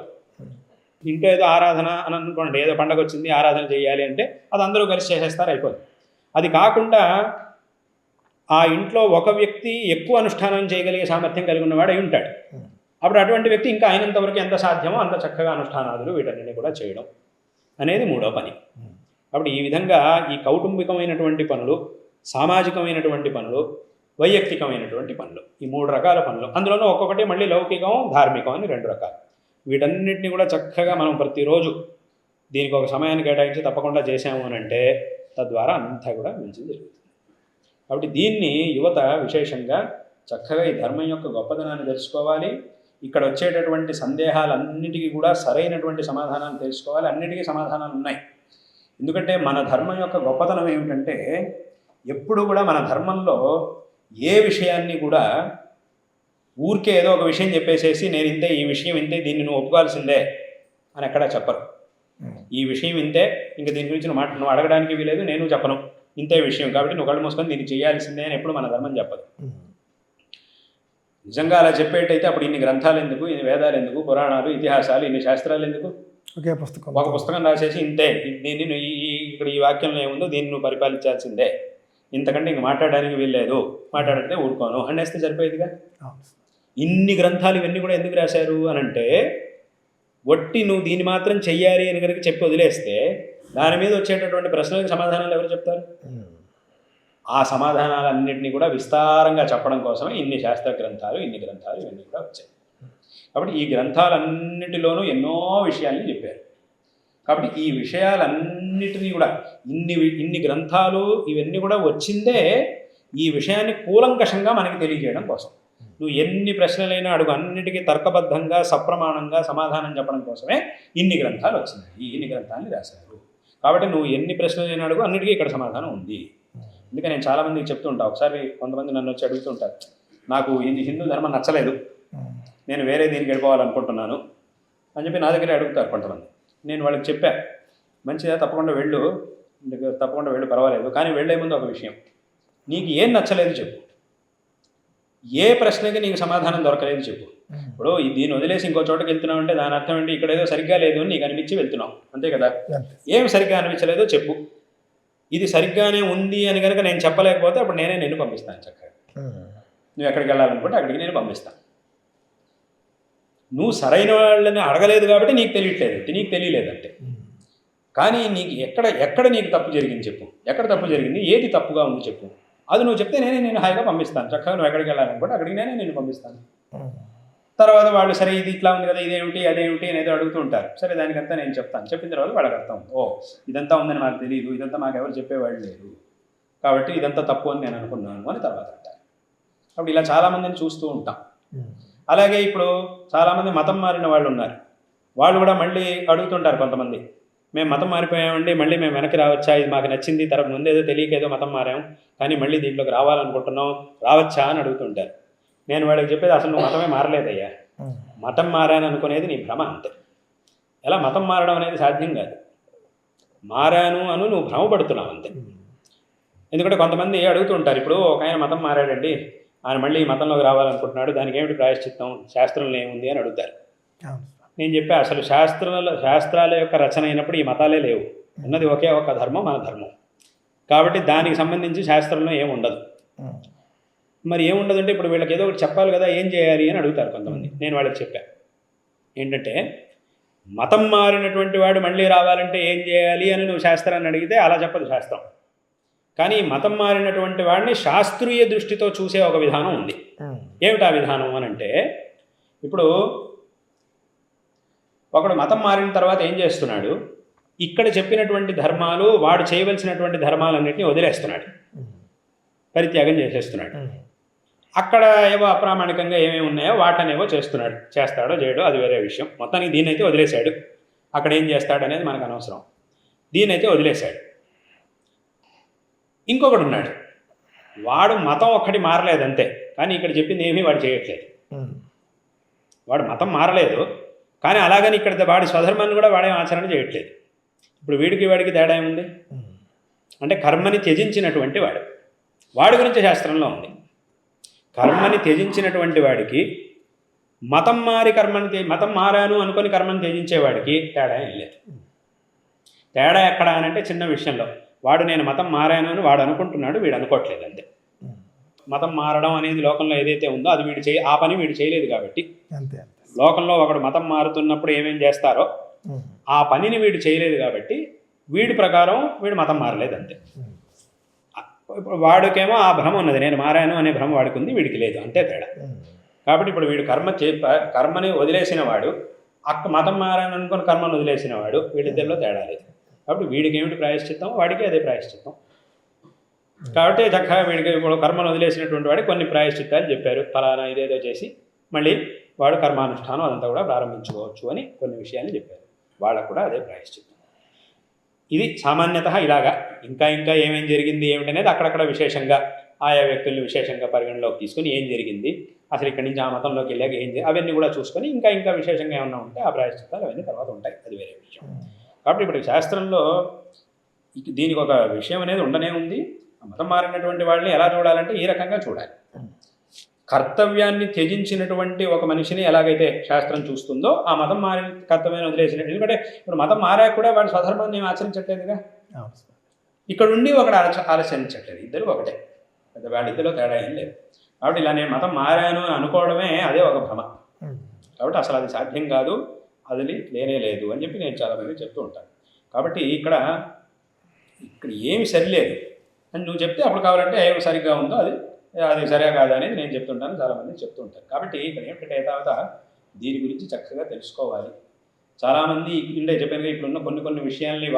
ఇంట్లో ఏదో ఆరాధన అని అనుకోండి, ఏదో పండగ వచ్చింది ఆరాధన చేయాలి అంటే అది అందరూ కలిసి చేసేస్తారు, అయిపోతుంది. అది కాకుండా ఆ ఇంట్లో ఒక వ్యక్తి ఎక్కువ అనుష్ఠానం చేయగలిగే సామర్థ్యం కలిగి ఉన్నవాడు అయి ఉంటాడు. అప్పుడు అటువంటి వ్యక్తి ఇంకా అయినంత వరకు ఎంత సాధ్యమో అంత చక్కగా అనుష్ఠానాదులు వీటన్నిటిని కూడా చేయడం అనేది మూడో పని. కాబట్టి ఈ విధంగా ఈ కౌటుంబికమైనటువంటి పనులు, సామాజికమైనటువంటి పనులు, వైయక్తికమైనటువంటి పనులు, ఈ 3 రకాల పనులు, అందులోనూ ఒక్కొక్కటి మళ్ళీ లౌకికం, ధార్మికం అని 2 రకాలు. వీటన్నిటిని కూడా చక్కగా మనం ప్రతిరోజు దీనికి ఒక సమయాన్ని కేటాయించి తప్పకుండా చేసాము అని అంటే తద్వారా అంతా కూడా మంచిది జరుగుతుంది. కాబట్టి దీన్ని యువత విశేషంగా చక్కగా ఈ ధర్మం యొక్క గొప్పదనాన్ని తెలుసుకోవాలి. ఇక్కడ వచ్చేటటువంటి సందేహాలన్నిటికీ కూడా సరైనటువంటి సమాధానాలు తెలుసుకోవాలి. అన్నిటికీ సమాధానాలు ఉన్నాయి. ఎందుకంటే మన ధర్మం యొక్క గొప్పతనం ఏమిటంటే ఎప్పుడు కూడా మన ధర్మంలో ఏ విషయాన్ని కూడా ఊరికే ఏదో ఒక విషయం చెప్పేసేసి నేను ఇంతే, ఈ విషయం ఇంతే, దీన్ని నువ్వు ఒప్పుకోవాల్సిందే అని ఎక్కడా చెప్పరు. ఈ విషయం ఇంతే, ఇంకా దీని గురించి నువ్వు అడగడానికి వీలేదు, నేను చెప్పను, ఇంతే విషయం కాబట్టి నువ్వు కళ్ళు మూసుకొని దీన్ని చేయాల్సిందే అని ఎప్పుడు మన ధర్మం చెప్పదు. నిజంగా అలా చెప్పేటైతే అప్పుడు ఇన్ని గ్రంథాలు ఎందుకు, ఇన్ని వేదాలు ఎందుకు, పురాణాలు, ఇతిహాసాలు, ఇన్ని శాస్త్రాలు ఎందుకు? ఒక పుస్తకం రాసేసి ఇంతే, దీన్ని ఈ ఇక్కడ ఈ వాక్యంలో ఏముందో దీన్ని నువ్వు పరిపాలించాల్సిందే, ఇంతకంటే ఇంక మాట్లాడడానికి వీల్లేదు, మాట్లాడితే ఊరుకోను అనేస్తే సరిపోయేదిగా. ఇన్ని గ్రంథాలు ఇవన్నీ కూడా ఎందుకు రాశారు అని అంటే, ఒట్టి నువ్వు దీన్ని మాత్రం చెయ్యాలి అని కనుక చెప్పి వదిలేస్తే దాని మీద వచ్చేటటువంటి ప్రశ్నలకు సమాధానాలు ఎవరు చెప్తారు? ఆ సమాధానాలన్నింటినీ కూడా విస్తారంగా చెప్పడం కోసమే ఇన్ని శాస్త్ర గ్రంథాలు ఇవన్నీ కూడా వచ్చాయి. కాబట్టి ఈ గ్రంథాలన్నిటిలోనూ ఎన్నో విషయాల్ని చెప్పారు. కాబట్టి ఈ విషయాలన్నిటినీ కూడా ఇన్ని గ్రంథాలు ఇవన్నీ కూడా వచ్చిందే ఈ విషయాన్ని కూలంకషంగా మనకి తెలియజేయడం కోసం. నువ్వు ఎన్ని ప్రశ్నలైనా అడుగు, అన్నిటికీ తర్కబద్ధంగా సప్రమాణంగా సమాధానం చెప్పడం కోసమే ఇన్ని గ్రంథాలు వచ్చినాయి, ఇన్ని గ్రంథాలని రాశారు. కాబట్టి నువ్వు ఎన్ని ప్రశ్నలైనా అడుగు, అన్నిటికీ ఇక్కడ సమాధానం ఉంది. అందుకే నేను చాలామందికి చెప్తూ ఉంటాను. ఒకసారి కొంతమంది నన్ను వచ్చి అడుగుతుంటారు, నాకు ఇది హిందూ ధర్మం నచ్చలేదు, నేను వేరే దీనికి వెళ్ళిపోవాలనుకుంటున్నాను అని చెప్పి నా దగ్గర అడుగుతారు కొంతమంది. నేను వాళ్ళకి చెప్పా, మంచిదా, తప్పకుండా వెళ్ళు, పర్వాలేదు, కానీ వెళ్ళే ముందు ఒక విషయం, నీకు ఏం నచ్చలేదు చెప్పు, ఏ ప్రశ్నకి నీకు సమాధానం దొరకలేదు చెప్పు. ఇప్పుడు దీన్ని వదిలేసి ఇంకో చోటకి వెళ్తున్నావు అంటే దాని అర్థం ఏంటి, ఇక్కడ ఏదో సరిగ్గా లేదు అని నీకు అనిపించి వెళ్తున్నావు, అంతే కదా. ఏం సరిగ్గా అనిపించలేదో చెప్పు, ఇది సరిగ్గానే ఉంది అని కనుక నేను చెప్పలేకపోతే అప్పుడు నేనే నిన్ను పంపిస్తాను చక్కగా. నువ్వు ఎక్కడికి వెళ్ళాలనుకుంటే అక్కడికి నేను పంపిస్తాను. నువ్వు సరైన వాళ్ళని అడగలేదు కాబట్టి నీకు తెలియలేదంటే. కానీ నీకు ఎక్కడ నీకు తప్పు జరిగింది చెప్పు, ఎక్కడ తప్పు జరిగింది, ఏది తప్పుగా ఉంది చెప్పు, అది నువ్వు చెప్తే నేను హాయిగా పంపిస్తాను చక్కగా. నువ్వు ఎక్కడికి వెళ్ళాలనుకుంటే అక్కడికి నేను పంపిస్తాను. తర్వాత వాళ్ళు సరే ఇది ఇట్లా ఉంది కదా, ఇదేమిటి అదేమిటి అనేది అడుగుతూ ఉంటారు. సరే దానికంతా నేను చెప్తాను. చెప్పిన తర్వాత వాళ్ళకి అర్థం, ఓ ఇదంతా ఉందని మాకు తెలియదు, ఇదంతా మాకు ఎవరు చెప్పేవాళ్ళు లేరు, కాబట్టి ఇదంతా తప్పు అని నేను అనుకున్నాను అని తర్వాత అంటారు. అప్పుడు ఇలా చాలామందిని చూస్తూ ఉంటాం. అలాగే ఇప్పుడు చాలామంది మతం మారిన వాళ్ళు ఉన్నారు. వాళ్ళు కూడా మళ్ళీ అడుగుతుంటారు కొంతమంది, మేము మతం మారిపోయామండి, మళ్ళీ మేము వెనక్కి రావచ్చా, ఇది మాకు నచ్చింది, తర్వాత ముందేదో తెలియకేదో మతం మారాం, కానీ మళ్ళీ దీంట్లోకి రావాలనుకుంటున్నాం, రావచ్చా అని అడుగుతుంటారు. నేను వాళ్ళకి చెప్పేది, అసలు నువ్వు మతమే మారలేదయ్యా, మతం మారాను అనుకునేది నీ భ్రమ అంతే. ఎలా మతం మారడం అనేది సాధ్యం కాదు. మారాను అను నువ్వు భ్రమపడుతున్నావు అంతే. ఎందుకంటే కొంతమంది అడుగుతుంటారు, ఇప్పుడు ఒక ఆయన మతం మారాడండి, ఆయన మళ్ళీ ఈ మతంలోకి రావాలనుకుంటున్నాడు, దానికి ఏమిటి ప్రాయశ్చిత్తం, శాస్త్రంలో ఏముంది అని అడుగుతారు. నేను చెప్పా, అసలు శాస్త్రాల యొక్క రచన అయినప్పుడు ఈ మతాలే లేవు, ఉన్నది ఒకే ఒక ధర్మం, మన ధర్మం. కాబట్టి దానికి సంబంధించి శాస్త్రంలో ఏముండదు. మరి ఏముండదంటే ఇప్పుడు వీళ్ళకి ఏదో ఒకటి చెప్పాలి కదా, ఏం చేయాలి అని అడుగుతారు కొంతమంది. నేను వాళ్ళకి చెప్పా ఏంటంటే, మతం మారినటువంటి వాడు మళ్ళీ రావాలంటే ఏం చేయాలి అని నువ్వు శాస్త్రాన్ని అడిగితే అలా చెప్పదు శాస్త్రం. కానీ మతం మారినటువంటి వాడిని శాస్త్రీయ దృష్టితో చూసే ఒక విధానం ఉంది. ఏమిటా విధానం అని అంటే, ఇప్పుడు ఒకడు మతం మారిన తర్వాత ఏం చేస్తున్నాడు, ఇక్కడ చెప్పినటువంటి ధర్మాలు, వాడు చేయవలసినటువంటి ధర్మాలన్నింటినీ వదిలేస్తున్నాడు, పరిత్యాగం చేసేస్తున్నాడు. అక్కడ ఏవో అప్రామాణికంగా ఏమేమి ఉన్నాయో వాటనేవో చేస్తాడో చేయడో అది వేరే విషయం. మొత్తానికి దీన్నైతే వదిలేశాడు. అక్కడ ఏం చేస్తాడు అనేది మనకు అనవసరం. దీన్నైతే వదిలేశాడు. ఇంకొకడు ఉన్నాడు, వాడు మతం ఒక్కటి మారలేదు అంతే, కానీ ఇక్కడ చెప్పింది ఏమీ వాడు చేయట్లేదు. వాడు మతం మారలేదు, కానీ అలాగని ఇక్కడ వాడి స్వధర్మాన్ని కూడా వాడేం ఆచరణ చేయట్లేదు. ఇప్పుడు వాడికి తేడా ఏముంది అంటే, కర్మని త్యజించినటువంటి వాడి గురించి శాస్త్రంలో ఉంది. కర్మని త్యజించినటువంటి వాడికి, మతం మారాను అనుకొని కర్మని త్యజించేవాడికి తేడా ఏం లేదు. తేడా ఎక్కడ అని అంటే, చిన్న విషయంలో వాడు నేను మతం మారాను అని వాడు అనుకుంటున్నాడు, వీడు అనుకోవట్లేదు అంతే. మతం మారడం అనేది లోకంలో ఏదైతే ఉందో అది ఆ పని వీడు చేయలేదు కాబట్టి. లోకంలో ఒకడు మతం మారుతున్నప్పుడు ఏమేం చేస్తారో ఆ పనిని వీడు చేయలేదు కాబట్టి వీడి ప్రకారం వీడు మతం మారలేదు అంతే. వాడికేమో ఆ భ్రమ ఉన్నది, నేను మారాను అనే భ్రమ వాడికి ఉంది, వీడికి లేదు, అంతే తేడా. కాబట్టి ఇప్పుడు వీడు కర్మని వదిలేసిన వాడు, మతం మారాను అనుకుని కర్మను వదిలేసిన వాడు, వీళ్ళిద్దరిలో తేడా లేదు. కాబట్టి వీడికి ఏమిటి ప్రాయశ్చిత్తం, వాడికి అదే ప్రాయశ్చిత్తం. కాబట్టి చక్కగా వీడికి ఇప్పుడు కర్మను వదిలేసినటువంటి వాడికి కొన్ని ప్రాయశ్చిత్తాలు చెప్పారు. ఫలానా ఇదేదో చేసి మళ్ళీ వాడు కర్మానుష్ఠానం అదంతా కూడా ప్రారంభించుకోవచ్చు అని కొన్ని విషయాలు చెప్పారు. వాళ్ళకు కూడా అదే ప్రాయశ్చిత్తం. ఇది సామాన్యత ఇలాగా. ఇంకా ఏమేం జరిగింది ఏమిటనేది అక్కడక్కడ విశేషంగా ఆయా వ్యక్తుల్ని విశేషంగా పరిగణలోకి తీసుకొని ఏం జరిగింది, అసలు ఇక్కడి నుంచి ఆ మతంలోకి వెళ్ళాక ఏం అవన్నీ కూడా చూసుకొని ఇంకా విశేషంగా ఏమన్నా ఉంటే ఆ ప్రాయశ్చిత్తాలు అవన్నీ తర్వాత ఉంటాయి, అది వేరే విషయం. కాబట్టి ఇప్పుడు శాస్త్రంలో దీనికి ఒక విషయం అనేది ఉండనే ఉంది. మతం మారినటువంటి వాళ్ళని ఎలా చూడాలంటే ఈ రకంగా చూడాలి. కర్తవ్యాన్ని త్యజించినటువంటి ఒక మనిషిని ఎలాగైతే శాస్త్రం చూస్తుందో, ఆ మతం మారిన కర్తవ్యాన్ని వదిలేసినట్టు. ఎందుకంటే ఇప్పుడు మతం మారాక కూడా వాడు స్వధర్మాన్ని ఆచరించట్లేదుగా. అవును సార్. ఇక్కడ ఉండి ఒకడు ఆలోచించట్లేదు, ఇద్దరు ఒకటే, పెద్ద వాళ్ళిద్దరిలో తేడా ఏం లేదు. కాబట్టి ఇలా నేను మతం మారాను అని అనుకోవడమే అదే ఒక భ్రమ. కాబట్టి అసలు అది సాధ్యం కాదు, అది లేనే లేదు అని చెప్పి నేను చాలామంది చెప్తూ ఉంటాను. కాబట్టి ఇక్కడ ఏమి సరిలేదు అని నువ్వు చెప్తే అప్పుడు కావాలంటే ఏమి సరిగ్గా ఉందో అది సరిగా కాదా అనేది నేను చెప్తుంటాను, చాలామంది చెప్తూ ఉంటాను. కాబట్టి ఇక్కడ ఏమిటంటే తర్వాత దీని గురించి చక్కగా తెలుసుకోవాలి. చాలామంది చెప్పాను ఇప్పుడున్న కొన్ని విషయాల్ని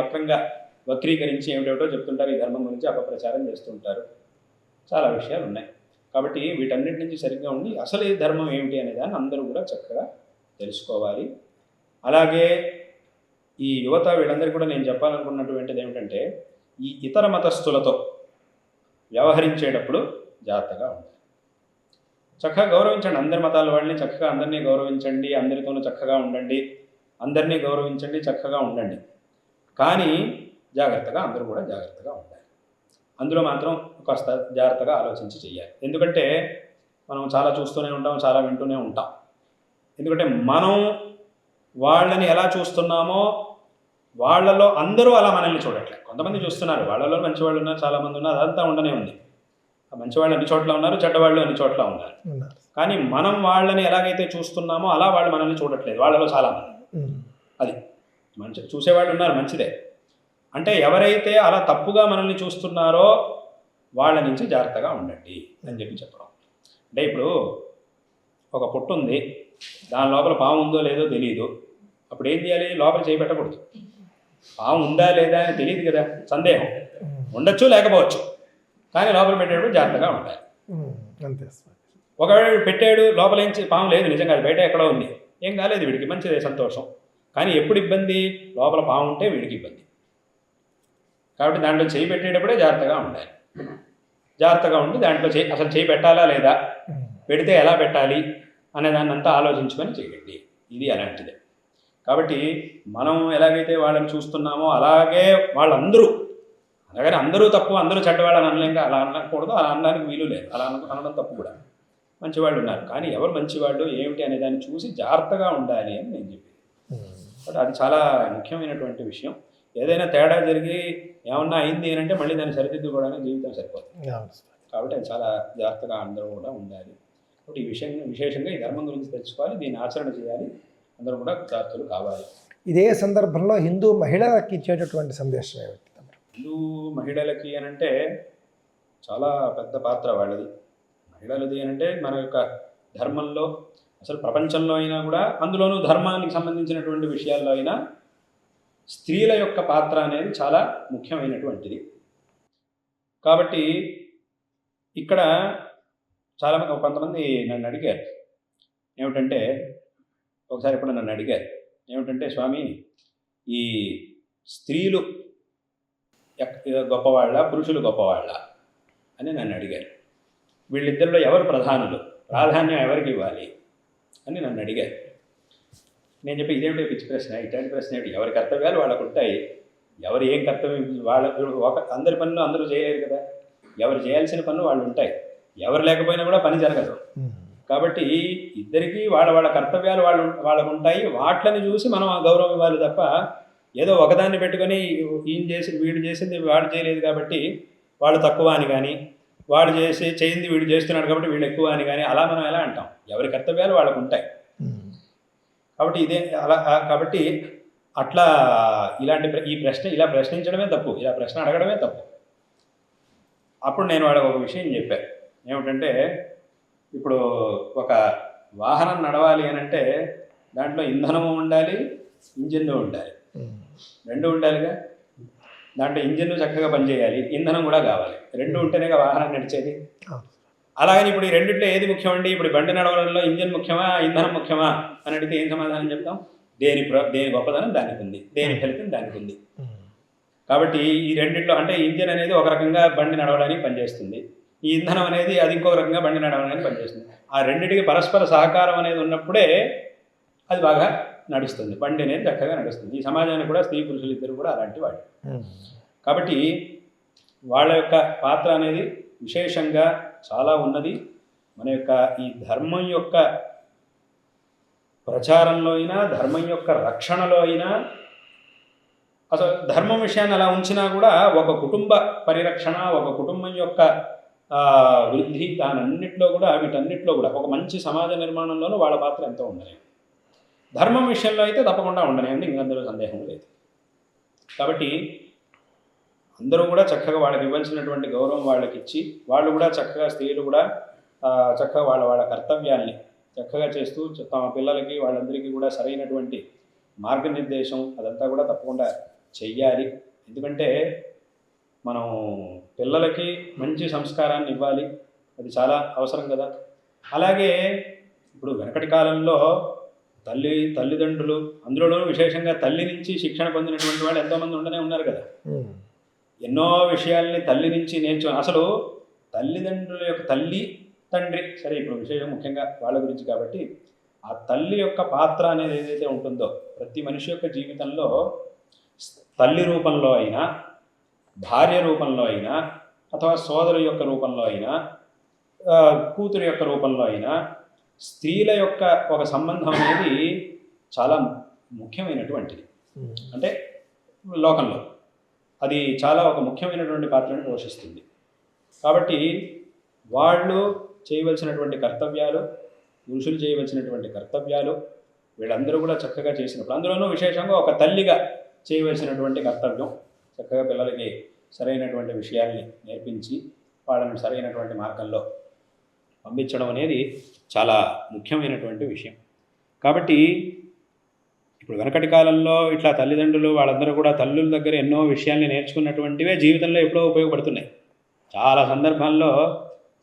వక్రీకరించి ఏమిటో చెప్తుంటారు, ఈ ధర్మం గురించి అపప్రచారం చేస్తుంటారు. చాలా విషయాలు ఉన్నాయి. కాబట్టి వీటన్నిటి నుంచి సరిగ్గా ఉండి అసలు ఈ ధర్మం ఏమిటి అనే దాన్ని అందరూ కూడా చక్కగా తెలుసుకోవాలి. అలాగే ఈ యువత వీళ్ళందరికీ కూడా నేను చెప్పాలనుకున్నటువంటిది ఏమిటంటే ఈ ఇతర మతస్థులతో వ్యవహరించేటప్పుడు జాగ్రత్తగా ఉండాలి. చక్కగా గౌరవించండి, అందరి మతాల వాళ్ళని చక్కగా అందరినీ గౌరవించండి, అందరితోనూ చక్కగా ఉండండి, అందరినీ గౌరవించండి, చక్కగా ఉండండి. కానీ జాగ్రత్తగా అందరూ కూడా జాగ్రత్తగా ఉండాలి. అందులో మాత్రం కాస్త జాగ్రత్తగా ఆలోచించి చేయాలి. ఎందుకంటే మనం చాలా చూస్తూనే ఉంటాం, చాలా వింటూనే ఉంటాం. ఎందుకంటే మనం వాళ్ళని ఎలా చూస్తున్నామో వాళ్ళలో అందరూ అలా మనల్ని చూడట్లేదు. కొంతమంది చూస్తున్నారు, వాళ్ళలో మంచివాళ్ళు ఉన్నారు, చాలామంది ఉన్నారు, అదంతా ఉండనే ఉంది. మంచివాళ్ళు అన్ని చోట్ల ఉన్నారు, చెడ్డవాళ్ళు అన్ని చోట్ల ఉన్నారు. కానీ మనం వాళ్ళని ఎలాగైతే చూస్తున్నామో అలా వాళ్ళు మనల్ని చూడట్లేదు, వాళ్ళలో చాలామంది. అది చూసేవాళ్ళు ఉన్నారు, మంచిదే. అంటే ఎవరైతే అలా తప్పుగా మనల్ని చూస్తున్నారో వాళ్ళ నుంచి జాగ్రత్తగా ఉండండి అని చెప్పడం. అంటే ఇప్పుడు ఒక పుట్టు ఉంది, దాని లోపల పాము ఉందో లేదో తెలియదు, అప్పుడు ఏం చేయాలి? లోపల చేయి పెట్టకూడదు. పాము ఉందా లేదా అని తెలియదు కదా, సందేహం ఉండొచ్చు లేకపోవచ్చు, కానీ లోపల పెట్టేటప్పుడు జాగ్రత్తగా ఉండాలి. ఒకవేళ పెట్టాడు, లోపల ఏం పాము లేదు, నిజంగా అది బయట ఎక్కడో ఉంది, ఏం కాలేదు, వీడికి మంచిదే, సంతోషం. కానీ ఎప్పుడు ఇబ్బంది? లోపల పాము ఉంటే వీడికి ఇబ్బంది. కాబట్టి దాంట్లో చేయి పెట్టేటప్పుడే జాగ్రత్తగా ఉండాలి. జాగ్రత్తగా ఉండి దాంట్లో అసలు చేయి పెట్టాలా లేదా, పెడితే ఎలా పెట్టాలి అనే దాన్ని అంతా ఆలోచించుకొని చేయండి. ఇది అలాంటిదే. కాబట్టి మనం ఎలాగైతే వాళ్ళని చూస్తున్నామో అలాగే వాళ్ళందరూ, అలాగని అందరూ తప్పు, అందరూ చెడ్డవాళ్ళని అనలేక అలా అనకూడదు, అలా అనడానికి వీలు లేదు, అలా అనడం తప్పు కూడా. మంచివాళ్ళు ఉన్నారు, కానీ ఎవరు మంచివాళ్ళు ఏమిటి అనే దాన్ని చూసి జాగ్రత్తగా ఉండాలి అని నేను చెప్పేది. బట్ అది చాలా ముఖ్యమైనటువంటి విషయం. ఏదైనా తేడా జరిగి ఏమన్నా అయింది అని అంటే మళ్ళీ దాన్ని సరిదిద్దుకోవడానికి జీవితం సరిపోతుంది. కాబట్టి అది చాలా జాగ్రత్తగా అందరూ కూడా ఉండాలి. కాబట్టి ఈ విశేషంగా ఈ ధర్మం గురించి తెలుసుకోవాలి, దీన్ని ఆచరణ చేయాలి, అందరూ కూడా కృతార్థులు కావాలి. ఇదే సందర్భంలో హిందూ మహిళలకి ఇచ్చేటటువంటి సందేశం ఏమిటి? హిందూ మహిళలకి అనంటే చాలా పెద్ద పాత్ర వాళ్ళది. మహిళలది అనంటే మన యొక్క ధర్మంలో, అసలు ప్రపంచంలో అయినా కూడా, అందులోనూ ధర్మానికి సంబంధించినటువంటి విషయాల్లో అయినా స్త్రీల యొక్క పాత్ర అనేది చాలా ముఖ్యమైనటువంటిది. కాబట్టి ఇక్కడ కొంతమంది నన్ను అడిగారు ఏమిటంటే, ఒకసారి ఎప్పుడు నన్ను అడిగారు ఏమిటంటే, స్వామి ఈ స్త్రీలు గొప్పవాళ్ళ, పురుషులు గొప్పవాళ్ళ అని నన్ను అడిగారు. వీళ్ళిద్దరిలో ఎవరు ప్రధానులు, ప్రాధాన్యం ఎవరికి ఇవ్వాలి అని నన్ను అడిగారు. నేను చెప్పి ఇదేమిటో పిచ్చి ప్రశ్న, ఇట్లాంటి ప్రశ్న ఏమిటి? ఎవరి కర్తవ్యాలు వాళ్ళకు ఉంటాయి, ఎవరు ఏం కర్తవ్యం అందరి పనులు అందరూ చేయలేరు కదా, ఎవరు చేయాల్సిన పనులు వాళ్ళు ఉంటాయి, ఎవరు లేకపోయినా కూడా పని జరగదు. కాబట్టి ఇద్దరికీ వాళ్ళ కర్తవ్యాలు వాళ్ళకు ఉంటాయి, వాటిని చూసి మనం గౌరవం ఇవ్వాలి తప్ప ఏదో ఒకదాన్ని పెట్టుకొని వీడు చేసింది వాడు చేయలేదు కాబట్టి వాళ్ళు తక్కువ అని కానీ, వాడు చేయింది వీడు చేస్తున్నాడు కాబట్టి వీళ్ళు ఎక్కువ అని కానీ అలా మనం ఎలా అంటాం? ఎవరి కర్తవ్యాలు వాళ్ళకు ఉంటాయి. కాబట్టి కాబట్టి అట్లా ఈ ప్రశ్న ఇలా ప్రశ్నించడమే తప్పు, ఇలా ప్రశ్న అడగడమే తప్పు. అప్పుడు నేను వాళ్ళకి ఒక విషయం చెప్పాను ఏమిటంటే, ఇప్పుడు ఒక వాహనం నడవాలి అని అంటే దాంట్లో ఇంధనము ఉండాలి, ఇంజిన్ ఉండాలి, రెండు ఉండాలిగా. దాంట్లో ఇంజిన్ చక్కగా పనిచేయాలి, ఇంధనం కూడా కావాలి, రెండు ఉంటేనేగా వాహనం నడిచేది. అలాగని ఇప్పుడు ఈ రెండిట్లో ఏది ముఖ్యమండి? ఇప్పుడు బండి నడవడంలో ఇంజిన్ ముఖ్యమా, ఇంధనం ముఖ్యమా అని అడిగితే ఏం సమాధానం చెప్తాం? దేని గొప్పదనం దానికి ఉంది, దేని ఫలితం దానికి ఉంది. కాబట్టి ఈ రెండిట్లో అంటే ఇంజిన్ అనేది ఒక రకంగా బండి నడవడానికి పనిచేస్తుంది, ఈ ఇంధనం అనేది అది ఇంకో రకంగా బండి నడవడానికి పనిచేస్తుంది. ఆ రెండింటికి పరస్పర సహకారం అనేది ఉన్నప్పుడే అది బాగా నడుస్తుంది, బండి అనేది చక్కగా నడుస్తుంది. ఈ సమాజానికి కూడా స్త్రీ పురుషులు ఇద్దరు కూడా అలాంటి వాళ్ళు. కాబట్టి వాళ్ళ యొక్క పాత్ర అనేది విశేషంగా చాలా ఉన్నది. మన యొక్క ఈ ధర్మం యొక్క ప్రచారంలో అయినా, ధర్మం యొక్క రక్షణలో అయినా అసలు ధర్మం విషయాన్ని అలా ఉంచినా కూడా ఒక కుటుంబ పరిరక్షణ, ఒక కుటుంబం యొక్క వృద్ధి, దానన్నిట్లో కూడా వీటన్నిటిలో కూడా ఒక మంచి సమాజ నిర్మాణంలోనూ వాళ్ళ పాత్ర ఎంతో ఉండలేదు. ధర్మం విషయంలో అయితే తప్పకుండా ఉండనివ్వండి, ఇంకందులో సందేహం లేదు. కాబట్టి అందరూ కూడా చక్కగా వాళ్ళకి ఇవ్వాల్సినటువంటి గౌరవం వాళ్ళకి ఇచ్చి, వాళ్ళు కూడా చక్కగా, స్త్రీలు కూడా చక్కగా వాళ్ళ వాళ్ళ కర్తవ్యాల్ని చక్కగా చేస్తూ తమ పిల్లలకి వాళ్ళందరికీ కూడా సరైనటువంటి మార్గనిర్దేశం అదంతా కూడా తప్పకుండా చెయ్యాలి. ఎందుకంటే మనం పిల్లలకి మంచి సంస్కారాన్ని ఇవ్వాలి, అది చాలా అవసరం కదా. అలాగే ఇప్పుడు వెనకటి కాలంలో తల్లిదండ్రులు, అందులోనూ విశేషంగా తల్లి నుంచి శిక్షణ పొందినటువంటి వాళ్ళు ఎంతోమంది ఉండనే ఉన్నారు కదా. ఎన్నో విషయాల్ని తల్లి నుంచి అసలు తల్లిదండ్రుల యొక్క తల్లి తండ్రి, సరే ఇప్పుడు విశేషం ముఖ్యంగా వాళ్ళ గురించి కాబట్టి, ఆ తల్లి యొక్క పాత్ర అనేది ఏదైతే ఉంటుందో ప్రతి మనిషి యొక్క జీవితంలో తల్లి రూపంలో అయినా, భార్య రూపంలో అయినా, అథవా సోదరు యొక్క రూపంలో అయినా, కూతురు యొక్క రూపంలో అయినా, స్త్రీల యొక్క ఒక సంబంధం అనేది చాలా ముఖ్యమైనటువంటిది. అంటే లోకంలో అది చాలా ఒక ముఖ్యమైనటువంటి పాత్రను పోషిస్తుంది. కాబట్టి వాళ్ళు చేయవలసినటువంటి కర్తవ్యాలు, పురుషులు చేయవలసినటువంటి కర్తవ్యాలు, వీళ్ళందరూ కూడా చక్కగా చేసినప్పుడు, అందులోనూ విశేషంగా ఒక తల్లిగా చేయవలసినటువంటి కర్తవ్యం, చక్కగా పిల్లలకి సరైనటువంటి విషయాల్ని నేర్పించి వాళ్ళని సరైనటువంటి మార్గంలో పంపించడం అనేది చాలా ముఖ్యమైనటువంటి విషయం. కాబట్టి ఇప్పుడు వెనకటి కాలంలో ఇట్లా తల్లిదండ్రులు వాళ్ళందరూ కూడా తల్లుల దగ్గర ఎన్నో విషయాల్ని నేర్చుకున్నటువంటివే జీవితంలో ఎప్పుడో ఉపయోగపడుతున్నాయి. చాలా సందర్భాల్లో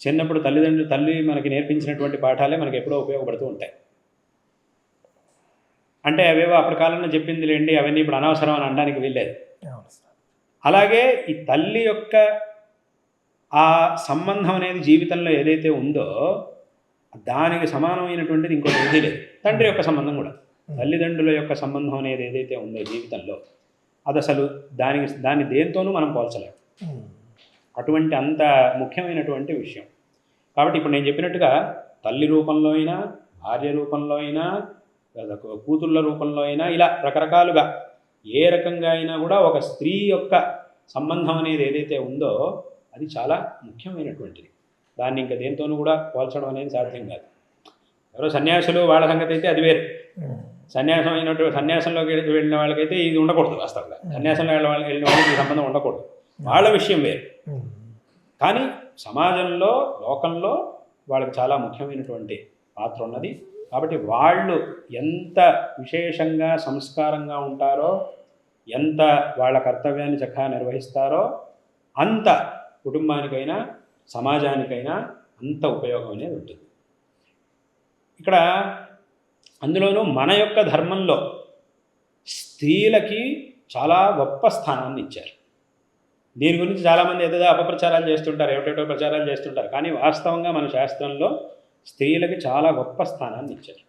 చిన్నప్పుడు తల్లి మనకి నేర్పించినటువంటి పాఠాలే మనకి ఎప్పుడో ఉపయోగపడుతూ ఉంటాయి. అంటే అవేవో అప్పటి కాలంలో చెప్పింది లేండి, అవన్నీ ఇప్పుడు అనవసరం అని అనడానికి వీల్లేదు. అలాగే ఈ తల్లి యొక్క ఆ సంబంధం అనేది జీవితంలో ఏదైతే ఉందో దానికి సమానమైనటువంటిది ఇంకోటి ఏదీ లేదు. తండ్రి యొక్క సంబంధం కూడా, తల్లిదండ్రుల యొక్క సంబంధం అనేది ఏదైతే ఉందో జీవితంలో, అది అసలు దాన్ని దేంతోనూ మనం పోల్చలేము. అటువంటి అంత ముఖ్యమైనటువంటి విషయం. కాబట్టి ఇప్పుడు నేను చెప్పినట్టుగా తల్లి రూపంలో అయినా, భార్య రూపంలో అయినా, కూతుళ్ళ రూపంలో అయినా, ఇలా రకరకాలుగా ఏ రకంగా అయినా కూడా ఒక స్త్రీ యొక్క సంబంధం అనేది ఏదైతే ఉందో అది చాలా ముఖ్యమైనటువంటిది. దాన్ని ఇంకా దేంతోనూ కూడా పోల్చడం అనేది సాధ్యం కాదు. ఎవరో సన్యాసులు వాళ్ళ సంగతి అయితే అది వేరు. సన్యాసంలోకి వెళ్ళిన వాళ్ళకైతే ఇది ఉండకూడదు. వాస్తవంగా సన్యాసంలో వెళ్ళిన వాళ్ళకి ఈ సంబంధం ఉండకూడదు, వాళ్ళ విషయం వేరు. కానీ సమాజంలో, లోకంలో వాళ్ళకి చాలా ముఖ్యమైనటువంటి పాత్ర ఉన్నది. కాబట్టి వాళ్ళు ఎంత విశేషంగా సంస్కారంగా ఉంటారో, ఎంత వాళ్ళ కర్తవ్యాన్ని చక్కగా నిర్వహిస్తారో, అంత కుటుంబానికైనా సమాజానికైనా అంత ఉపయోగం అనేది ఉంటుంది. ఇక్కడ అందులోనూ మన యొక్క ధర్మంలో స్త్రీలకి చాలా గొప్ప స్థానాన్ని ఇచ్చారు. దీని గురించి చాలామంది ఏదో అపప్రచారాలు చేస్తుంటారు, ఏమిటో ప్రచారాలు చేస్తుంటారు. కానీ వాస్తవంగా మన శాస్త్రంలో స్త్రీలకి చాలా గొప్ప స్థానాన్ని ఇచ్చారు.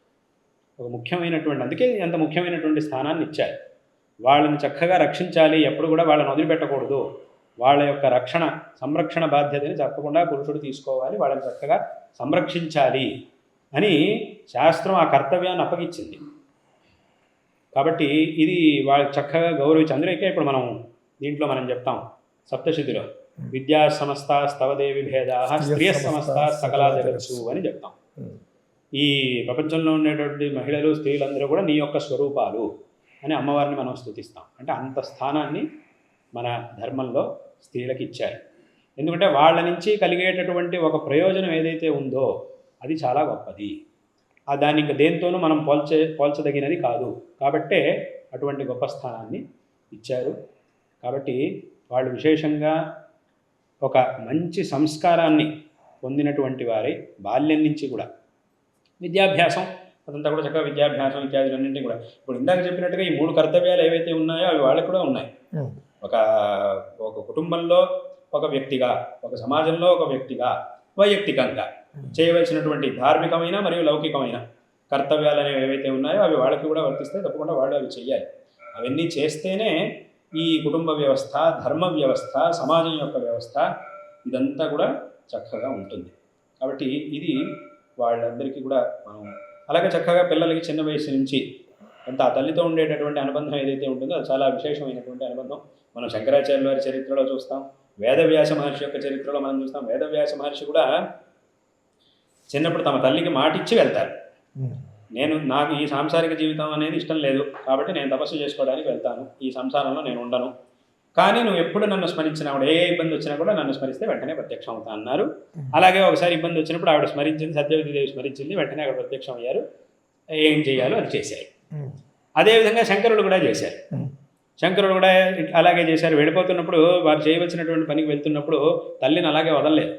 ఒక ముఖ్యమైనటువంటి, అందుకే అంత ముఖ్యమైనటువంటి స్థానాన్ని ఇచ్చారు. వాళ్ళని చక్కగా రక్షించాలి, ఎప్పుడు కూడా వాళ్ళని వదిలిపెట్టకూడదు. వాళ్ళ యొక్క సంరక్షణ బాధ్యతని తప్పకుండా పురుషుడు తీసుకోవాలి, వాళ్ళని చక్కగా సంరక్షించాలి అని శాస్త్రం ఆ కర్తవ్యాన్ని అప్పగించింది. కాబట్టి ఇది వాళ్ళకి చక్కగా గౌరవించి, అందుకే ఇప్పుడు దీంట్లో మనం చెప్తాం సప్తశతిలో విద్యా సమస్త స్తవదేవి భేదా స్త్రియ సమస్త సకలా జగత్సు అని చెప్తాం. ఈ ప్రపంచంలో ఉండేటువంటి మహిళలు, స్త్రీలందరూ కూడా నీ యొక్క స్వరూపాలు అని అమ్మవారిని మనం స్తుతిస్తాం. అంటే అంత స్థానాన్ని మన ధర్మంలో స్త్రీలకు ఇచ్చారు. ఎందుకంటే వాళ్ళ నుంచి కలిగేటటువంటి ఒక ప్రయోజనం ఏదైతే ఉందో అది చాలా గొప్పది. దాన్ని ఇంకా దేంతోనూ మనం పోల్చదగినది కాదు. కాబట్టే అటువంటి గొప్ప స్థానాన్ని ఇచ్చారు. కాబట్టి వాళ్ళు విశేషంగా ఒక మంచి సంస్కారాన్ని పొందినటువంటి వారై బాల్యం నుంచి కూడా విద్యాభ్యాసం అదంతా కూడా చక్కగా విద్యాభ్యాసం ఇత్యాదులన్నింటినీ కూడా ఇప్పుడు ఇందాక చెప్పినట్టుగా ఈ 3 కర్తవ్యాలు ఏవైతే ఉన్నాయో అవి వాళ్ళకు కూడా ఉన్నాయి. ఒక కుటుంబంలో ఒక వ్యక్తిగా, ఒక సమాజంలో ఒక వ్యక్తిగా, వైయక్తికంగా చేయవలసినటువంటి ధార్మికమైన మరియు లౌకికమైన కర్తవ్యాలు అనేవి ఏవైతే ఉన్నాయో అవి వాళ్ళకి కూడా వర్తిస్తాయి. తప్పకుండా వాళ్ళు అవి చేయాలి. అవన్నీ చేస్తేనే ఈ కుటుంబ వ్యవస్థ, ధర్మ వ్యవస్థ, సమాజం యొక్క వ్యవస్థ ఇదంతా కూడా చక్కగా ఉంటుంది. కాబట్టి ఇది వాళ్ళందరికీ కూడా మనం అలాగే చక్కగా పిల్లలకి చిన్న వయసు నుంచి కొంత ఆ తల్లితో ఉండేటటువంటి అనుబంధం ఏదైతే ఉంటుందో అది చాలా విశేషమైనటువంటి అనుబంధం. మనం శంకరాచార్యుల వారి చరిత్రలో చూస్తాం, వేదవ్యాస మహర్షి యొక్క చరిత్రలో మనం చూస్తాం. వేదవ్యాస మహర్షి కూడా చిన్నప్పుడు తమ తల్లికి మాటిచ్చి వెళ్తారు. నాకు ఈ సాంసారిక జీవితం అనేది ఇష్టం లేదు కాబట్టి నేను తపస్సు చేసుకోవడానికి వెళ్తాను, ఈ సంసారంలో నేను ఉండను, కానీ నువ్వు ఎప్పుడు నన్ను స్మరించినప్పుడు ఏ ఇబ్బంది వచ్చినా కూడా నన్ను స్మరిస్తే వెంటనే ప్రత్యక్షం అవుతా అన్నారు. అలాగే ఒకసారి ఇబ్బంది వచ్చినప్పుడు ఆవిడ స్మరించింది, సత్యవతీదేవి స్మరించింది, వెంటనే అక్కడ ప్రత్యక్షం అయ్యారు. ఏం చేయాలో అది చేశారు. అదేవిధంగా శంకరుడు కూడా చేశారు. శంకరుడు కూడా అలాగే చేశారు. వెళ్ళిపోతున్నప్పుడు వారు చేయవలసినటువంటి పనికి వెళ్తున్నప్పుడు తల్లిని అలాగే వదలలేదు.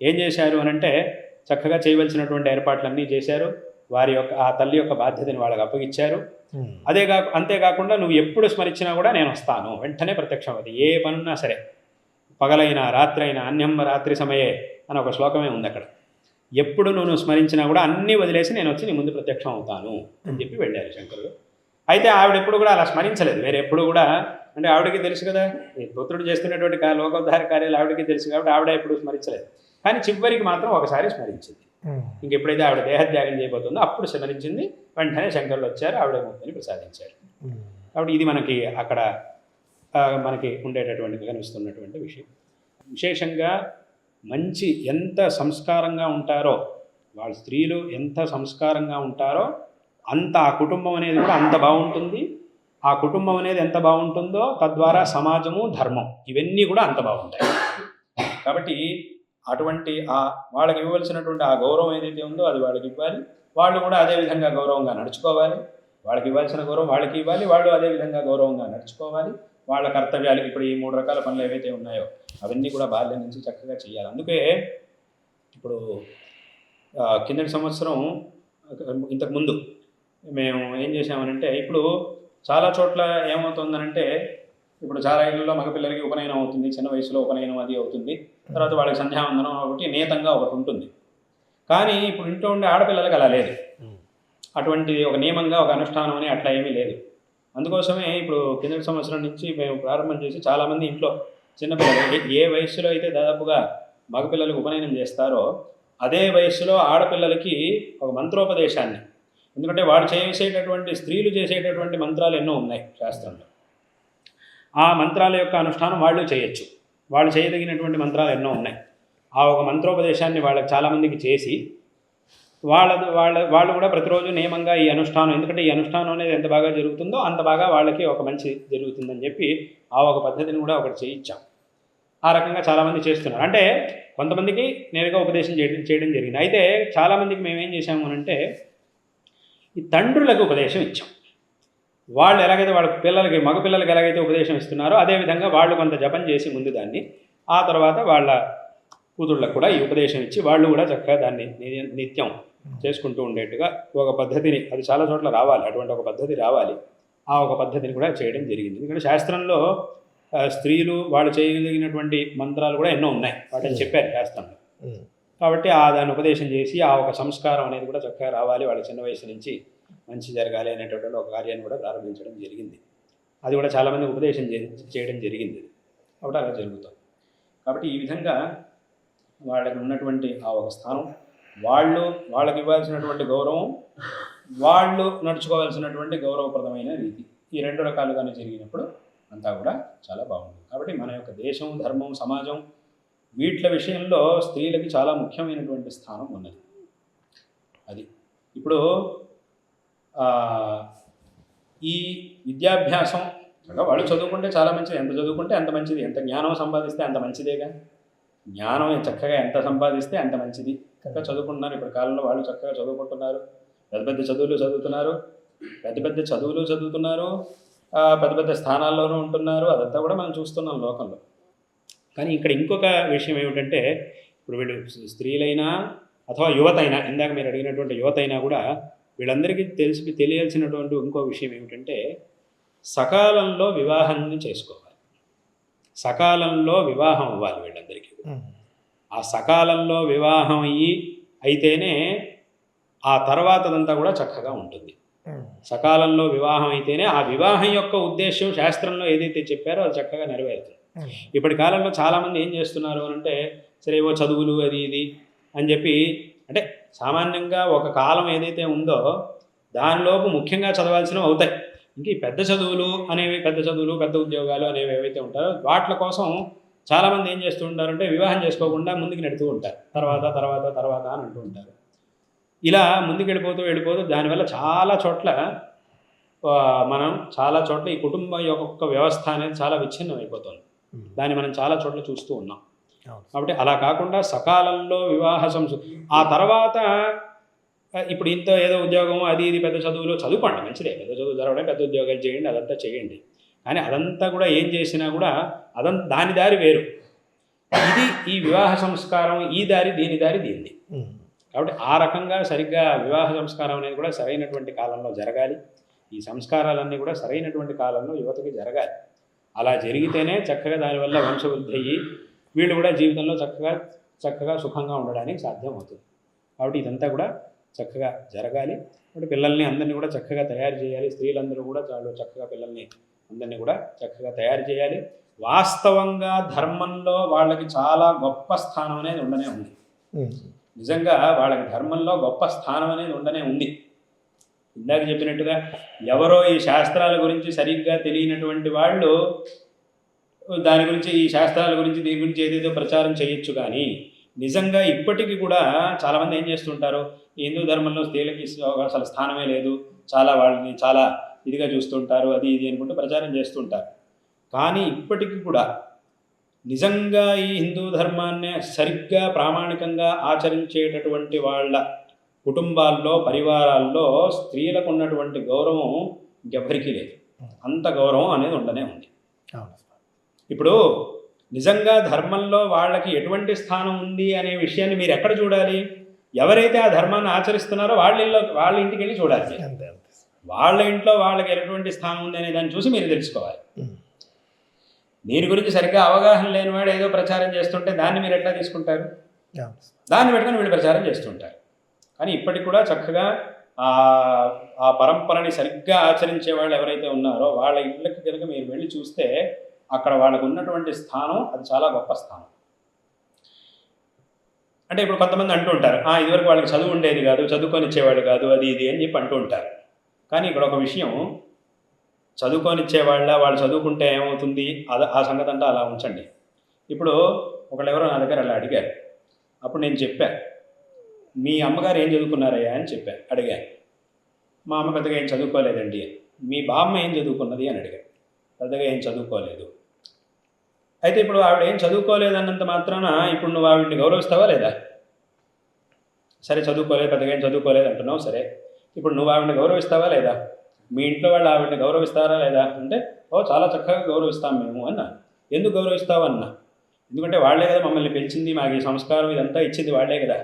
ఏం చేశారు అని అంటే చక్కగా చేయవలసినటువంటి ఏర్పాట్లన్నీ చేశారు. వారి యొక్క ఆ తల్లి యొక్క బాధ్యతని వాళ్ళకి అప్పగిచ్చారు. అంతేకాకుండా నువ్వు ఎప్పుడు స్మరించినా కూడా నేను వస్తాను, వెంటనే ప్రత్యక్షం. అది ఏ పనున్నా సరే, పగలైనా రాత్రైనా అన్యం రాత్రి సమయే అని ఒక శ్లోకమే ఉంది అక్కడ. ఎప్పుడు నువ్వు స్మరించినా కూడా అన్నీ వదిలేసి నేను వచ్చి నీ ముందు ప్రత్యక్షం అవుతాను అని చెప్పి వెళ్ళారు శంకరుడు. అయితే ఆవిడ ఎప్పుడు కూడా అలా స్మరించలేదు. వేరే ఎప్పుడు కూడా, అంటే ఆవిడకి తెలుసు కదా ఈ పుత్రుడు చేస్తున్నటువంటి లోకోద్ధార కార్యాలు ఆవిడకి తెలుసు కాబట్టి ఆవిడ ఎప్పుడు స్మరించలేదు. కానీ చివరికి మాత్రం ఒకసారి స్మరించింది. ఇంకెప్పుడైతే ఆవిడ దేహత్యాగం చేయబోతుందో అప్పుడు స్మరించింది. వెంటనే శంకరులు వచ్చారు, ఆవిడ ముక్తిని ప్రసాదించారు. కాబట్టి ఇది మనకి అక్కడ మనకి ఉండేటటువంటి కనిపిస్తున్నటువంటి విషయం. విశేషంగా మంచి ఎంత సంస్కారంగా ఉంటారో వాళ్ళ స్త్రీలు, ఎంత సంస్కారంగా ఉంటారో అంత ఆ కుటుంబం అనేది కూడా అంత బాగుంటుంది. ఆ కుటుంబం అనేది ఎంత బాగుంటుందో తద్వారా సమాజము, ధర్మం ఇవన్నీ కూడా అంత బాగుంటాయి. కాబట్టి అటువంటి వాళ్ళకి ఇవ్వాల్సినటువంటి ఆ గౌరవం ఏదైతే ఉందో అది వాళ్ళకి ఇవ్వాలి. వాళ్ళు కూడా అదేవిధంగా గౌరవంగా నడుచుకోవాలి. వాళ్ళకి ఇవ్వాల్సిన గౌరవం వాళ్ళకి ఇవ్వాలి, వాళ్ళు అదేవిధంగా గౌరవంగా నడుచుకోవాలి. వాళ్ళ కర్తవ్యాలు ఇప్పుడు ఈ 3 రకాల పనులు ఏవైతే ఉన్నాయో అవన్నీ కూడా బాల్యం నుంచి చక్కగా చేయాలి. అందుకే ఇప్పుడు కిందటి సంవత్సరం ఇంతకుముందు మేము ఏం చేసామనంటే, ఇప్పుడు చాలా చోట్ల ఏమవుతుందనంటే, ఇప్పుడు చాలా ఇళ్ళలో మగపిల్లలకి ఉపనయనం అవుతుంది, చిన్న వయసులో ఉపనయనం అది అవుతుంది. తర్వాత వాళ్ళకి సంధ్యావందనం ఒకటి నియతంగా ఒకటి ఉంటుంది. కానీ ఇప్పుడు ఇంట్లో ఉండే ఆడపిల్లలకి అలా లేదు. అటువంటి ఒక నియమంగా ఒక అనుష్ఠానం అని అట్లా ఏమీ లేదు. అందుకోసమే ఇప్పుడు కిందటి సంవత్సరం నుంచి మేము ప్రారంభం చేసి చాలామంది ఇంట్లో చిన్నపిల్లలు ఏ వయస్సులో అయితే దాదాపుగా మగపిల్లలకు ఉపనయనం చేస్తారో అదే వయస్సులో ఆడపిల్లలకి ఒక మంత్రోపదేశాన్ని, ఎందుకంటే వాడు చేసేటటువంటి స్త్రీలు చేసేటటువంటి మంత్రాలు ఎన్నో ఉన్నాయి శాస్త్రంలో. ఆ మంత్రాల యొక్క అనుష్ఠానం వాళ్ళు చేయొచ్చు. వాళ్ళు చేయదగినటువంటి మంత్రాలు ఎన్నో ఉన్నాయి. ఆ ఒక మంత్రోపదేశాన్ని వాళ్ళకి చాలామందికి చేసి వాళ్ళు కూడా ప్రతిరోజు నియమంగా ఈ అనుష్ఠానం, ఎందుకంటే ఈ అనుష్ఠానం అనేది ఎంత బాగా జరుగుతుందో అంత బాగా వాళ్ళకి ఒక మంచి జరుగుతుందని చెప్పి ఆ ఒక పద్ధతిని కూడా ఒకటి చేయించాం. ఆ రకంగా చాలామంది చేస్తున్నారు. అంటే కొంతమందికి నేరుగా ఉపదేశం చేయడం జరిగింది. అయితే చాలామందికి మేమేం చేసాము అంటే ఈ తండ్రులకు ఉపదేశం ఇచ్చాం. వాళ్ళు ఎలాగైతే వాళ్ళ పిల్లలకి, మగపిల్లలకి ఎలాగైతే ఉపదేశం ఇస్తున్నారో అదేవిధంగా వాళ్ళు కొంత జపం చేసి ముందు దాన్ని, ఆ తర్వాత వాళ్ళ కూతుళ్ళకు కూడా ఈ ఉపదేశం ఇచ్చి వాళ్ళు కూడా చక్కగా దాన్ని నిత్యం చేసుకుంటూ ఉండేట్టుగా ఒక పద్ధతిని, అది చాలా చోట్ల రావాలి, అటువంటి ఒక పద్ధతి రావాలి. ఆ ఒక పద్ధతిని కూడా చేయడం జరిగింది. ఎందుకంటే శాస్త్రంలో స్త్రీలు వాళ్ళు చేయగలిగినటువంటి మంత్రాలు కూడా ఎన్నో ఉన్నాయి, వాటిని చెప్పారు శాస్త్రంలో. కాబట్టి దాన్ని ఉపదేశం చేసి ఆ ఒక సంస్కారం అనేది కూడా చక్కగా రావాలి, వాళ్ళ చిన్న వయసు నుంచి మంచి జరగాలి అనేటటువంటి ఒక కార్యాన్ని కూడా ప్రారంభించడం జరిగింది. అది కూడా చాలామంది ఉపదేశం చేయడం జరిగింది. కాబట్టి అలా జరుగుతుంది. కాబట్టి ఈ విధంగా వాళ్ళకి ఉన్నటువంటి ఆ ఒక స్థానం, వాళ్ళకి ఇవ్వాల్సినటువంటి గౌరవం, వాళ్ళు నడుచుకోవాల్సినటువంటి గౌరవప్రదమైన రీతి, ఈ 2 రకాలుగానే జరిగినప్పుడు అంతా కూడా చాలా బాగుంటుంది. కాబట్టి మన యొక్క దేశం, ధర్మం, సమాజం వీటి విషయంలో స్త్రీలకి చాలా ముఖ్యమైనటువంటి స్థానం ఉన్నది. అది ఇప్పుడు ఈ విద్యాభ్యాసం వాళ్ళు చదువుకుంటే చాలా మంచిది, ఎంత చదువుకుంటే అంత మంచిది, ఎంత జ్ఞానం సంపాదిస్తే అంత మంచిదేగా. జ్ఞానం చక్కగా ఎంత సంపాదిస్తే అంత మంచిది. చక్కగా చదువుకుంటున్నారు ఇప్పుడు కాలంలో, వాళ్ళు చక్కగా చదువుకుంటున్నారు, పెద్ద పెద్ద చదువులు చదువుతున్నారు, పెద్ద పెద్ద స్థానాల్లోనూ ఉంటున్నారు. అదంతా కూడా మనం చూస్తున్నాం లోకంలో. కానీ ఇక్కడ ఇంకొక విషయం ఏమిటంటే, ఇప్పుడు వీళ్ళు స్త్రీలైనా అథవా యువతైనా, ఇందాక మీరు అడిగినటువంటి యువతైనా కూడా వీళ్ళందరికీ తెలియాల్సినటువంటి ఇంకో విషయం ఏమిటంటే, సకాలంలో వివాహాన్ని చేసుకోవాలి, సకాలంలో వివాహం అవ్వాలి వీళ్ళందరికీ. ఆ సకాలంలో వివాహం అయితేనే ఆ తర్వాతదంతా కూడా చక్కగా ఉంటుంది. సకాలంలో వివాహం అయితేనే ఆ వివాహం యొక్క ఉద్దేశం శాస్త్రంలో ఏదైతే చెప్పారో అది చక్కగా నెరవేరుతుంది. ఇప్పటి కాలంలో చాలామంది ఏం చేస్తున్నారు అంటే, సరే ఏవో చదువులు అది ఇది అని చెప్పి, అంటే సామాన్యంగా ఒక కాలం ఏదైతే ఉందో దానిలోపు ముఖ్యంగా చదవాల్సినవి అవుతాయి. ఇంక ఈ పెద్ద చదువులు అనేవి, పెద్ద చదువులు, పెద్ద ఉద్యోగాలు అనేవి ఏవైతే ఉంటారో వాటి కోసం చాలామంది ఏం చేస్తూ ఉంటారంటే వివాహం చేసుకోకుండా ముందుకు నెడుతూ ఉంటారు. తర్వాత తర్వాత తర్వాత అని అంటూ ఉంటారు. ఇలా ముందుకు వెళ్ళిపోతూ దానివల్ల చాలా చోట్ల మనం చాలా చోట్ల ఈ కుటుంబం యొక్క వ్యవస్థ అనేది చాలా విచ్ఛిన్నం అయిపోతుంది. దాన్ని మనం చాలా చోట్ల చూస్తూ ఉన్నాం. కాబట్టి అలా కాకుండా సకాలంలో వివాహ ఆ తర్వాత ఇప్పుడు ఇంత ఏదో ఉద్యోగం అది ఇది పెద్ద చదువులు చదువుకోండి, మంచిదే, పెద్ద చదువు చదవడం, పెద్ద ఉద్యోగాలు చేయండి, అదంతా చేయండి. కానీ అదంతా కూడా ఏం చేసినా కూడా దాని దారి వేరు. ఇది ఈ వివాహ సంస్కారం, ఈ దారి దీని దారి దీనిది. కాబట్టి ఆ రకంగా సరిగ్గా వివాహ సంస్కారం అనేది కూడా సరైనటువంటి కాలంలో జరగాలి. ఈ సంస్కారాలన్నీ కూడా సరైనటువంటి కాలంలో యువతకి జరగాలి. అలా జరిగితేనే చక్కగా దానివల్ల వంశవృద్ధి అయ్యి వీళ్ళు కూడా జీవితంలో చక్కగా సుఖంగా ఉండడానికి సాధ్యమవుతుంది. కాబట్టి ఇదంతా కూడా చక్కగా జరగాలి. కాబట్టి పిల్లల్ని అందరినీ కూడా చక్కగా తయారు చేయాలి. స్త్రీలందరూ కూడా చాలా చక్కగా పిల్లల్ని అందరినీ కూడా చక్కగా తయారు చేయాలి. వాస్తవంగా ధర్మంలో వాళ్ళకి చాలా గొప్ప స్థానం అనేది ఉండనే ఉంది. నిజంగా వాళ్ళకి ధర్మంలో గొప్ప స్థానం అనేది ఉండనే ఉంది. ఇందాక చెప్పినట్టుగా ఎవరో ఈ శాస్త్రాల గురించి సరిగ్గా తెలియనటువంటి వాళ్ళు దాని గురించి, ఈ శాస్త్రాల గురించి, దీని గురించి ఏదేదో ప్రచారం చేయొచ్చు. కానీ నిజంగా ఇప్పటికీ కూడా చాలామంది ఏం చేస్తుంటారు, హిందూ ధర్మంలో స్త్రీలకి అసలు స్థానమే లేదు, చాలా వాళ్ళని చాలా ఇదిగా చూస్తుంటారు, అది ఇది అనుకుంటూ ప్రచారం చేస్తుంటారు. కానీ ఇప్పటికీ కూడా నిజంగా ఈ హిందూ ధర్మాన్ని సరిగ్గా ప్రామాణికంగా ఆచరించేటటువంటి వాళ్ళ కుటుంబాల్లో, పరివారాల్లో స్త్రీలకు ఉన్నటువంటి గౌరవం ఇంకెవ్వరికీ లేదు. అంత గౌరవం అనేది ఉండనే ఉంది. ఇప్పుడు నిజంగా ధర్మంలో వాళ్ళకి ఎటువంటి స్థానం ఉంది అనే విషయాన్ని మీరు ఎక్కడ చూడాలి? ఎవరైతే ఆ ధర్మాన్ని ఆచరిస్తున్నారో వాళ్ళ ఇంటికి వెళ్ళి చూడాలి. వాళ్ళ ఇంట్లో వాళ్ళకి ఎటువంటి స్థానం ఉంది అనే దాన్ని చూసి మీరు తెలుసుకోవాలి. దీని గురించి సరిగ్గా అవగాహన లేనివాడు ఏదో ప్రచారం చేస్తుంటే దాన్ని మీరు ఎట్లా తీసుకుంటారు? దాన్ని పెట్టుకొని వీళ్ళు ప్రచారం చేస్తుంటారు. కానీ ఇప్పటికి కూడా చక్కగా ఆ పరంపరని సరిగ్గా ఆచరించే వాళ్ళు ఎవరైతే ఉన్నారో వాళ్ళ ఇళ్ళకి కనుక మీరు వెళ్ళి చూస్తే అక్కడ వాళ్ళకు ఉన్నటువంటి స్థానం అది చాలా గొప్ప స్థానం. అంటే ఇప్పుడు కొంతమంది అంటూ ఉంటారు, ఇదివరకు వాళ్ళకి చదువు ఉండేది కాదు, చదువుకొనిచ్చేవాడు కాదు, అది ఇది అని చెప్పి అంటూ ఉంటారు. కానీ ఇక్కడ ఒక విషయం, చదువుకొనిచ్చేవాళ్ళ వాళ్ళు చదువుకుంటే ఏమవుతుంది ఆ సంగతి అంతా అలా ఉంచండి. ఇప్పుడు ఒకళ్ళు ఎవరో నా దగ్గర అలా అడిగారు. అప్పుడు నేను చెప్పాను, మీ అమ్మగారు ఏం చదువుకున్నారయ్యా అని అడిగాను. మా అమ్మ పెద్దగా ఏం చదువుకోలేదండి. మీ బామ్మ ఏం చదువుకున్నది అని అడిగాను. పెద్దగా ఏం చదువుకోలేదు. అయితే ఇప్పుడు ఆవిడ ఏం చదువుకోలేదన్నంత మాత్రాన ఇప్పుడు నువ్వు ఆవిడని గౌరవిస్తావా లేదా? సరే, చదువుకోలేదు, పెద్దగా ఏం చదువుకోలేదు అంటున్నావు, సరే, ఇప్పుడు నువ్వు ఆవిడని గౌరవిస్తావా లేదా? మీ ఇంట్లో వాళ్ళు ఆవిడని గౌరవిస్తారా లేదా అంటే, చాలా చక్కగా గౌరవిస్తాం మేము అన్నా. ఎందుకు గౌరవిస్తావు అన్నా? ఎందుకంటే వాళ్లే కదా మమ్మల్ని పెంచింది, మాకు ఈ సంస్కారం ఇదంతా ఇచ్చింది వాళ్లే కదా,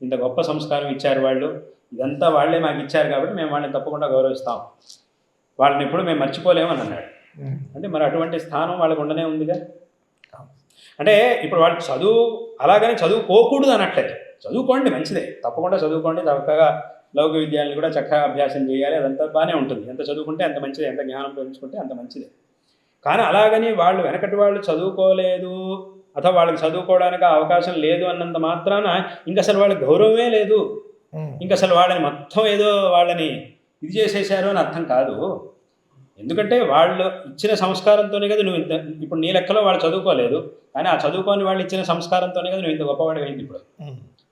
ఇంత గొప్ప సంస్కారం ఇచ్చారు వాళ్ళు, ఇదంతా వాళ్లే మాకు ఇచ్చారు కాబట్టి మేము వాళ్ళని తప్పకుండా గౌరవిస్తాం, వాళ్ళని ఎప్పుడు మేము మర్చిపోలేమని అన్నాడు. అంటే మరి అటువంటి స్థానం వాళ్ళకు ఉండనే ఉందిగా. అంటే ఇప్పుడు వాళ్ళు అలాగని చదువుకోకూడదు అనట్లేదు. చదువుకోండి, మంచిదే, తప్పకుండా చదువుకోండి, చక్కగా లౌకిక విద్యాలను కూడా చక్కగా అభ్యాసం చేయాలి, అదంతా బాగానే ఉంటుంది. ఎంత చదువుకుంటే అంత మంచిదే, ఎంత జ్ఞానం పెంచుకుంటే అంత మంచిదే. కానీ అలాగని వాళ్ళు వెనకటి వాళ్ళు చదువుకోలేదు అథవా వాళ్ళకి చదువుకోవడానికి అవకాశం లేదు అన్నంత మాత్రాన ఇంక అసలు వాళ్ళకి గౌరవమే లేదు, ఇంక అసలు వాళ్ళని మొత్తం ఏదో వాళ్ళని ఇది చేసేసారు అని అర్థం కాదు. ఎందుకంటే వాళ్ళు ఇచ్చిన సంస్కారంతోనే కదా నువ్వు ఇప్పుడు నీ లెక్కలో వాళ్ళు చదువుకోలేదు, కానీ ఆ చదువుకొని వాళ్ళు ఇచ్చిన సంస్కారంతోనే కదా నువ్వు ఇంత గొప్పవాడి అయింది. ఇప్పుడు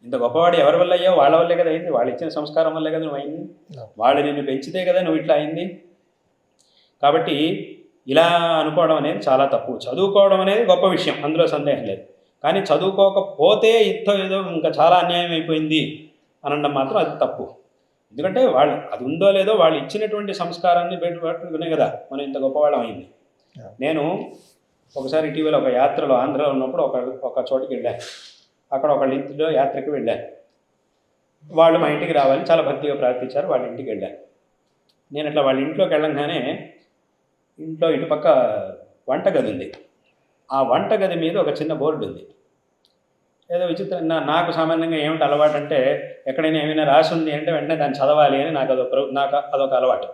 ఇంత గొప్పవాడు ఎవరి వల్ల అయ్యావు? వాళ్ళ వల్లే కదా అయింది, వాళ్ళు ఇచ్చిన సంస్కారం వల్లే కదా నువ్వు అయింది, వాళ్ళు నిన్ను పెంచితే కదా నువ్వు ఇట్లా అయింది. కాబట్టి ఇలా అనుకోవడం అనేది చాలా తప్పు. చదువుకోవడం అనేది గొప్ప విషయం, అందులో సందేహం లేదు. కానీ చదువుకోకపోతే ఏదో ఇంకా చాలా అన్యాయం అయిపోయింది అనడం మాత్రం అది తప్పు. ఎందుకంటే వాళ్ళు అది ఉందో లేదో వాళ్ళు ఇచ్చినటువంటి సంస్కారాన్ని బయటపడుకునే కదా మనం ఇంత గొప్పవాళ్ళం అయింది. నేను ఒకసారి ఇటీవల ఒక యాత్రలో ఆంధ్రలో ఉన్నప్పుడు ఒక చోటికి వెళ్ళాను. అక్కడ ఒకళ్ళ ఇంటిలో యాత్రకి వెళ్ళాను. వాళ్ళు మా ఇంటికి రావాలి చాలా భక్తిగా ప్రార్థించారు, వాళ్ళ ఇంటికి వెళ్ళాను. నేను అట్లా వాళ్ళ ఇంట్లోకి వెళ్ళంగానే ఇంట్లో ఇటుపక్క వంటగది ఉంది. ఆ వంటగది మీద ఒక చిన్న బోర్డు ఉంది. ఏదో విచిత్రంగా నాకు సామాన్యంగా ఏమిటి అలవాటు అంటే ఎక్కడైనా ఏమైనా రాసి ఉంది అంటే వెంటనే దాన్ని చదవాలి అని నాకు అదొక అలవాటు.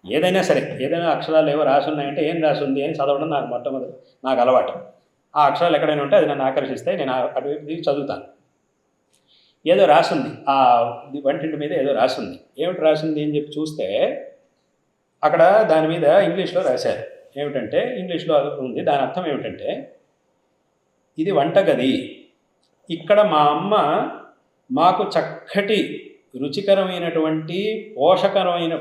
ఏదైనా సరే, ఏదైనా అక్షరాలు ఏవో రాసి ఉన్నాయంటే ఏం రాసి ఉంది అని చదవడం నాకు అలవాటు. ఆ అక్షరాలు ఎక్కడైనా ఉంటే అది నన్ను ఆకర్షిస్తాయి, నేను అటు చదువుతాను. ఏదో రాసింది ఆ వంటింటి మీద ఏదో రాసింది. ఏమిటి రాసింది అని చెప్పి చూస్తే అక్కడ దాని మీద ఇంగ్లీష్లో రాశారు. ఏమిటంటే ఇంగ్లీష్లో ఉంది. దాని అర్థం ఏమిటంటే, ఇది వంటగది, ఇక్కడ మా అమ్మ మాకు చక్కటి రుచికరమైనటువంటి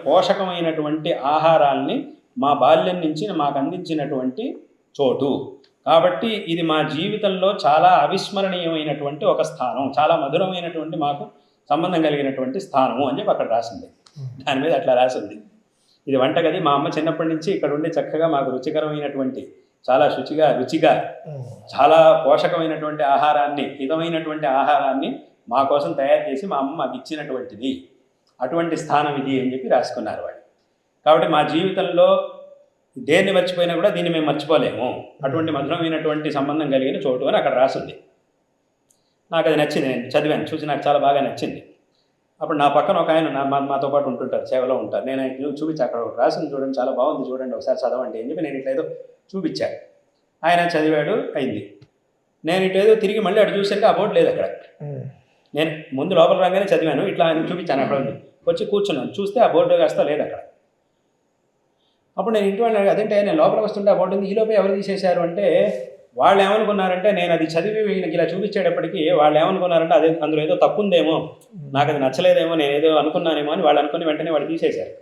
పోషకమైనటువంటి ఆహారాల్ని మా బాల్యం నుంచి మాకు అందించినటువంటి చోటు. కాబట్టి ఇది మా జీవితంలో చాలా అవిస్మరణీయమైనటువంటి ఒక స్థానం, చాలా మధురమైనటువంటి మాకు సంబంధం కలిగినటువంటి స్థానము అని చెప్పి అక్కడ రాసింది. దాని మీద అట్లా రాసింది, ఇది వంటగది, మా అమ్మ చిన్నప్పటి నుంచి ఇక్కడ ఉండి చక్కగా మాకు రుచికరమైనటువంటి, చాలా రుచిగా చాలా పోషకమైనటువంటి ఆహారాన్ని, హితమైనటువంటి ఆహారాన్ని మా కోసం తయారు చేసి మా అమ్మ మాకు ఇచ్చినటువంటిది, అటువంటి స్థానం ఇది అని చెప్పి రాసుకున్నారు వాళ్ళు. కాబట్టి మా జీవితంలో దేన్ని మర్చిపోయినా కూడా దీన్ని మేము మర్చిపోలేము, అటువంటి మధురమైనటువంటి సంబంధం కలిగిన చోటు అని అక్కడ రాసింది. నాకు అది నచ్చింది, నేను చదివాను, చూసి నాకు చాలా బాగా నచ్చింది. అప్పుడు నా పక్కన ఒక ఆయన మాతో పాటు ఉంటుంటారు, సేవలో ఉంటారు. నేను ఆయన చూపించి అక్కడ రాసింది చూడండి, చాలా బాగుంది చూడండి, ఒకసారి చదవండి అని చెప్పి నేను ఇట్లేదో చూపించాను. ఆయన చదివాడు, అయింది. నేను ఇటేదో తిరిగి మళ్ళీ అటు చూసరికి ఆ బోర్డు లేదు అక్కడ. నేను ముందు లోపల రాగానే చదివాను, ఇట్లా ఆయన చూపించాను, అక్కడ ఉంది. వచ్చి కూర్చున్నాను, చూస్తే ఆ బోర్డు కాస్త లేదు అక్కడ. అప్పుడు నేను ఇంటి వాళ్ళని అదేంటే నేను లోపలికి వస్తుంటే ఆ బోర్డు ఉంది, ఈలోపే ఎవరు తీసేశారు అంటే, వాళ్ళు ఏమనుకున్నారంటే నేను అది చదివి వీళ్ళకి ఇలా చూపించేటప్పటికి వాళ్ళు ఏమనుకున్నారంటే అదే అందులో ఏదో తప్పు ఉందేమో, నాకు అది నచ్చలేదేమో, నేను ఏదో అనుకున్నానేమో అని వాళ్ళు అనుకుని వెంటనే వాళ్ళు తీసేశారు.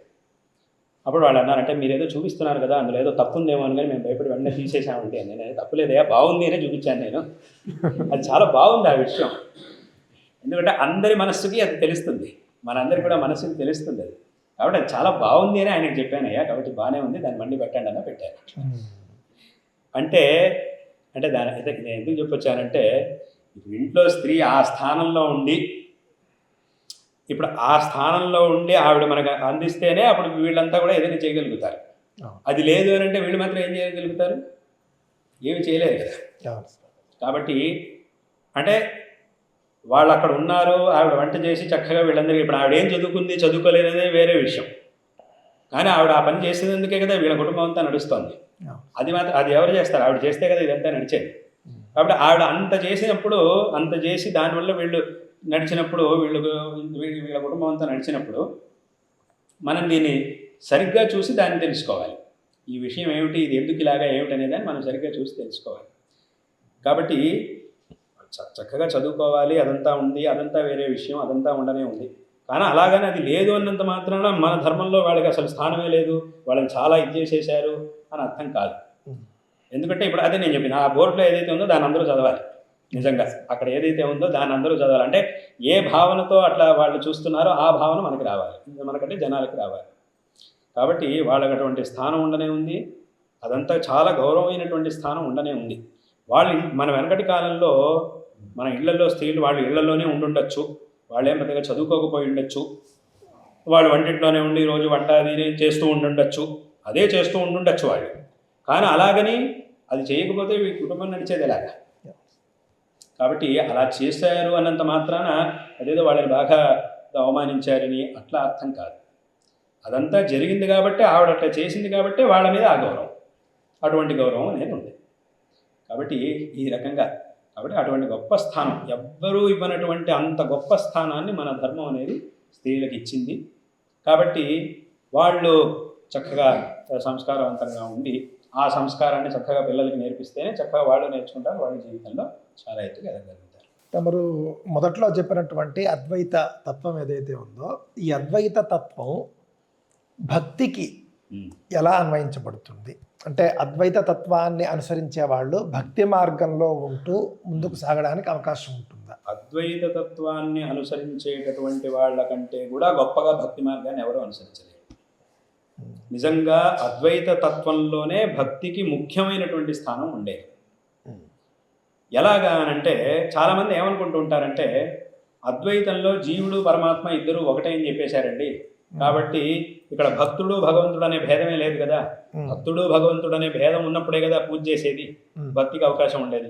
అప్పుడు వాళ్ళు అన్నారంటే మీరు ఏదో చూపిస్తున్నారు కదా, అందులో ఏదో తప్పు ఉందేమో అని, కానీ మేము భయపడి వెంటనే తీసేసామంటే, నేను తప్పులేదే, బాగుంది అనే చూపించాను నేను. అది చాలా బాగుంది ఆ విషయం, ఎందుకంటే అందరి మనస్సుకి అది తెలుస్తుంది, మనందరికీ కూడా మనస్సుకి తెలుస్తుంది అది. కాబట్టి అది చాలా బాగుంది అని ఆయనకు చెప్పానయ్యా, కాబట్టి బాగానే ఉంది, దాన్ని మండి పెట్టండి అన్న పెట్టాను. అంటే దాని అయితే నేను ఎందుకు చెప్పొచ్చానంటే, ఇప్పుడు ఇంట్లో స్త్రీ ఆ స్థానంలో ఉండి, ఇప్పుడు ఆ స్థానంలో ఉండి ఆవిడ మనకు అందిస్తేనే అప్పుడు వీళ్ళంతా కూడా ఏదైనా చేయగలుగుతారు. అది లేదు అని అంటే వీళ్ళు మాత్రం ఏం చేయగలుగుతారు, ఏమి చేయలేరు కదా. కాబట్టి అంటే వాళ్ళు అక్కడ ఉన్నారు, ఆవిడ వంట చేసి చక్కగా వీళ్ళందరికీ, ఇప్పుడు ఆవిడ ఏం చదువుకుంది చదువుకోలేదనే వేరే విషయం, కానీ ఆవిడ ఆ పని చేసేందుకే కదా వీళ్ళ కుటుంబం అంతా నడుస్తుంది. అది మాత్రం అది ఎవరు చేస్తారు, ఆవిడ చేస్తే కదా ఇదంతా నడిచేది. కాబట్టి ఆవిడ అంత చేసినప్పుడు, అంత చేసి దానివల్ల వీళ్ళు నడిచినప్పుడు, వీళ్ళ కుటుంబం అంతా నడిచినప్పుడు మనం దీన్ని సరిగ్గా చూసి దాన్ని తెలుసుకోవాలి. ఈ విషయం ఏమిటి, ఇది ఎందుకు ఇలాగా ఏమిటి అనేదాన్ని మనం సరిగ్గా చూసి తెలుసుకోవాలి. కాబట్టి చక్కగా చదువుకోవాలి, అదంతా ఉంది, అదంతా వేరే విషయం, అదంతా ఉండనే ఉంది. కానీ అలాగని అది లేదు అన్నంత మాత్రాన మన ధర్మంలో వాళ్ళకి అసలు స్థానమే లేదు, వాళ్ళని చాలా ఇది చేసేసారు అని అర్థం కాదు. ఎందుకంటే ఇప్పుడు అదే నేను చెప్పిన, ఆ బోర్డులో ఏదైతే ఉందో దాన్ని అందరూ చదవాలి. నిజంగా అక్కడ ఏదైతే ఉందో దాన్ని అందరూ చదవాలి. అంటే ఏ భావనతో అట్లా వాళ్ళు చూస్తున్నారో ఆ భావన మనకి రావాలి, మనకంటే జనాలకి రావాలి. కాబట్టి వాళ్ళకి అటువంటి స్థానం ఉండనే ఉంది, అదంతా చాలా గౌరవమైనటువంటి స్థానం ఉండనే ఉంది. వాళ్ళు మన వెనకటి కాలంలో మన ఇళ్లలో స్త్రీలు వాళ్ళు ఇళ్లలోనే ఉండుండొచ్చు, వాళ్ళేం పెద్దగా చదువుకోకపోయి ఉండొచ్చు, వాళ్ళు వంటింట్లోనే ఉండి రోజు వంట అది చేస్తూ ఉండుండొచ్చు, అదే చేస్తూ ఉండుండొచ్చు వాళ్ళు. కానీ అలాగని అది చేయకపోతే ఈ కుటుంబం నడిచేది ఎలాగా? కాబట్టి అలా చేశారు అన్నంత మాత్రాన అదేదో వాళ్ళని బాగా అవమానించారని అట్లా అర్థం కాదు. అదంతా జరిగింది కాబట్టి, ఆవిడ అట్లా చేసింది కాబట్టి వాళ్ళ మీద ఆ గౌరవం, అటువంటి గౌరవం అనేది ఉంది. కాబట్టి ఈ రకంగా, కాబట్టి అటువంటి గొప్ప స్థానం ఎవ్వరూ ఇవ్వనటువంటి అంత గొప్ప స్థానాన్ని మన ధర్మం అనేది స్త్రీలకు ఇచ్చింది. కాబట్టి వాళ్ళు చక్కగా సంస్కారవంతంగా ఉండి ఆ సంస్కారాన్ని చక్కగా పిల్లలకి నేర్పిస్తేనే చక్కగా వాళ్ళు నేర్చుకుంటారు, వాళ్ళ జీవితంలో చాలా ఎత్తుగా ఎదగలుగుతారు. తమరు మొదట్లో చెప్పినటువంటి అద్వైత తత్వం ఏదైతే ఉందో, ఈ అద్వైత తత్వం భక్తికి ఎలా అన్వయించబడుతుంది? అంటే అద్వైత తత్వాన్ని అనుసరించే వాళ్ళు భక్తి మార్గంలో ఉంటూ ముందుకు సాగడానికి అవకాశం ఉంటుందా? అద్వైత తత్వాన్ని అనుసరించేటటువంటి వాళ్ళకంటే కూడా గొప్పగా భక్తి మార్గాన్ని ఎవరు అనుసరించలేరు. నిజంగా అద్వైత తత్వంలోనే భక్తికి ముఖ్యమైనటువంటి స్థానం ఉండేది. ఎలాగా అనంటే చాలామంది ఏమనుకుంటూ ఉంటారంటే, అద్వైతంలో జీవుడు పరమాత్మ ఇద్దరు ఒకటే అని చెప్పేశారండి, కాబట్టి ఇక్కడ భక్తుడు భగవంతుడు అనే భేదమే లేదు కదా, భక్తుడు భగవంతుడు అనే భేదం ఉన్నప్పుడే కదా పూజ చేసేది, భక్తికి అవకాశం ఉండేది.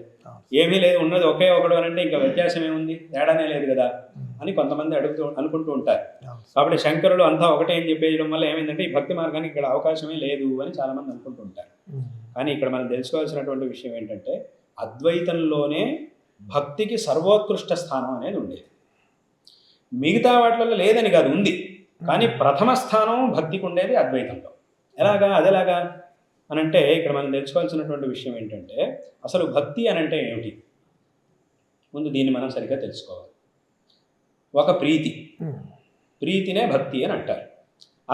ఏమీ లేదు, ఉన్నది ఒకే ఒకడు అని అంటే ఇంకా వ్యత్యాసం ఏముంది, తేడానే లేదు కదా అని కొంతమంది అనుకుంటూ ఉంటారు. కాబట్టి శంకరులు అంతా ఒకటే అని చెప్పేయడం వల్ల ఏమైందంటే ఈ భక్తి మార్గానికి ఇక్కడ అవకాశమే లేదు అని చాలామంది అనుకుంటూ ఉంటారు. కానీ ఇక్కడ మనం తెలుసుకోవాల్సినటువంటి విషయం ఏంటంటే, అద్వైతంలోనే భక్తికి సర్వోత్కృష్ట స్థానం అనేది ఉండేది. మిగతా వాటిలో లేదని కాదు, ఉంది. కానీ ప్రథమ స్థానం భక్తికి ఉండేది అద్వైతంలో. అదేలాగా అనంటే ఇక్కడ మనం తెలుసుకోవాల్సినటువంటి విషయం ఏంటంటే, అసలు భక్తి అనంటే ఏమిటి? ముందు దీన్ని మనం సరిగ్గా తెలుసుకోవాలి. ఒక ప్రీతినే భక్తి అని అంటారు.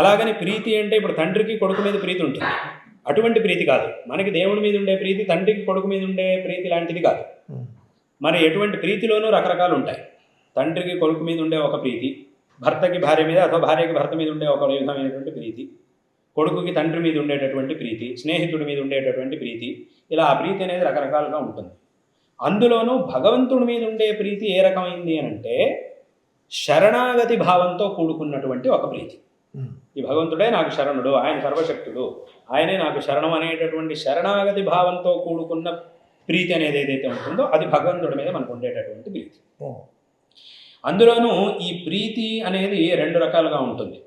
అలాగని ప్రీతి అంటే ఇప్పుడు తండ్రికి కొడుకు మీద ప్రీతి ఉంటుంది, అటువంటి ప్రీతి కాదు. మనకి దేవుడి మీద ఉండే ప్రీతి తండ్రికి కొడుకు మీద ఉండే ప్రీతి లాంటిది కాదు. మరి ఎటువంటి ప్రీతిలోనూ రకరకాలు ఉంటాయి. తండ్రికి కొడుకు మీద ఉండే ఒక ప్రీతి, భర్తకి భార్య మీద అథవా భార్యకి భర్త మీద ఉండే ఒక విధమైనటువంటి ప్రీతి, కొడుకుకి తండ్రి మీద ఉండేటటువంటి ప్రీతి, స్నేహితుడి మీద ఉండేటటువంటి ప్రీతి, ఇలా ఆ ప్రీతి అనేది రకరకాలుగా ఉంటుంది. అందులోనూ భగవంతుడి మీద ఉండే ప్రీతి ఏ రకమైంది అని అంటే శరణాగతి భావంతో కూడుకున్నటువంటి ఒక ప్రీతి. ఈ భగవంతుడే నాకు శరణుడు, ఆయన సర్వశక్తుడు, ఆయనే నాకు శరణం అనేటటువంటి శరణాగతి భావంతో కూడుకున్న ప్రీతి అనేది ఏదైతే ఉంటుందో అది భగవంతుడి మీద మనకు ఉండేటటువంటి ప్రీతి. అందులోనూ ఈ ప్రీతి అనేది రెండు రకాలుగా ఉంటుంది.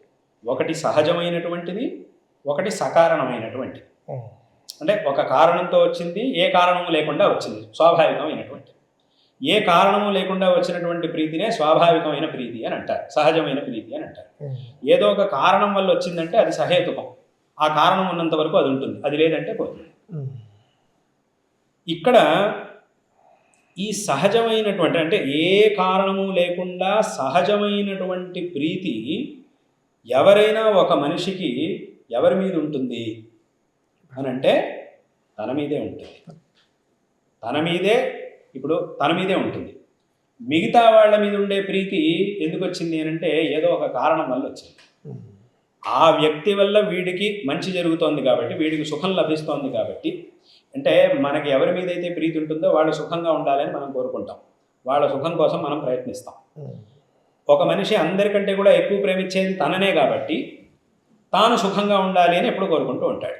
ఒకటి సహజమైనటువంటిది, ఒకటి సకారణమైనటువంటిది. అంటే ఒక కారణంతో వచ్చింది, ఏ కారణము లేకుండా వచ్చింది, స్వాభావికమైనటువంటి. ఏ కారణము లేకుండా వచ్చినటువంటి ప్రీతినే స్వాభావికమైన ప్రీతి అని అంటారు, సహజమైన ప్రీతి అని అంటారు. ఏదో ఒక కారణం వల్ల వచ్చిందంటే అది సహేతుకం, ఆ కారణం ఉన్నంత వరకు అది ఉంటుంది, అది లేదంటే పోతుంది. ఇక్కడ ఈ సహజమైనటువంటి అంటే ఏ కారణము లేకుండా సహజమైనటువంటి ప్రీతి ఎవరైనా ఒక మనిషికి ఎవరి మీద ఉంటుంది అని అంటే తన మీదే ఉంటుంది. తన మీదే ఉంటుంది. మిగతా వాళ్ళ మీద ఉండే ప్రీతి ఎందుకు వచ్చింది అని అంటే ఏదో ఒక కారణం వల్ల వచ్చింది. ఆ వ్యక్తి వల్ల వీడికి మంచి జరుగుతోంది కాబట్టి, వీడికి సుఖం లభిస్తోంది కాబట్టి, అంటే మనకి ఎవరి మీద అయితే ప్రీతి ఉంటుందో వాళ్ళు సుఖంగా ఉండాలని మనం కోరుకుంటాం, వాళ్ళ సుఖం కోసం మనం ప్రయత్నిస్తాం. ఒక మనిషి అందరికంటే కూడా ఎక్కువ ప్రేమించేది తననే కాబట్టి తాను సుఖంగా ఉండాలి అని ఎప్పుడు కోరుకుంటూ ఉంటాడు.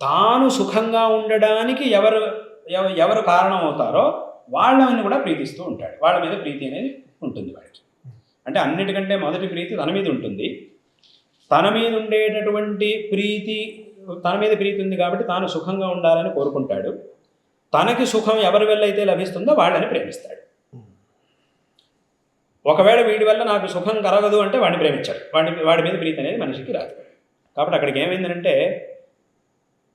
తాను సుఖంగా ఉండడానికి ఎవరు కారణం అవుతారో వాళ్ళని కూడా ప్రీతిస్తూ ఉంటాడు, వాళ్ళ మీద ప్రీతి అనేది ఉంటుంది వాడికి. అంటే అన్నిటికంటే మొదటి ప్రీతి తన మీద ఉంటుంది. తన మీద ఉండేటటువంటి ప్రీతి, తన మీద ప్రీతి ఉంది కాబట్టి తాను సుఖంగా ఉండాలని కోరుకుంటాడు. తనకి సుఖం ఎవరి వల్ల అయితే లభిస్తుందో వాళ్ళని ప్రేమిస్తాడు. ఒకవేళ వీడి వల్ల నాకు సుఖం కలగదు అంటే వాడిని ప్రేమించాడు, వాడి మీద ప్రీతి అనేది మనిషికి రాదు. కాబట్టి అక్కడికి ఏమైందంటే,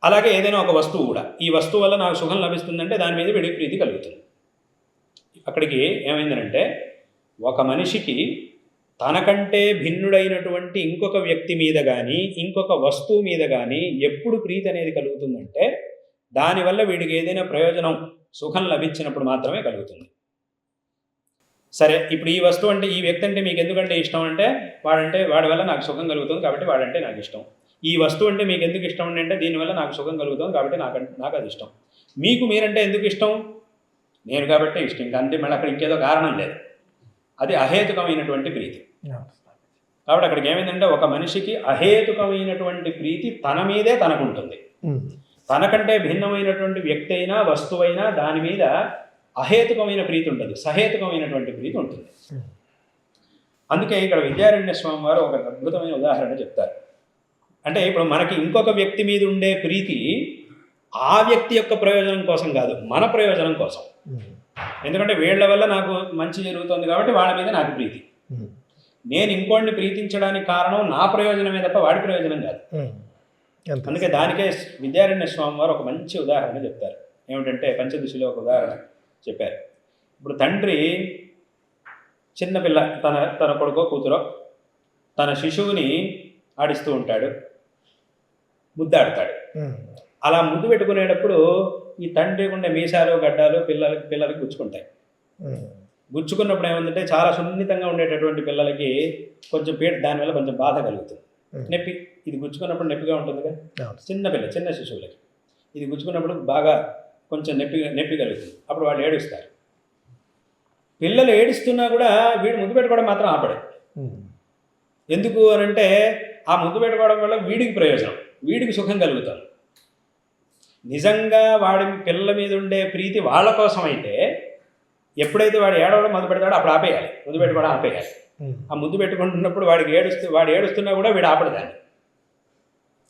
అలాగే ఏదైనా ఒక వస్తువు కూడా, ఈ వస్తువు వల్ల నాకు సుఖం లభిస్తుందంటే దాని మీద వీడికి ప్రీతి కలుగుతుంది. అక్కడికి ఏమైందనంటే, ఒక మనిషికి తనకంటే భిన్నుడైనటువంటి ఇంకొక వ్యక్తి మీద కానీ ఇంకొక వస్తువు మీద కానీ ఎప్పుడు ప్రీతి అనేది కలుగుతుందంటే దానివల్ల వీడికి ఏదైనా ప్రయోజనం, సుఖం లభించినప్పుడు మాత్రమే కలుగుతుంది. సరే, ఇప్పుడు ఈ వస్తువు అంటే, ఈ వ్యక్తి అంటే మీకు ఎందుకంటే ఇష్టం అంటే వాడి వల్ల నాకు సుఖం కలుగుతుంది కాబట్టి వాడంటే నాకు ఇష్టం. ఈ వస్తువు అంటే మీకు ఎందుకు ఇష్టం అంటే దీనివల్ల నాకు సుఖం కలుగుతుంది కాబట్టి నాకు అది ఇష్టం. మీరంటే ఎందుకు ఇష్టం? నేను కాబట్టి ఇష్టం. ఇంకా అంటే మళ్ళీ అక్కడ ఇంకేదో కారణం లేదు, అది అహేతుకమైనటువంటి ప్రీతి. కాబట్టి అక్కడికి ఏమైందంటే, ఒక మనిషికి అహేతుకమైనటువంటి ప్రీతి తన మీదే తనకుంటుంది. తనకంటే భిన్నమైనటువంటి వ్యక్తి అయినా వస్తువైనా దాని మీద అహేతుకమైన ప్రీతి ఉంటుంది, సహేతుకమైనటువంటి ప్రీతి ఉంటుంది. అందుకే ఇక్కడ విద్యారణ్య స్వామి వారు ఒక అద్భుతమైన ఉదాహరణ చెప్తారు. అంటే ఇప్పుడు మనకి ఇంకొక వ్యక్తి మీద ఉండే ప్రీతి ఆ వ్యక్తి యొక్క ప్రయోజనం కోసం కాదు, మన ప్రయోజనం కోసం. ఎందుకంటే వీళ్ళ వల్ల నాకు మంచి జరుగుతుంది కాబట్టి వాళ్ళ మీద నాకు ప్రీతి. నేను ఇంకోటిని ప్రీతించడానికి కారణం నా ప్రయోజనమే తప్ప వాడి ప్రయోజనం కాదు. అందుకే దానికే విద్యారణ్య స్వామి వారు ఒక మంచి ఉదాహరణ చెప్తారు. ఏమిటంటే, పంచదశిలో ఒక ఉదాహరణ చెప్పారు. ఇప్పుడు తండ్రి చిన్నపిల్ల తన కొడుకో కూతురో తన శిశువుని ఆడిస్తూ ఉంటాడు, ముద్దాడతాడు. అలా ముద్దు పెట్టుకునేటప్పుడు ఈ తండ్రికి ఉండే మీసాలు గడ్డాలు పిల్లలకి గుచ్చుకుంటాయి. గుచ్చుకున్నప్పుడు ఏమందంటే చాలా సున్నితంగా ఉండేటటువంటి పిల్లలకి కొంచెం దానివల్ల కొంచెం బాధ కలుగుతుంది, నొప్పి. ఇది గుచ్చుకున్నప్పుడు నొప్పిగా ఉంటుందిగా, చిన్న శిశువులకి ఇది గుచ్చుకున్నప్పుడు బాగా కొంచెం నొప్పి కలుగుతుంది. అప్పుడు వాళ్ళు ఏడుస్తారు. పిల్లలు ఏడుస్తున్నా కూడా వీడు ముద్దు పెట్టుకోవడం మాత్రం ఆపడు. ఎందుకు అనంటే ఆ ముద్దు పెట్టుకోవడం వల్ల వీడికి ప్రయోజనం, వీడికి సుఖం కలుగుతుంది. నిజంగా వాడి పిల్లల మీద ఉండే ప్రీతి వాళ్ళ కోసం అయితే ఎప్పుడైతే వాడు ఏడవడం మొదలు పెడతాడో అప్పుడు ఆపేయాలి, ముద్దు పెట్టుకోవడం ఆపేయాలి. ఆ ముద్దు పెట్టుకుంటున్నప్పుడు వాడు ఏడుస్తున్నా కూడా వీడు ఆపడదాన్ని.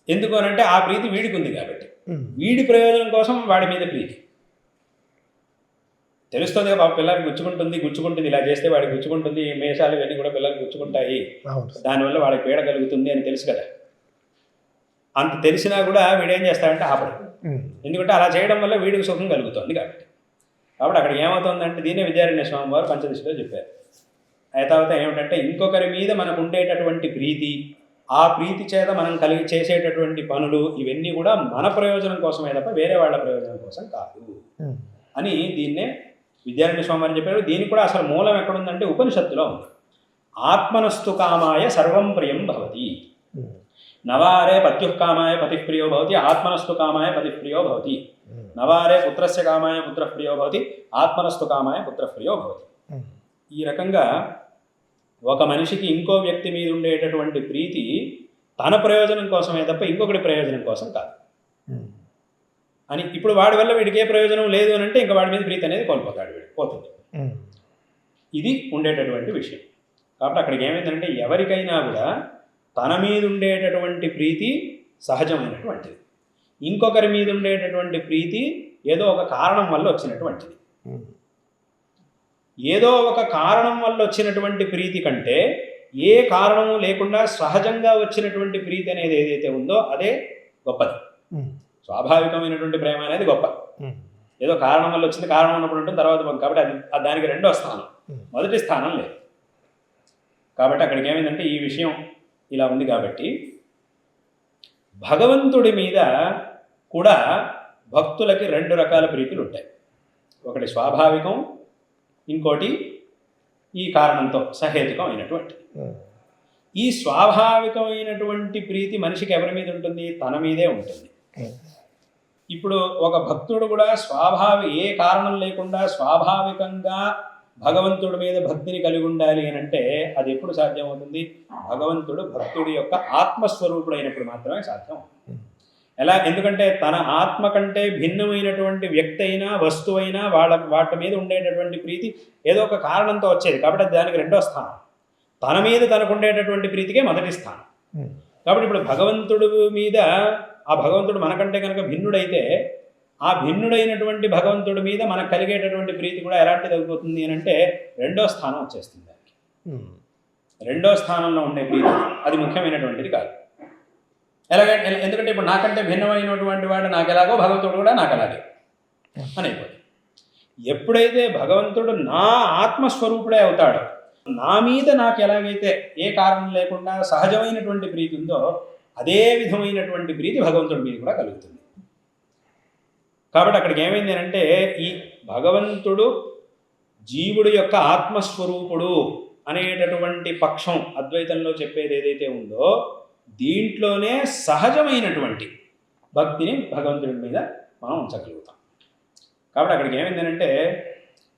ఎందుకు అనంటే ఆ ప్రీతి వీడికి ఉంది కాబట్టి, వీడి ప్రయోజనం కోసం వాడి మీద ప్రీతి. తెలుస్తుంది కదా పాప, పిల్లలకి గుచ్చుకుంటుంది, ఇలా చేస్తే వాడికి గుచ్చుకుంటుంది, ఈ మేషాలు ఇవన్నీ కూడా పిల్లలకి గుచ్చుకుంటాయి, దానివల్ల వాడికి పీడ కలుగుతుంది అని తెలుసు కదా. అంత తెలిసినా కూడా వీడేం చేస్తాడంటే ఆపడు. ఎందుకంటే అలా చేయడం వల్ల వీడికి సుఖం కలుగుతుంది కాబట్టి. అక్కడ ఏమవుతుందంటే దీన్నే విద్యారణ్య స్వామి వారు పంచదశలో చెప్పారు. తర్వాత ఏమిటంటే ఇంకొకరి మీద మనకు ఉండేటటువంటి ప్రీతి, ఆ ప్రీతి చేత మనం చేసేటటువంటి పనులు ఇవన్నీ కూడా మన ప్రయోజనం కోసమే తప్ప వేరే వాళ్ళ ప్రయోజనం కోసం కాదు అని దీన్నే విద్యారణ్య స్వామి వారు చెప్పారు. దీనికి కూడా అసలు మూలం ఎక్కడుందంటే ఉపనిషత్తులో ఉంది. ఆత్మనస్తు కామాయ సర్వం ప్రియం భవతి, నవారే పత్యుఃకామాయ పతిప్రియో భవతి, ఆత్మనస్తు కామాయ పతిప్రియో భవతి, నవారే పుత్రస్య కామాయ పుత్రప్రియో భవతి, ఆత్మనస్తు కామాయ పుత్రప్రియ భవతి. ఈ రకంగా ఒక మనిషికి ఇంకో వ్యక్తి మీద ఉండేటటువంటి ప్రీతి తన ప్రయోజనం కోసమే తప్ప ఇంకొకటి ప్రయోజనం కోసం కాదు అని. ఇప్పుడు వాడి వల్ల వీడికి ఏ ప్రయోజనం లేదు అని అంటే ఇంకా వాడి మీద ప్రీతి అనేది కోల్పోతాడు, వీడు పోతుంది. ఇది ఉండేటటువంటి విషయం. కాబట్టి అక్కడికి ఏమైందంటే ఎవరికైనా కూడా తన మీద ఉండేటటువంటి ప్రీతి సహజమైనటువంటిది, ఇంకొకరి మీద ఉండేటటువంటి ప్రీతి ఏదో ఒక కారణం వల్ల వచ్చినటువంటిది. ఏదో ఒక కారణం వల్ల వచ్చినటువంటి ప్రీతి కంటే ఏ కారణము లేకుండా సహజంగా వచ్చినటువంటి ప్రీతి అనేది ఏదైతే ఉందో అదే గొప్పది. స్వాభావికమైనటువంటి ప్రేమ అనేది గొప్ప. ఏదో కారణం వల్ల వచ్చింది, కారణం ఉన్నప్పుడు ఉంటుంది, తర్వాత కాబట్టి అది దానికి రెండో స్థానం, మొదటి స్థానం లేదు. కాబట్టి అక్కడికి ఏమైందంటే ఈ విషయం ఇలా ఉంది. కాబట్టి భగవంతుడి మీద కూడా భక్తులకి రెండు రకాల ప్రీతులు ఉంటాయి. ఒకటి స్వాభావికం, ఇంకోటి ఈ కారణంతో సహేతుకం అయినటువంటి. ఈ స్వాభావికమైనటువంటి ప్రీతి మనిషికి ఎవరి మీద ఉంటుంది? తన మీదే ఉంటుంది. ఇప్పుడు ఒక భక్తుడు కూడా ఏ కారణం లేకుండా స్వాభావికంగా భగవంతుడి మీద భక్తిని కలిగి ఉండాలి అని అంటే అది ఎప్పుడు సాధ్యమవుతుంది? భగవంతుడు భక్తుడి యొక్క ఆత్మస్వరూపుడు అయినప్పుడు మాత్రమే సాధ్యం. ఎలా? ఎందుకంటే తన ఆత్మ కంటే భిన్నమైనటువంటి వ్యక్తి అయినా వస్తువైనా వాటి మీద ఉండేటటువంటి ప్రీతి ఏదో ఒక కారణంతో వచ్చేది కాబట్టి దానికి రెండో స్థానం, తన మీద తనకు ఉండేటటువంటి ప్రీతికే మొదటి స్థానం. కాబట్టి ఇప్పుడు భగవంతుడి మీద ఆ భగవంతుడు మనకంటే కనుక భిన్నుడైతే ఆ భిన్నుడైనటువంటి భగవంతుడి మీద మనకు కలిగేటటువంటి ప్రీతి కూడా ఎలాంటిది అయిపోతుంది అని అంటే రెండో స్థానం వచ్చేస్తుంది దానికి. రెండో స్థానంలో ఉండే ప్రీతి అది ముఖ్యమైనటువంటిది కాదు. ఎలాగంటే ఎందుకంటే ఇప్పుడు నాకంటే భిన్నమైనటువంటి వాడు నాకు ఎలాగో భగవంతుడు కూడా నాకు అలాగే అని అయిపోతుంది. ఎప్పుడైతే భగవంతుడు నా ఆత్మస్వరూపుడే అవుతాడో, నా మీద నాకు ఎలాగైతే ఏ కారణం లేకుండా సహజమైనటువంటి ప్రీతి ఉందో అదే విధమైనటువంటి ప్రీతి భగవంతుడి మీద కూడా కలుగుతుంది. కాబట్టి అక్కడికి ఏమైంది అంటే ఈ భగవంతుడు జీవుడు యొక్క ఆత్మస్వరూపుడు అనేటటువంటి పక్షం అద్వైతంలో చెప్పేది ఏదైతే ఉందో దీంట్లోనే సహజమైనటువంటి భక్తిని భగవంతుడి మీద మనం ఉంచగలుగుతాం. కాబట్టి అక్కడికి ఏమైందంటే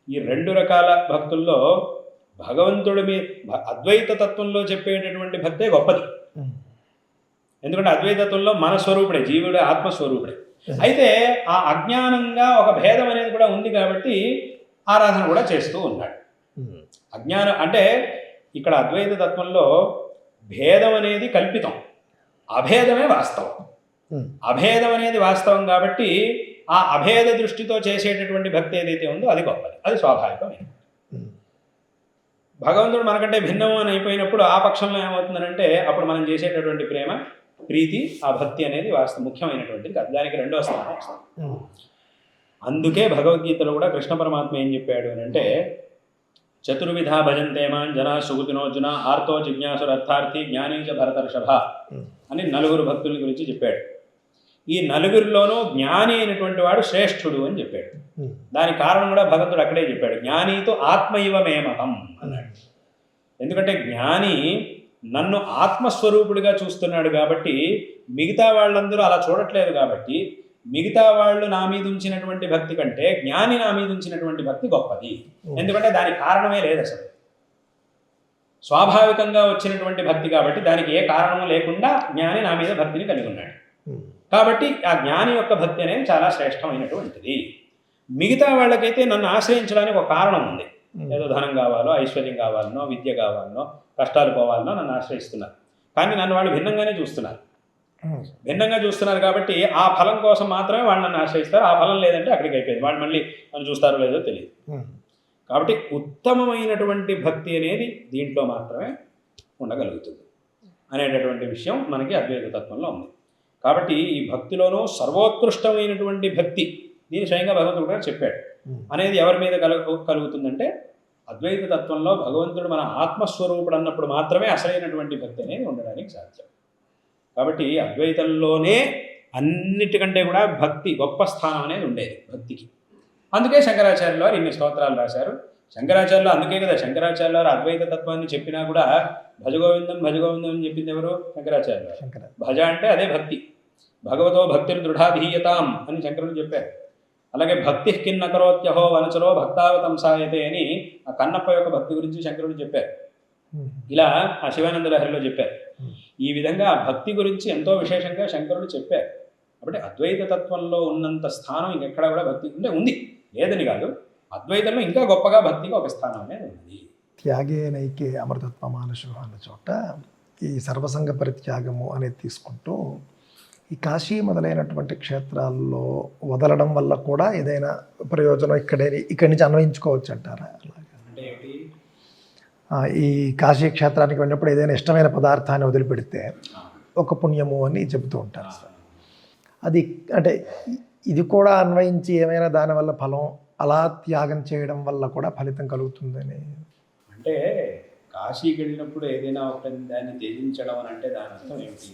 ఈ రెండు రకాల భక్తుల్లో భగవంతుడి మీద అద్వైత తత్వంలో చెప్పేటటువంటి భక్తే గొప్పది. ఎందుకంటే అద్వైతత్వంలో మన స్వరూపుడే, జీవుడే ఆత్మస్వరూపుడే. అయితే ఆ అజ్ఞానంగా ఒక భేదం అనేది కూడా ఉంది కాబట్టి ఆరాధన కూడా చేస్తూ ఉన్నాడు. అజ్ఞానం అంటే ఇక్కడ అద్వైత తత్వంలో భేదం అనేది కల్పితం, అభేదమే వాస్తవం. అభేదం అనేది వాస్తవం కాబట్టి ఆ అభేద దృష్టితో చేసేటటువంటి భక్తి ఏదైతే ఉందో అది గొప్పది, అది స్వాభావికమైనది. భగవంతుడు మనకంటే భిన్నం అని అయిపోయినప్పుడు ఆ పక్షంలో ఏమవుతుందంటే అప్పుడు మనం చేసేటటువంటి ప్రేమ, ప్రీతి, ఆ భక్తి అనేది ముఖ్యమైనటువంటిది కాదు, దానికి రెండో స్థానం వస్తుంది. అందుకే భగవద్గీతలో కూడా కృష్ణ పరమాత్మ ఏం చెప్పాడు అని అంటే చతుర్విధ భజంతేమాన్ జనా సుగుతినోర్జున ఆర్తో జిజ్ఞాసురర్థార్థి జ్ఞానీచ భరతర్షభ అని నలుగురు భక్తుల గురించి చెప్పాడు. ఈ నలుగురిలోనూ జ్ఞాని అయినటువంటి వాడు శ్రేష్ఠుడు అని చెప్పాడు. దానికి కారణం కూడా భగవంతుడు అక్కడే చెప్పాడు, జ్ఞానీతో ఆత్మైవ మేమహం అన్నాడు. ఎందుకంటే జ్ఞాని నన్ను ఆత్మస్వరూపుడిగా చూస్తున్నాడు కాబట్టి మిగతా వాళ్ళందరూ అలా చూడట్లేదు కాబట్టి మిగతా వాళ్ళు నా మీద ఉంచినటువంటి భక్తి కంటే జ్ఞాని నా మీద ఉంచినటువంటి భక్తి గొప్పది. ఎందుకంటే దానికి కారణమే లేదు, అసలు స్వాభావికంగా వచ్చినటువంటి భక్తి కాబట్టి దానికి ఏ కారణము లేకుండా జ్ఞాని నా మీద భక్తిని కలిగి ఉన్నాడు. కాబట్టి ఆ జ్ఞాని యొక్క భక్తి అనేది చాలా శ్రేష్టమైనటువంటిది. మిగతా వాళ్ళకైతే నన్ను ఆశ్రయించడానికి ఒక కారణం ఉంది, ఏదో ధనం కావాలో, ఐశ్వర్యం కావాలనో, విద్య కావాలనో, కష్టాలు పోవాలనో నన్ను ఆశ్రయిస్తున్నారు. కానీ నన్ను వాళ్ళు భిన్నంగానే చూస్తున్నారు. భిన్నంగా చూస్తున్నారు కాబట్టి ఆ ఫలం కోసం మాత్రమే వాళ్ళు నన్ను ఆశ్రయిస్తారు. ఆ ఫలం లేదంటే అక్కడికి అయిపోయింది, వాళ్ళు మళ్ళీ నన్ను చూస్తారో లేదో తెలియదు. కాబట్టి ఉత్తమమైనటువంటి భక్తి అనేది దీంట్లో మాత్రమే ఉండగలుగుతుంది అనేటటువంటి విషయం మనకి అద్వైత తత్వంలో ఉంది. కాబట్టి ఈ భక్తిలోనూ సర్వోత్కృష్టమైనటువంటి భక్తి, దీని స్వయంగా భగవంతుడు కూడా చెప్పాడు, అనేది ఎవరి మీద కలుగుతుందంటే అద్వైత తత్వంలో భగవంతుడు మన ఆత్మస్వరూపుడు అన్నప్పుడు మాత్రమే అసలైనటువంటి భక్తి అనేది ఉండడానికి సాధ్యం. కాబట్టి అద్వైతంలోనే అన్నిటికంటే కూడా భక్తి గొప్ప స్థానం అనేది ఉండేది భక్తికి. అందుకే శంకరాచార్యుల వారు ఇన్ని స్తోత్రాలు రాశారు. శంకరాచార్యులు అందుకే కదా శంకరాచార్యుల వారు అద్వైత తత్వాన్ని చెప్పినా కూడా భజగోవిందం భజగోవిందం అని చెప్పింది ఎవరు? శంకరాచార్యులు వారు. భజ అంటే అదే భక్తి. భగవతో భక్తిని దృఢాధీయతాం అని శంకరులు చెప్పారు. అలాగే భక్తి కిన్న కరోత్యహో వనచరో భక్తావతం సాయతే అని ఆ కన్నప్ప యొక్క భక్తి గురించి శంకరుడు చెప్పారు. ఇలా ఆ శివానంద లహరిలో చెప్పారు. ఈ విధంగా ఆ భక్తి గురించి ఎంతో విశేషంగా శంకరుడు చెప్పారు. కాబట్టి అద్వైత తత్వంలో ఉన్నంత స్థానం ఇంకెక్కడా కూడా భక్తి ఉంది, లేదని కాదు, అద్వైతంలో ఇంకా గొప్పగా భక్తికి ఒక స్థానం అనేది ఉంది. త్యాగే నైకే అమృతత్వ మానసు అన్న చోట ఈ సర్వసంగ పరిత్యాగము అనేది తీసుకుంటూ ఈ కాశీ మొదలైనటువంటి క్షేత్రాల్లో వదలడం వల్ల కూడా ఏదైనా ప్రయోజనం ఇక్కడి నుంచి అన్వయించుకోవచ్చు అంటారా? అంటే ఏంటి? ఈ కాశీ క్షేత్రానికి వెళ్ళినప్పుడు ఏదైనా ఇష్టమైన పదార్థాన్ని వదిలిపెడితే ఒక పుణ్యము అని చెబుతూ ఉంటారు. అది అంటే ఇది కూడా అన్వయించి ఏమైనా దానివల్ల ఫలం అలా త్యాగం చేయడం వల్ల కూడా ఫలితం కలుగుతుందని. అంటే కాశీకి వెళ్ళినప్పుడు ఏదైనా ఒక దాన్ని త్యజించడం అని అంటే దాని అర్థం ఏమిటి?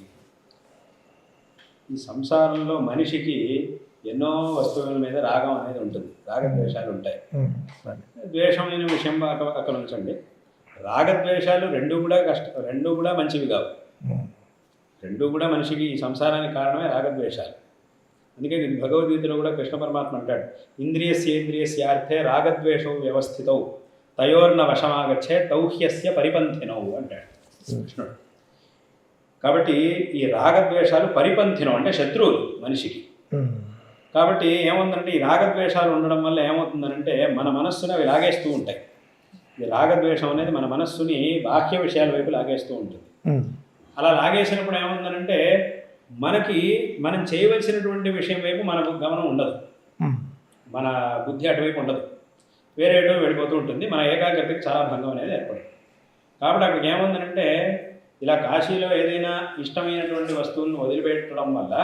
ఈ సంసారంలో మనిషికి ఎన్నో వస్తువుల మీద రాగం అనేది ఉంటుంది, రాగద్వేషాలు ఉంటాయి. ద్వేషమైన విషయం అక్కడ ఉంచండి. రాగద్వేషాలు రెండూ కూడా మంచివి కావు. రెండూ కూడా మనిషికి ఈ సంసారానికి కారణమే రాగద్వేషాలు. అందుకే భగవద్గీతలో కూడా కృష్ణ పరమాత్మ అంటాడు, ఇంద్రియస్యేంద్రియస్యార్థే రాగద్వేషౌ వ్యవస్థితౌ తయోర్న వశమాగచ్చే తౌహ్యస్య పరిపంథినౌ అంటాడు కృష్ణుడు. కాబట్టి ఈ రాగద్వేషాలు పరిపంథినం అంటే శత్రువులు మనిషికి. కాబట్టి ఏముందంటే ఈ రాగద్వేషాలు ఉండడం వల్ల ఏమవుతుందనంటే మన మనస్సుని అవి లాగేస్తూ ఉంటాయి. ఈ రాగద్వేషం అనేది మన మనస్సుని బాహ్య విషయాల వైపు లాగేస్తూ ఉంటుంది. అలా లాగేసినప్పుడు ఏముందనంటే మనం చేయవలసినటువంటి విషయం వైపు మన గమనం ఉండదు, మన బుద్ధి అటువైపు ఉండదు, వేరే ఎటో వెళ్ళిపోతూ ఉంటుంది. మన ఏకాగ్రతకి చాలా భంగం అనేది ఏర్పడుతుంది. కాబట్టి అక్కడికి ఏముందనంటే ఇలా కాశీలో ఏదైనా ఇష్టమైనటువంటి వస్తువులను వదిలిపెట్టడం వల్ల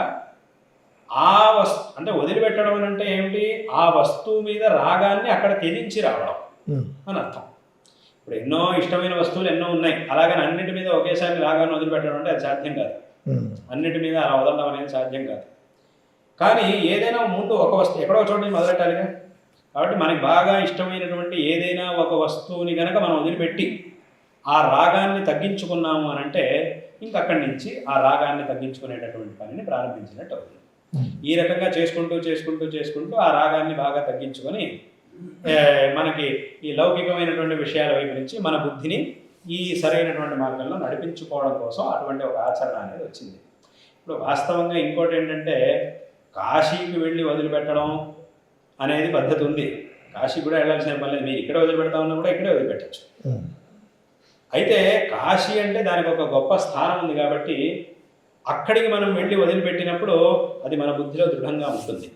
అంటే వదిలిపెట్టడం అంటే ఏమిటి? ఆ వస్తువు మీద రాగాన్ని అక్కడ త్యజించి రావడం అని అర్థం. ఇప్పుడు ఎన్నో ఇష్టమైన వస్తువులు ఎన్నో ఉన్నాయి, అలాగని అన్నిటి మీద ఒకేసారి రాగాన్ని వదిలిపెట్టడం అంటే అది సాధ్యం కాదు. అన్నిటి మీద అలా వదలడం అనేది సాధ్యం కాదు. కానీ ఏదైనా ముందు ఒక వస్తువు ఎక్కడో చోట మొదలెట్టాలిగా. కాబట్టి మనకి బాగా ఇష్టమైనటువంటి ఏదైనా ఒక వస్తువుని కనుక మనం వదిలిపెట్టి ఆ రాగాన్ని తగ్గించుకున్నాము అని అంటే ఇంకక్కడి నుంచి ఆ రాగాన్ని తగ్గించుకునేటటువంటి పనిని ప్రారంభించినట్టు అవుతుంది. ఈ రకంగా చేసుకుంటూ ఆ రాగాన్ని బాగా తగ్గించుకొని మనకి ఈ లౌకికమైనటువంటి విషయాల వైపు నుంచి మన బుద్ధిని ఈ సరైనటువంటి మార్గంలో నడిపించుకోవడం కోసం అటువంటి ఒక ఆచరణ అనేది వచ్చింది. ఇప్పుడు వాస్తవంగా ఇంకోటి ఏంటంటే కాశీకి వెళ్ళి వదిలిపెట్టడం అనేది పద్ధతి ఉంది. కాశీ కూడా వెళ్ళాల్సిన పని లేదు, మీరు ఇక్కడే వదిలిపెడతా ఉన్నా కూడా ఇక్కడే వదిలిపెట్టచ్చు. అయితే కాశీ అంటే దానికి ఒక గొప్ప స్థానం ఉంది కాబట్టి అక్కడికి మనం వెళ్ళి వదిలిపెట్టినప్పుడు అది మన బుద్ధిలో దృఢంగా ఉంటుంది.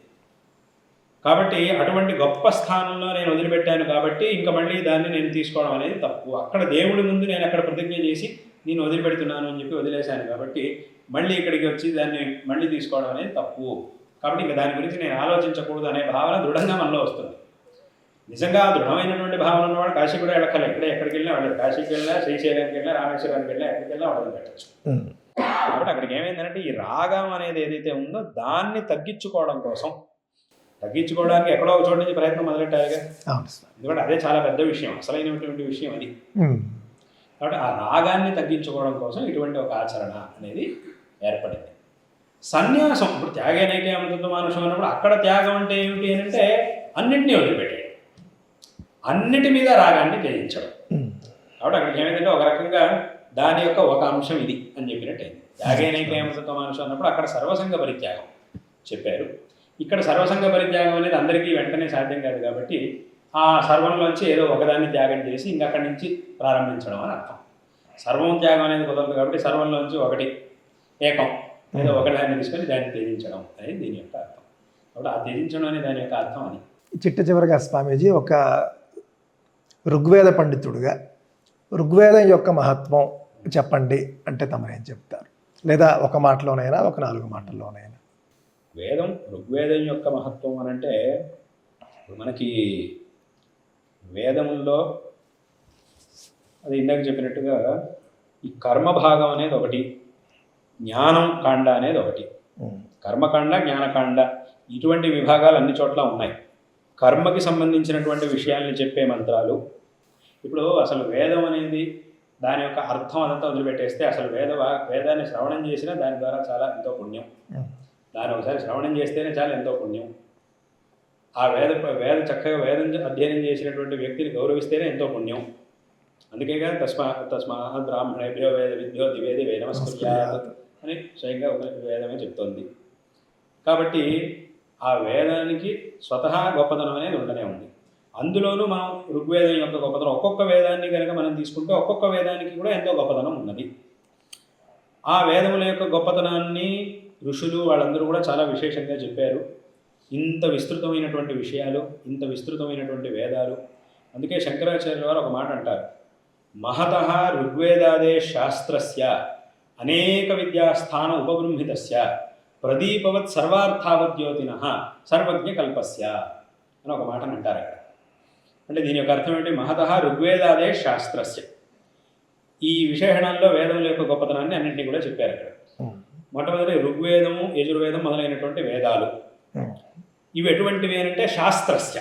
కాబట్టి అటువంటి గొప్ప స్థానంలో నేను వదిలిపెట్టాను కాబట్టి ఇంకా మళ్ళీ దాన్ని నేను తీసుకోవడం అనేది తప్పు. అక్కడ దేవుడి ముందు నేను అక్కడ ప్రతిజ్ఞ చేసి నేను వదిలిపెడుతున్నాను అని చెప్పి వదిలేశాను కాబట్టి మళ్ళీ ఇక్కడికి వచ్చి దాన్ని మళ్ళీ తీసుకోవడం అనేది తప్పు. కాబట్టి ఇంకా దాని గురించి నేను ఆలోచించకూడదు అనే భావన దృఢంగా మనలో వస్తుంది. నిజంగా దృఢమైనటువంటి భావన ఉన్నవాడు కాశీ కూడా వెళ్ళక్కర్లేదు, ఎక్కడికి వెళ్ళినా వెళ్ళదు. కాశీకి వెళ్ళినా, శ్రీశైలానికి వెళ్ళినా, రామేశ్వరానికి వెళ్ళినా, ఎక్కడికి వెళ్ళినా వదిలిపెట్టచ్చు. కాబట్టి అక్కడికి ఏమైందంటే ఈ రాగం అనేది ఏదైతే ఉందో దాన్ని తగ్గించుకోవడానికి ఎక్కడో ఒక చోటు నుంచి ప్రయత్నం మొదలెట్టాలిగా. ఎందుకంటే అదే చాలా పెద్ద విషయం, అసలైనటువంటి విషయం అది. కాబట్టి ఆ రాగాన్ని తగ్గించుకోవడం కోసం ఇటువంటి ఒక ఆచరణ అనేది ఏర్పడింది. సన్యాసం ఇప్పుడు త్యాగేనైతే అమృత మానుషం అన్నప్పుడు అక్కడ త్యాగం అంటే ఏమిటి అని అంటే అన్నింటినీ వదిలిపెట్టేయడం, అన్నిటి మీద రాగాన్ని త్యజించడం. కాబట్టి అక్కడికి ఏమైందంటే ఒక రకంగా దాని యొక్క ఒక అంశం ఇది అని చెప్పినట్టయింది. త్యాగేనైతే అమృత మానుషం అన్నప్పుడు అక్కడ సర్వసంగ పరిత్యాగం చెప్పారు. ఇక్కడ సర్వసంగ పరిత్యాగం అనేది అందరికీ వెంటనే సాధ్యం కాదు కాబట్టి ఆ సర్వంలోంచి ఏదో ఒకదాన్ని త్యాగం చేసి ఇంకా అక్కడి నుంచి ప్రారంభించడం అని అర్థం. సర్వం త్యాగం అనేది కుదరదు కాబట్టి సర్వంలోంచి ఒకటి ఏకం లేదా ఒకదాన్ని తీసుకొని దాన్ని త్యజించడం అనేది దీని యొక్క అర్థం. కాబట్టి ఆ త్యజించడం అనే దాని యొక్క అర్థం అని. చిట్ట చివరిగా స్వామీజీ ఒక ఋగ్వేద పండితుడుగా ఋగ్వేదం యొక్క మహత్వం చెప్పండి అంటే తమరేం చెప్తారు? లేదా ఒక మాటలోనైనా ఒక 4 మాటల్లోనైనా. ఋగ్వేదం యొక్క మహత్వం అని అంటే మనకి వేదముల్లో అది ఇందాక చెప్పినట్టుగా ఈ కర్మభాగం అనేది ఒకటి, జ్ఞానం కాండ అనేది ఒకటి. కర్మకాండ, జ్ఞానకాండ ఇటువంటి విభాగాలు అన్ని చోట్ల ఉన్నాయి. కర్మకి సంబంధించినటువంటి విషయాల్ని చెప్పే మంత్రాలు. ఇప్పుడు అసలు వేదం అనేది దాని యొక్క అర్థం అదంతా వదిలిపెట్టేస్తే అసలు వేదాన్ని శ్రవణం చేసినా దాని ద్వారా చాలా ఎంతో పుణ్యం. దాన్ని ఒకసారి శ్రవణం చేస్తేనే చాలా ఎంతో పుణ్యం. ఆ చక్కగా వేదం అధ్యయనం చేసినటువంటి వ్యక్తిని గౌరవిస్తేనే ఎంతో పుణ్యం. అందుకే కదా తస్మా బ్రాహ్మణేభ్యో వేద విద్యో దివేది వేదమస్కృత్యాత్ అని స్వయంగా ఒక వేదమే చెప్తోంది. కాబట్టి ఆ వేదానికి స్వతహా గొప్పతనం అనేది ఉండనే ఉంది. అందులోనూ మనం ఋగ్వేదం యొక్క గొప్పతనం, ఒక్కొక్క వేదాన్ని కనుక మనం తీసుకుంటే ఒక్కొక్క వేదానికి కూడా ఎంతో గొప్పతనం ఉన్నది. ఆ వేదముల యొక్క గొప్పతనాన్ని ఋషులు వాళ్ళందరూ కూడా చాలా విశేషంగా చెప్పారు. ఇంత విస్తృతమైనటువంటి విషయాలు, ఇంత విస్తృతమైనటువంటి వేదాలు. అందుకే శంకరాచార్యుల వారు ఒక మాట అంటారు, మహతః ఋగ్వేదాదే శాస్త్రస్య అనేక విద్యాస్థాన ఉపబృంహితస్య ప్రదీపవత్ సర్వార్థావద్యోతినః సర్వజ్ఞ కల్పస్య అని ఒక మాటను అంటారు అక్కడ. అంటే దీని యొక్క అర్థం ఏంటి? మహతః ఋగ్వేదాదే శాస్త్రస్య. ఈ విశేషణాల్లో వేదముల యొక్క గొప్పతనాన్ని అన్నింటినీ కూడా చెప్పారు అక్కడ. మొట్టమొదటి ఋగ్వేదము, యజుర్వేదం మొదలైనటువంటి వేదాలు. ఇవి ఎటువంటివి అంటే శాస్త్రస్య,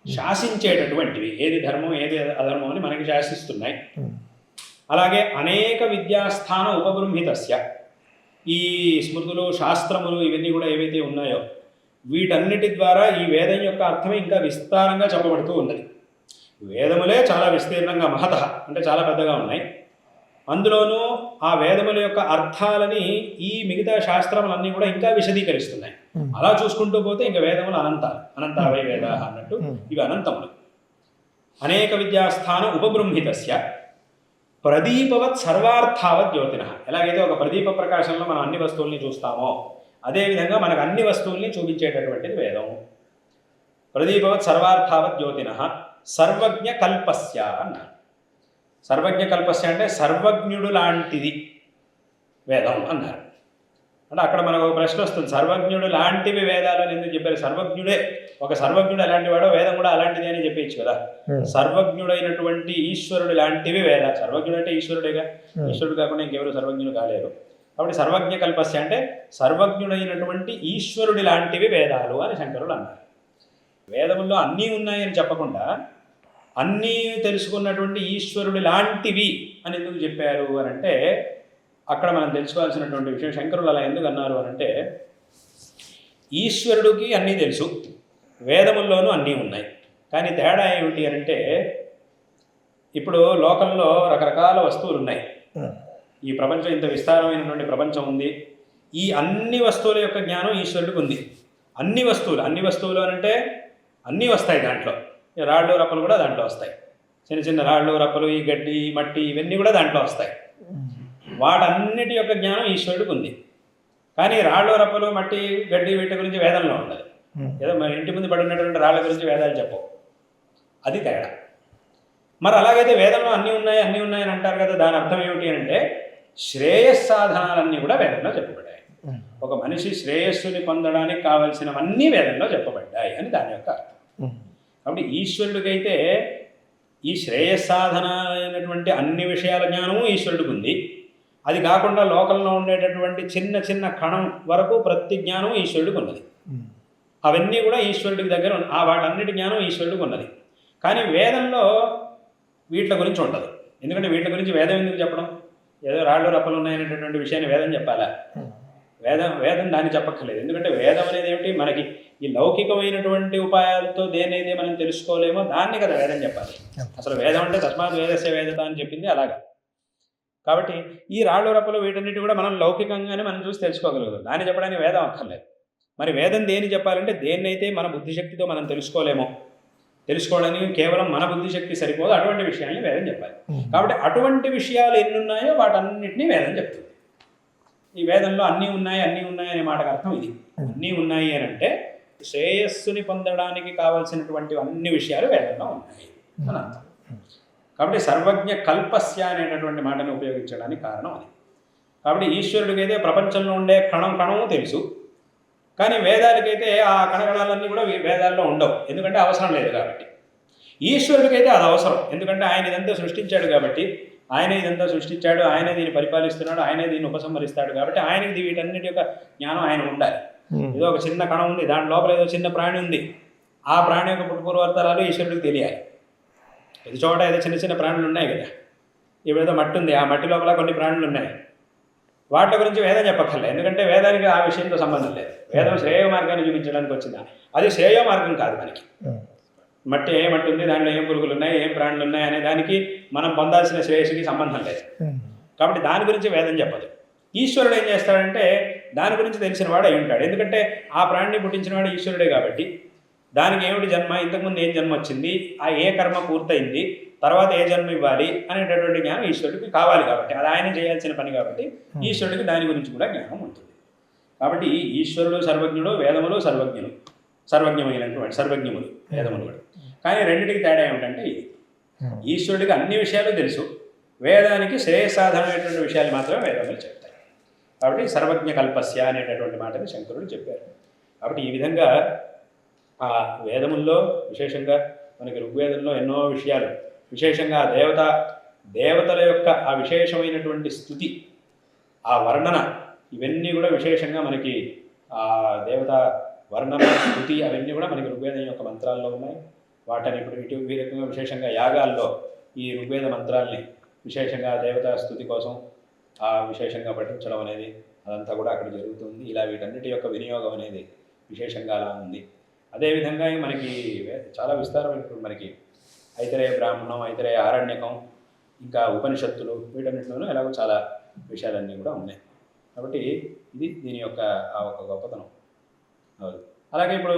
శాసించేటటువంటివి. ఏది ధర్మం ఏది అధర్మం అని మనకి శాసిస్తున్నాయి. అలాగే అనేక విద్యాస్థాన ఉపబృంహితస్య, ఈ స్మృతులు శాస్త్రములు ఇవన్నీ కూడా ఏవైతే ఉన్నాయో వీటన్నిటి ద్వారా ఈ వేదం యొక్క అర్థమే ఇంకా విస్తారంగా చెప్పబడుతూ ఉన్నది. వేదములే చాలా విస్తీర్ణంగా మహతః అంటే చాలా పెద్దగా ఉన్నాయి. అందులోనూ ఆ వేదముల యొక్క అర్థాలని ఈ మిగతా శాస్త్రములన్నీ కూడా ఇంకా విశదీకరిస్తున్నాయి. అలా చూసుకుంటూ పోతే ఇంకా వేదములు అనంతావై వేద అన్నట్టు ఇవి అనంతములు. అనేక విద్యాస్థాన ఉపబృంహితస్య ప్రదీపవత్ సర్వార్థావత్ జ్యోతిన. ఎలాగైతే ఒక ప్రదీప ప్రకాశంలో మనం అన్ని వస్తువుల్ని చూస్తామో అదేవిధంగా మనకు అన్ని వస్తువుల్ని చూపించేటటువంటిది వేదం. ప్రదీపవత్ సర్వార్థావత్ జ్యోతిన సర్వజ్ఞ కల్పస్య అన్నారు. సర్వజ్ఞ కల్పస్య అంటే సర్వజ్ఞుడు లాంటిది వేదం అన్నారు. అంటే అక్కడ మనకు ఒక ప్రశ్న వస్తుంది, సర్వజ్ఞుడు లాంటివి వేదాలు అని ఎందుకు చెప్పారు? సర్వజ్ఞుడే, ఒక సర్వజ్ఞుడు ఎలాంటి వాడో వేదం కూడా అలాంటిది అని చెప్పేచ్చు కదా. సర్వజ్ఞుడైనటువంటి ఈశ్వరుడు లాంటివి వేదాలు. సర్వజ్ఞుడు అంటే ఈశ్వరుడేగా, ఈశ్వరుడు కాకుండా ఇంకెవరు సర్వజ్ఞులు కాలేరు. కాబట్టి సర్వజ్ఞ కల్పస్య అంటే సర్వజ్ఞుడైనటువంటి ఈశ్వరుడి లాంటివి వేదాలు అని శంకరులు అన్నారు. వేదముల్లో అన్నీ ఉన్నాయని చెప్పకుండా అన్నీ తెలుసుకున్నటువంటి ఈశ్వరుడి లాంటివి అని ఎందుకు చెప్పారు అని అంటే అక్కడ మనం తెలుసుకోవాల్సినటువంటి విషయం, శంకరులు అలా ఎందుకు అన్నారు అని అంటే ఈశ్వరుడికి అన్నీ తెలుసు, వేదముల్లోనూ అన్నీ ఉన్నాయి. కానీ తేడా ఏమిటి అని అంటే ఇప్పుడు లోకంలో రకరకాల వస్తువులు ఉన్నాయి. ఈ ప్రపంచం ఇంత విస్తారమైనటువంటి ప్రపంచం ఉంది. ఈ అన్ని వస్తువుల యొక్క జ్ఞానం ఈశ్వరుడికి ఉంది. అన్ని వస్తువులు అని అంటే అన్నీ వస్తాయి దాంట్లో. రాళ్ళు రప్పలు కూడా దాంట్లో వస్తాయి. చిన్న చిన్న రాళ్ళు రప్పలు, ఈ గడ్డి మట్టి ఇవన్నీ కూడా దాంట్లో వస్తాయి. వాటన్నిటి యొక్క జ్ఞానం ఈశ్వరుడికి ఉంది. కానీ రాళ్ళు రప్పలు మట్టి గడ్డి వీటి గురించి వేదంలో ఉండదు. ఏదో మన ఇంటి ముందు పడినటువంటి రాళ్ళ గురించి వేదాలు చెప్పవు. అది తేడా. మరి అలాగైతే వేదంలో అన్నీ ఉన్నాయని అంటారు కదా, దాని అర్థం ఏమిటి అంటే శ్రేయస్సాధనాలన్నీ కూడా వేదంలో చెప్పబడ్డాయి. ఒక మనిషి శ్రేయస్సుని పొందడానికి కావలసినవన్నీ వేదంలో చెప్పబడ్డాయి అని దాని యొక్క అర్థం. కాబట్టి ఈశ్వరుడికైతే ఈ శ్రేయస్సాధనాలైనటువంటి అన్ని విషయాల జ్ఞానము ఈశ్వరుడికి ఉంది. అది కాకుండా లోకంలో ఉండేటటువంటి చిన్న చిన్న కణం వరకు ప్రతి జ్ఞానం ఈశ్వరుడికి ఉన్నది. అవన్నీ కూడా ఈశ్వరుడికి దగ్గర వాటన్నిటి జ్ఞానం ఈశ్వరుడికి ఉన్నది. కానీ వేదంలో వీటి గురించి ఉండదు. ఎందుకంటే వీటి గురించి వేదం ఎందుకు చెప్పడం? ఏదో రాళ్ళు రప్పలు ఉన్నాయనేటటువంటి విషయాన్ని వేదం చెప్పాలా? వేదం దాన్ని చెప్పక్కర్లేదు. ఎందుకంటే వేదం అనేది ఏమిటి? మనకి ఈ లౌకికమైనటువంటి ఉపాయాలతో దేనైతే మనం తెలుసుకోలేమో దాన్ని కదా వేదం చెప్పాలి. అసలు వేదం అంటే తస్మాత్ వేదస్య వేదత అని చెప్పింది అలాగా. కాబట్టి ఈ రాళ్ళు రప్పలు వీటన్నిటి కూడా మనం లౌకికంగానే మనం చూసి తెలుసుకోగలుగుతాం. దాన్ని చెప్పడానికి వేదం అక్కర్లేదు. మరి వేదం దేని చెప్పాలంటే దేన్నైతే మన బుద్ధిశక్తితో మనం తెలుసుకోలేమో, తెలుసుకోవడానికి కేవలం మన బుద్ధిశక్తి సరిపోదు, అటువంటి విషయాల్ని వేదం చెప్పాలి. కాబట్టి అటువంటి విషయాలు ఎన్ని ఉన్నాయో వాటన్నిటినీ వేదం చెప్తుంది. ఈ వేదంలో అన్నీ ఉన్నాయి అనే మాటకు అర్థం ఇది. అన్నీ ఉన్నాయి అని అంటే శ్రేయస్సుని పొందడానికి కావలసినటువంటి అన్ని విషయాలు వేదంలో ఉన్నాయి అని అర్థం. కాబట్టి సర్వజ్ఞ కల్పస్య అనేటటువంటి మాటను ఉపయోగించడానికి కారణం అది. కాబట్టి ఈశ్వరుడికి అయితే ప్రపంచంలో ఉండే కణము తెలుసు, కానీ వేదాలకైతే ఆ కణగణాలన్నీ కూడా వేదాల్లో ఉండవు, ఎందుకంటే అవసరం లేదు కాబట్టి. ఈశ్వరుడికైతే అది అవసరం, ఎందుకంటే ఆయన ఇదంతా సృష్టించాడు కాబట్టి, ఆయనే ఇదంతా సృష్టించాడు, ఆయనే దీన్ని పరిపాలిస్తున్నాడు, ఆయనే దీన్ని ఉపసంహరిస్తాడు కాబట్టి ఆయనకి వీటన్నిటి యొక్క జ్ఞానం ఆయన ఉండాలి. ఏదో ఒక చిన్న కణం ఉంది, దాని లోపల ఏదో చిన్న ప్రాణి ఉంది, ఆ ప్రాణి యొక్క పుట్టుపూర్వర్తరాలు ఈశ్వరుడికి తెలియాలి. ప్రతి చోట ఏదో చిన్న చిన్న ప్రాణులు ఉన్నాయి కదా, ఇప్పుడేదో మట్టి ఉంది, ఆ మట్టి లోపల కొన్ని ప్రాణులు ఉన్నాయి, వాటి గురించి వేదం చెప్పక్కర్లే, ఎందుకంటే వేదానికి ఆ విషయంతో సంబంధం లేదు. వేదం శ్రేయ మార్గాన్ని చూపించడానికి వచ్చిందా, అది శ్రేయ మార్గం కాదు. మనకి మట్టి ఏ మట్టి ఉంది, దాంట్లో ఏం పురుగులు ఉన్నాయి, ఏం ప్రాణులు ఉన్నాయి అనే దానికి మనం పొందాల్సిన శ్రేయస్సుకి సంబంధం లేదు. కాబట్టి దాని గురించి వేదం చెప్పదు. ఈశ్వరుడు ఏం చేస్తాడంటే దాని గురించి తెలిసిన వాడు అయి ఉంటాడు, ఎందుకంటే ఆ ప్రాణిని పుట్టించిన వాడు ఈశ్వరుడే కాబట్టి. దానికి ఏమిటి జన్మ, ఇంతకుముందు ఏం జన్మ వచ్చింది, ఆ ఏ కర్మ పూర్తయింది, తర్వాత ఏ జన్మ ఇవ్వాలి అనేటటువంటి జ్ఞానం ఈశ్వరుడికి కావాలి కాబట్టి, అది ఆయన చేయాల్సిన పని కాబట్టి ఈశ్వరుడికి దాని గురించి కూడా జ్ఞానం ఉంటుంది. కాబట్టి ఈశ్వరుడు సర్వజ్ఞుడు, వేదములు సర్వజ్ఞములు వేదములు కూడా. కానీ రెండింటికి తేడా ఏమిటంటే ఇది, ఈశ్వరుడికి అన్ని విషయాలు తెలుసు, వేదానికి శ్రేయసాధనమైనటువంటి విషయాలు మాత్రమే వేదములు చెప్తాయి. కాబట్టి సర్వజ్ఞ కల్పస్య అనేటటువంటి మాటని శంకరుడు చెప్పారు. కాబట్టి ఈ విధంగా ఆ వేదముల్లో విశేషంగా మనకి ఋగ్వేదంలో ఎన్నో విషయాలు, విశేషంగా దేవతల యొక్క ఆ విశేషమైనటువంటి స్థుతి, ఆ వర్ణన, ఇవన్నీ కూడా విశేషంగా మనకి ఆ దేవత వర్ణన స్థుతి అవన్నీ కూడా మనకి ఋగ్వేదం యొక్క మంత్రాల్లో ఉన్నాయి. వాటిని ఇప్పుడు ఈ రకంగా విశేషంగా యాగాల్లో ఈ ఋగ్వేద మంత్రాల్ని విశేషంగా దేవతా స్థుతి కోసం విశేషంగా పఠించడం అనేది అదంతా కూడా అక్కడ జరుగుతుంది. ఇలా వీటన్నిటి యొక్క వినియోగం అనేది విశేషంగా అలా ఉంది. అదేవిధంగా మనకి చాలా విస్తారమైనటువంటి మనకి ఐతరేయ బ్రాహ్మణం, ఐతరేయ ఆరణ్యకం, ఇంకా ఉపనిషత్తులు, వీటన్నిటిలోనూ ఎలాగో చాలా విషయాలన్నీ కూడా ఉన్నాయి. కాబట్టి ఇది దీని యొక్క ఒక గొప్పతనం. అలాగే ఇప్పుడు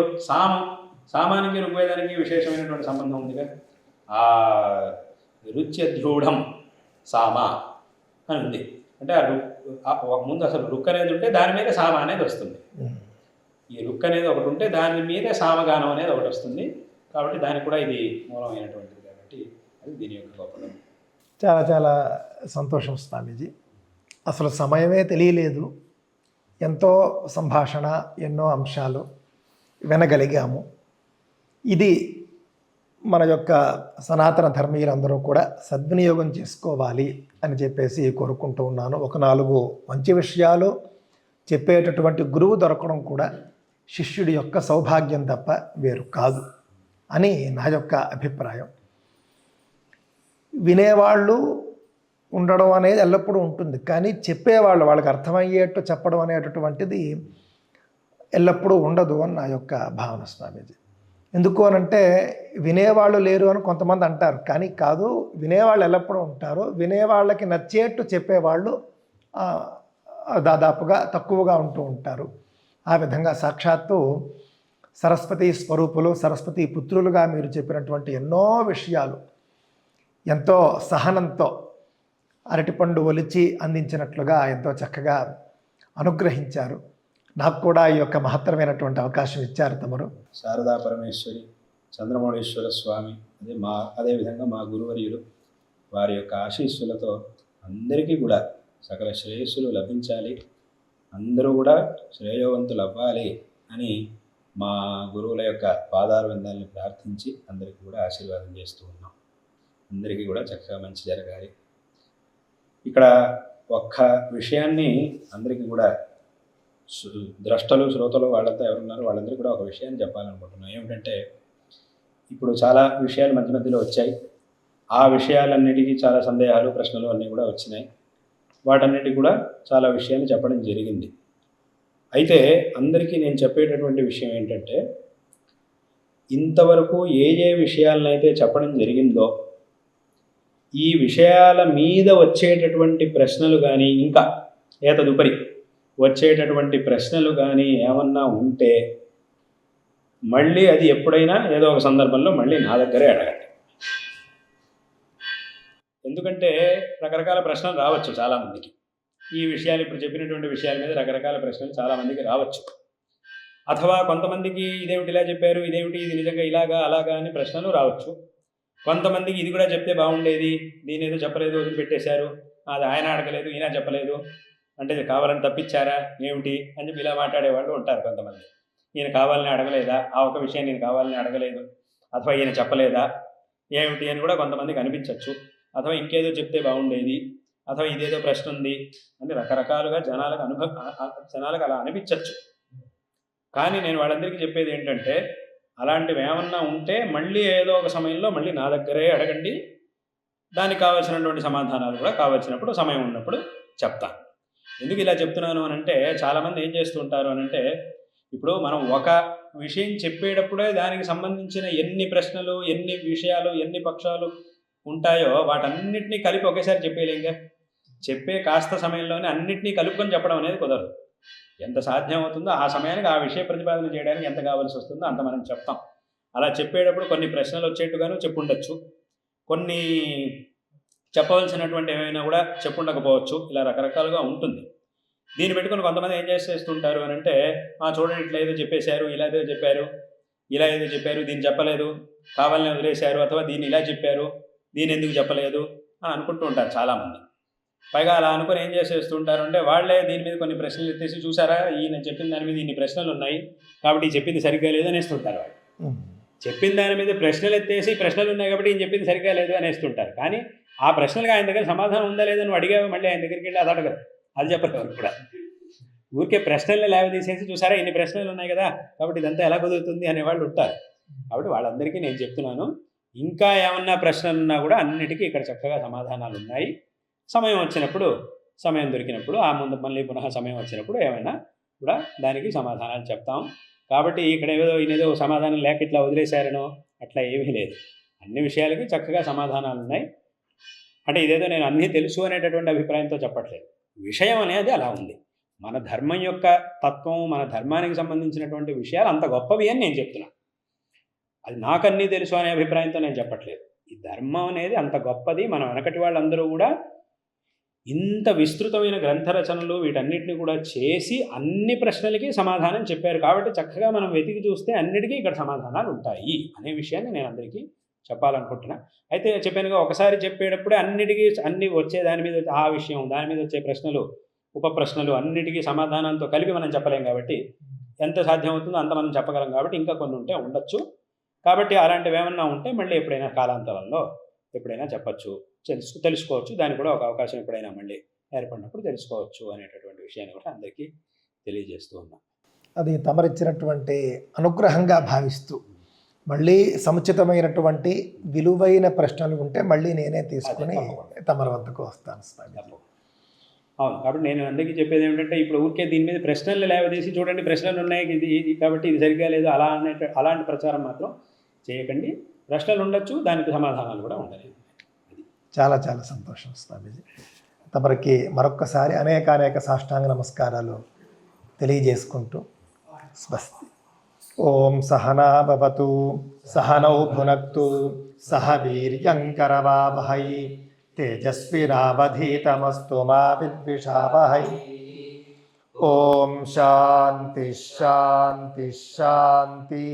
సామానికి ఋగ్వేదానికి విశేషమైనటువంటి సంబంధం ఉందిగా. ఆ రుచ్యధ్రూఢం సామ అని ఉంది, అంటే ముందు అసలు రుక్ అనేది ఉంటే దాని మీద సామ అనేది వస్తుంది. ఈ రుక్ అనేది ఒకటి ఉంటే దాని మీద సామగానం అనేది ఒకటి వస్తుంది, కాబట్టి దానికి కూడా ఇది మూలమైనటువంటిది కాబట్టి అది దీని యొక్క గొప్పతనం. చాలా చాలా సంతోషం స్వామీజీ. అసలు సమయమే తెలియలేదు, ఎంతో సంభాషణ, ఎన్నో అంశాలు వినగలిగాము. ఇది మన యొక్క సనాతన ధర్మీయులందరూ కూడా సద్వినియోగం చేసుకోవాలి అని చెప్పేసి కోరుకుంటూ ఉన్నాను. ఒక 4 మంచి విషయాలు చెప్పేటటువంటి గురువు దొరకడం కూడా శిష్యుడి యొక్క సౌభాగ్యం తప్ప వేరు కాదు అని నా యొక్క అభిప్రాయం. వినేవాళ్ళు ఉండడం అనేది ఎల్లప్పుడూ ఉంటుంది, కానీ చెప్పేవాళ్ళు వాళ్ళకి అర్థమయ్యేట్టు చెప్పడం అనేటటువంటిది ఎల్లప్పుడూ ఉండదు అని నా యొక్క భావన స్వామీజీ. ఎందుకు అనంటే వినేవాళ్ళు లేరు అని కొంతమంది అంటారు, కానీ కాదు, వినేవాళ్ళు ఎల్లప్పుడూ ఉంటారు. వినేవాళ్ళకి నచ్చేట్టు చెప్పేవాళ్ళు దాదాపుగా తక్కువగా ఉంటూ ఉంటారు. ఆ విధంగా సాక్షాత్తు సరస్వతి స్వరూపులు, సరస్వతి పుత్రులుగా మీరు చెప్పినటువంటి ఎన్నో విషయాలు ఎంతో సహనంతో అరటిపండు ఒలిచి అందించినట్లుగా ఎంతో చక్కగా అనుగ్రహించారు. నాకు కూడా ఈ యొక్క మహత్తరమైనటువంటి అవకాశం ఇచ్చారు తమరు. శారదా పరమేశ్వరి, చంద్రమౌళీశ్వర స్వామి, అదేవిధంగా మా గురువర్యులు వారి యొక్క ఆశీస్సులతో అందరికీ కూడా సకల శ్రేయస్సులు లభించాలి, అందరూ కూడా శ్రేయోవంతులు అవ్వాలి అని మా గురువుల యొక్క పాదార విందాలను ప్రార్థించి అందరికీ కూడా ఆశీర్వాదం చేస్తూ ఉన్నాం. అందరికీ కూడా చక్కగా మంచి జరగాలి. ఇక్కడ ఒక్క విషయాన్ని అందరికీ కూడా ద్రష్టలు, శ్రోతలు వాళ్ళంతా ఎవరున్నారో వాళ్ళందరికీ కూడా ఒక విషయాన్ని చెప్పాలనుకుంటున్నాం. ఏమిటంటే ఇప్పుడు చాలా విషయాలు మధ్య మధ్యలో వచ్చాయి. ఆ విషయాలన్నిటికీ చాలా సందేహాలు, ప్రశ్నలు అన్నీ కూడా వచ్చినాయి. వాటన్నిటికీ కూడా చాలా విషయాలు చెప్పడం జరిగింది. అయితే అందరికీ నేను చెప్పేటటువంటి విషయం ఏంటంటే, ఇంతవరకు ఏ విషయాలనైతే చెప్పడం జరిగిందో ఈ విషయాల మీద వచ్చేటటువంటి ప్రశ్నలు కానీ, ఇంకా తదుపరి వచ్చేటటువంటి ప్రశ్నలు కానీ ఏమన్నా ఉంటే మళ్ళీ అది ఎప్పుడైనా ఏదో ఒక సందర్భంలో మళ్ళీ నా దగ్గరే అడగండి. ఎందుకంటే రకరకాల ప్రశ్నలు రావచ్చు చాలామందికి. ఈ విషయాలు ఇప్పుడు చెప్పినటువంటి విషయాల మీద రకరకాల ప్రశ్నలు చాలామందికి రావచ్చు. అథవా కొంతమందికి ఇదేమిటి ఇలా చెప్పారు, ఇదేమిటి ఇది నిజంగా ఇలాగా అలాగా అని ప్రశ్నలు రావచ్చు. కొంతమందికి ఇది కూడా చెప్తే బాగుండేది, దీని ఏదో చెప్పలేదు వదిలిపెట్టేశారు, అది ఆయన అడగలేదు ఈయన చెప్పలేదు, అంటే కావాలని తప్పించారా ఏమిటి అని చెప్పి ఇలా మాట్లాడేవాళ్ళు ఉంటారు కొంతమంది. ఈయన కావాలని అడగలేదా, ఆ ఒక విషయం నేను కావాలని అడగలేదు, అథవా ఈయన చెప్పలేదా ఏమిటి అని కూడా కొంతమందికి అనిపించవచ్చు. అథవా ఇంకేదో చెప్తే బాగుండేది, అథవా ఇదేదో ప్రశ్న ఉంది అని రకరకాలుగా జనాలకు అలా అనిపించవచ్చు. కానీ నేను వాళ్ళందరికీ చెప్పేది ఏంటంటే, అలాంటివి ఏమన్నా ఉంటే మళ్ళీ ఏదో ఒక సమయంలో మళ్ళీ నా దగ్గరే అడగండి, దానికి కావాల్సినటువంటి సమాధానాలు కూడా కావాల్సినప్పుడు సమయం ఉన్నప్పుడు చెప్తాను. ఎందుకు ఇలా చెప్తున్నాను అని అంటే, చాలామంది ఏం చేస్తుంటారు అని అంటే, ఇప్పుడు మనం ఒక విషయం చెప్పేటప్పుడే దానికి సంబంధించిన ఎన్ని ప్రశ్నలు, ఎన్ని విషయాలు, ఎన్ని పక్షాలు ఉంటాయో వాటన్నిటినీ కలిపి ఒకేసారి చెప్పేయలేంగా. చెప్పే కాస్త సమయంలోనే అన్నింటినీ కలుపుకొని చెప్పడం అనేది కుదరదు. ఎంత సాధ్యం అవుతుందో ఆ సమయానికి ఆ విషయ ప్రతిపాదన చేయడానికి ఎంత కావాల్సి వస్తుందో అంత మనం చెప్తాం. అలా చెప్పేటప్పుడు కొన్ని ప్రశ్నలు వచ్చేట్టుగాను చెప్పుండొచ్చు, కొన్ని చెప్పవలసినటువంటి ఏమైనా కూడా చెప్పుండకపోవచ్చు. ఇలా రకరకాలుగా ఉంటుంది. దీన్ని పెట్టుకుని కొంతమంది ఏం చేస్తుంటారు అని అంటే, చూడండి ఇట్లా ఏదో చెప్పేశారు, ఇలా ఏదో చెప్పారు, ఇలా ఏదో చెప్పారు, దీన్ని చెప్పలేదు, కావాలని వదిలేశారు, అథవా దీన్ని ఇలా చెప్పారు, దీన్ని ఎందుకు చెప్పలేదు అని అనుకుంటూ ఉంటారు చాలామంది. పైగా అలా అనుకుని ఏం చేసేస్తుంటారు అంటే, వాళ్ళే దీని మీద కొన్ని ప్రశ్నలు ఎత్తేసి, చూసారా ఈయన చెప్పిన దాని మీద ఇన్ని ప్రశ్నలు ఉన్నాయి కాబట్టి ఈ చెప్పింది సరిగ్గా లేదు అనేస్తుంటారు. వాళ్ళు చెప్పిన దాని మీద ప్రశ్నలు ఎత్తేసి ప్రశ్నలు ఉన్నాయి కాబట్టి ఈయన చెప్పింది సరిగ్గా లేదు అనేస్తుంటారు. కానీ ఆ ప్రశ్నలకు ఆయన దగ్గర సమాధానం ఉందా లేదా నువ్వు అడిగావు, మళ్ళీ ఆయన దగ్గరికి వెళ్ళి అది అడగదు, అది చెప్పరు కూడా. ఊరికే ప్రశ్నల్ని లేవదీసేసి, చూసారా ఇన్ని ప్రశ్నలు ఉన్నాయి కదా కాబట్టి ఇదంతా ఎలా కుదురుతుంది అనేవాళ్ళు ఉంటారు. కాబట్టి వాళ్ళందరికీ నేను చెప్తున్నాను, ఇంకా ఏమన్నా ప్రశ్నలు ఉన్నా కూడా అన్నిటికీ ఇక్కడ చక్కగా సమాధానాలు ఉన్నాయి. సమయం వచ్చినప్పుడు, సమయం దొరికినప్పుడు, ఆ ముందు మళ్ళీ పునః సమయం వచ్చినప్పుడు ఏమైనా కూడా దానికి సమాధానాలు చెప్తాం. కాబట్టి ఇక్కడ ఈయనేదో సమాధానం లేక ఇట్లా వదిలేశారనో అట్లా ఏమీ లేదు. అన్ని విషయాలకి చక్కగా సమాధానాలు ఉన్నాయి. అంటే ఇదేదో నేను అన్నీ తెలుసు అనేటటువంటి అభిప్రాయంతో చెప్పట్లేదు. విషయం అనేది అలా ఉంది. మన ధర్మం యొక్క తత్వం, మన ధర్మానికి సంబంధించినటువంటి విషయాలు అంత గొప్పవి అని నేను చెప్తున్నాను. అది నాకన్నీ తెలుసు అనే అభిప్రాయంతో నేను చెప్పట్లేదు. ఈ ధర్మం అనేది అంత గొప్పది. మన వెనకటి వాళ్ళందరూ కూడా ఇంత విస్తృతమైన గ్రంథ రచనలు వీటన్నిటిని కూడా చేసి అన్ని ప్రశ్నలకి సమాధానం చెప్పారు. కాబట్టి చక్కగా మనం వెతికి చూస్తే అన్నిటికీ ఇక్కడ సమాధానాలు ఉంటాయి అనే విషయాన్ని నేను అందరికీ చెప్పాలనుకుంటున్నా. అయితే చెప్పానుగా, ఒకసారి చెప్పేటప్పుడే అన్నిటికీ అన్ని వచ్చే దాని మీద ఆ విషయం, దాని మీద వచ్చే ప్రశ్నలు, ఉప ప్రశ్నలు అన్నిటికీ సమాధానంతో కలిపి మనం చెప్పలేం. కాబట్టి ఎంత సాధ్యం అవుతుందో అంత మనం చెప్పగలం. కాబట్టి ఇంకా కొన్ని ఉంటే ఉండొచ్చు. కాబట్టి అలాంటివి ఏమన్నా ఉంటే మళ్ళీ ఎప్పుడైనా కాలాంతరంలో ఎప్పుడైనా చెప్పచ్చు, తెలుసుకోవచ్చు. దానికి కూడా ఒక అవకాశం ఎప్పుడైనా మళ్ళీ ఏర్పడినప్పుడు తెలుసుకోవచ్చు అనేటటువంటి విషయాన్ని కూడా అందరికీ తెలియజేస్తూ ఉన్నాం. అది తమరిచ్చినటువంటి అనుగ్రహంగా భావిస్తూ, మళ్ళీ సముచితమైనటువంటి విలువైన ప్రశ్నలు ఉంటే మళ్ళీ నేనే తీసుకుని తమరి వద్దకు వస్తాను స్వామి. అవును. కాబట్టి నేను అందరికీ చెప్పేది ఏమిటంటే, ఇప్పుడు ఊరికే దీని మీద ప్రశ్నలు లేవదీసి చూడండి ప్రశ్నలు ఉన్నాయి ఇది కాబట్టి ఇది సరిగ్గా లేదు అలాంటి ప్రచారం మాత్రం చేయకండి. ప్రశ్నలు ఉండొచ్చు, దానికి సమాధానాలు కూడా ఉండాలి. చాలా చాలా సంతోషం స్వామీజీ. తమరికి మరొక్కసారి అనేక సాష్టాంగ నమస్కారాలు తెలియజేసుకుంటూ స్వస్తి. ఓం సహనా భవతు, సహనౌ భునక్తు, సహ వీర్యంకరవావహై, తేజస్వినావధీతమస్తు మా విద్విషావహై. ఓం శాంతి శాంతి శాంతి.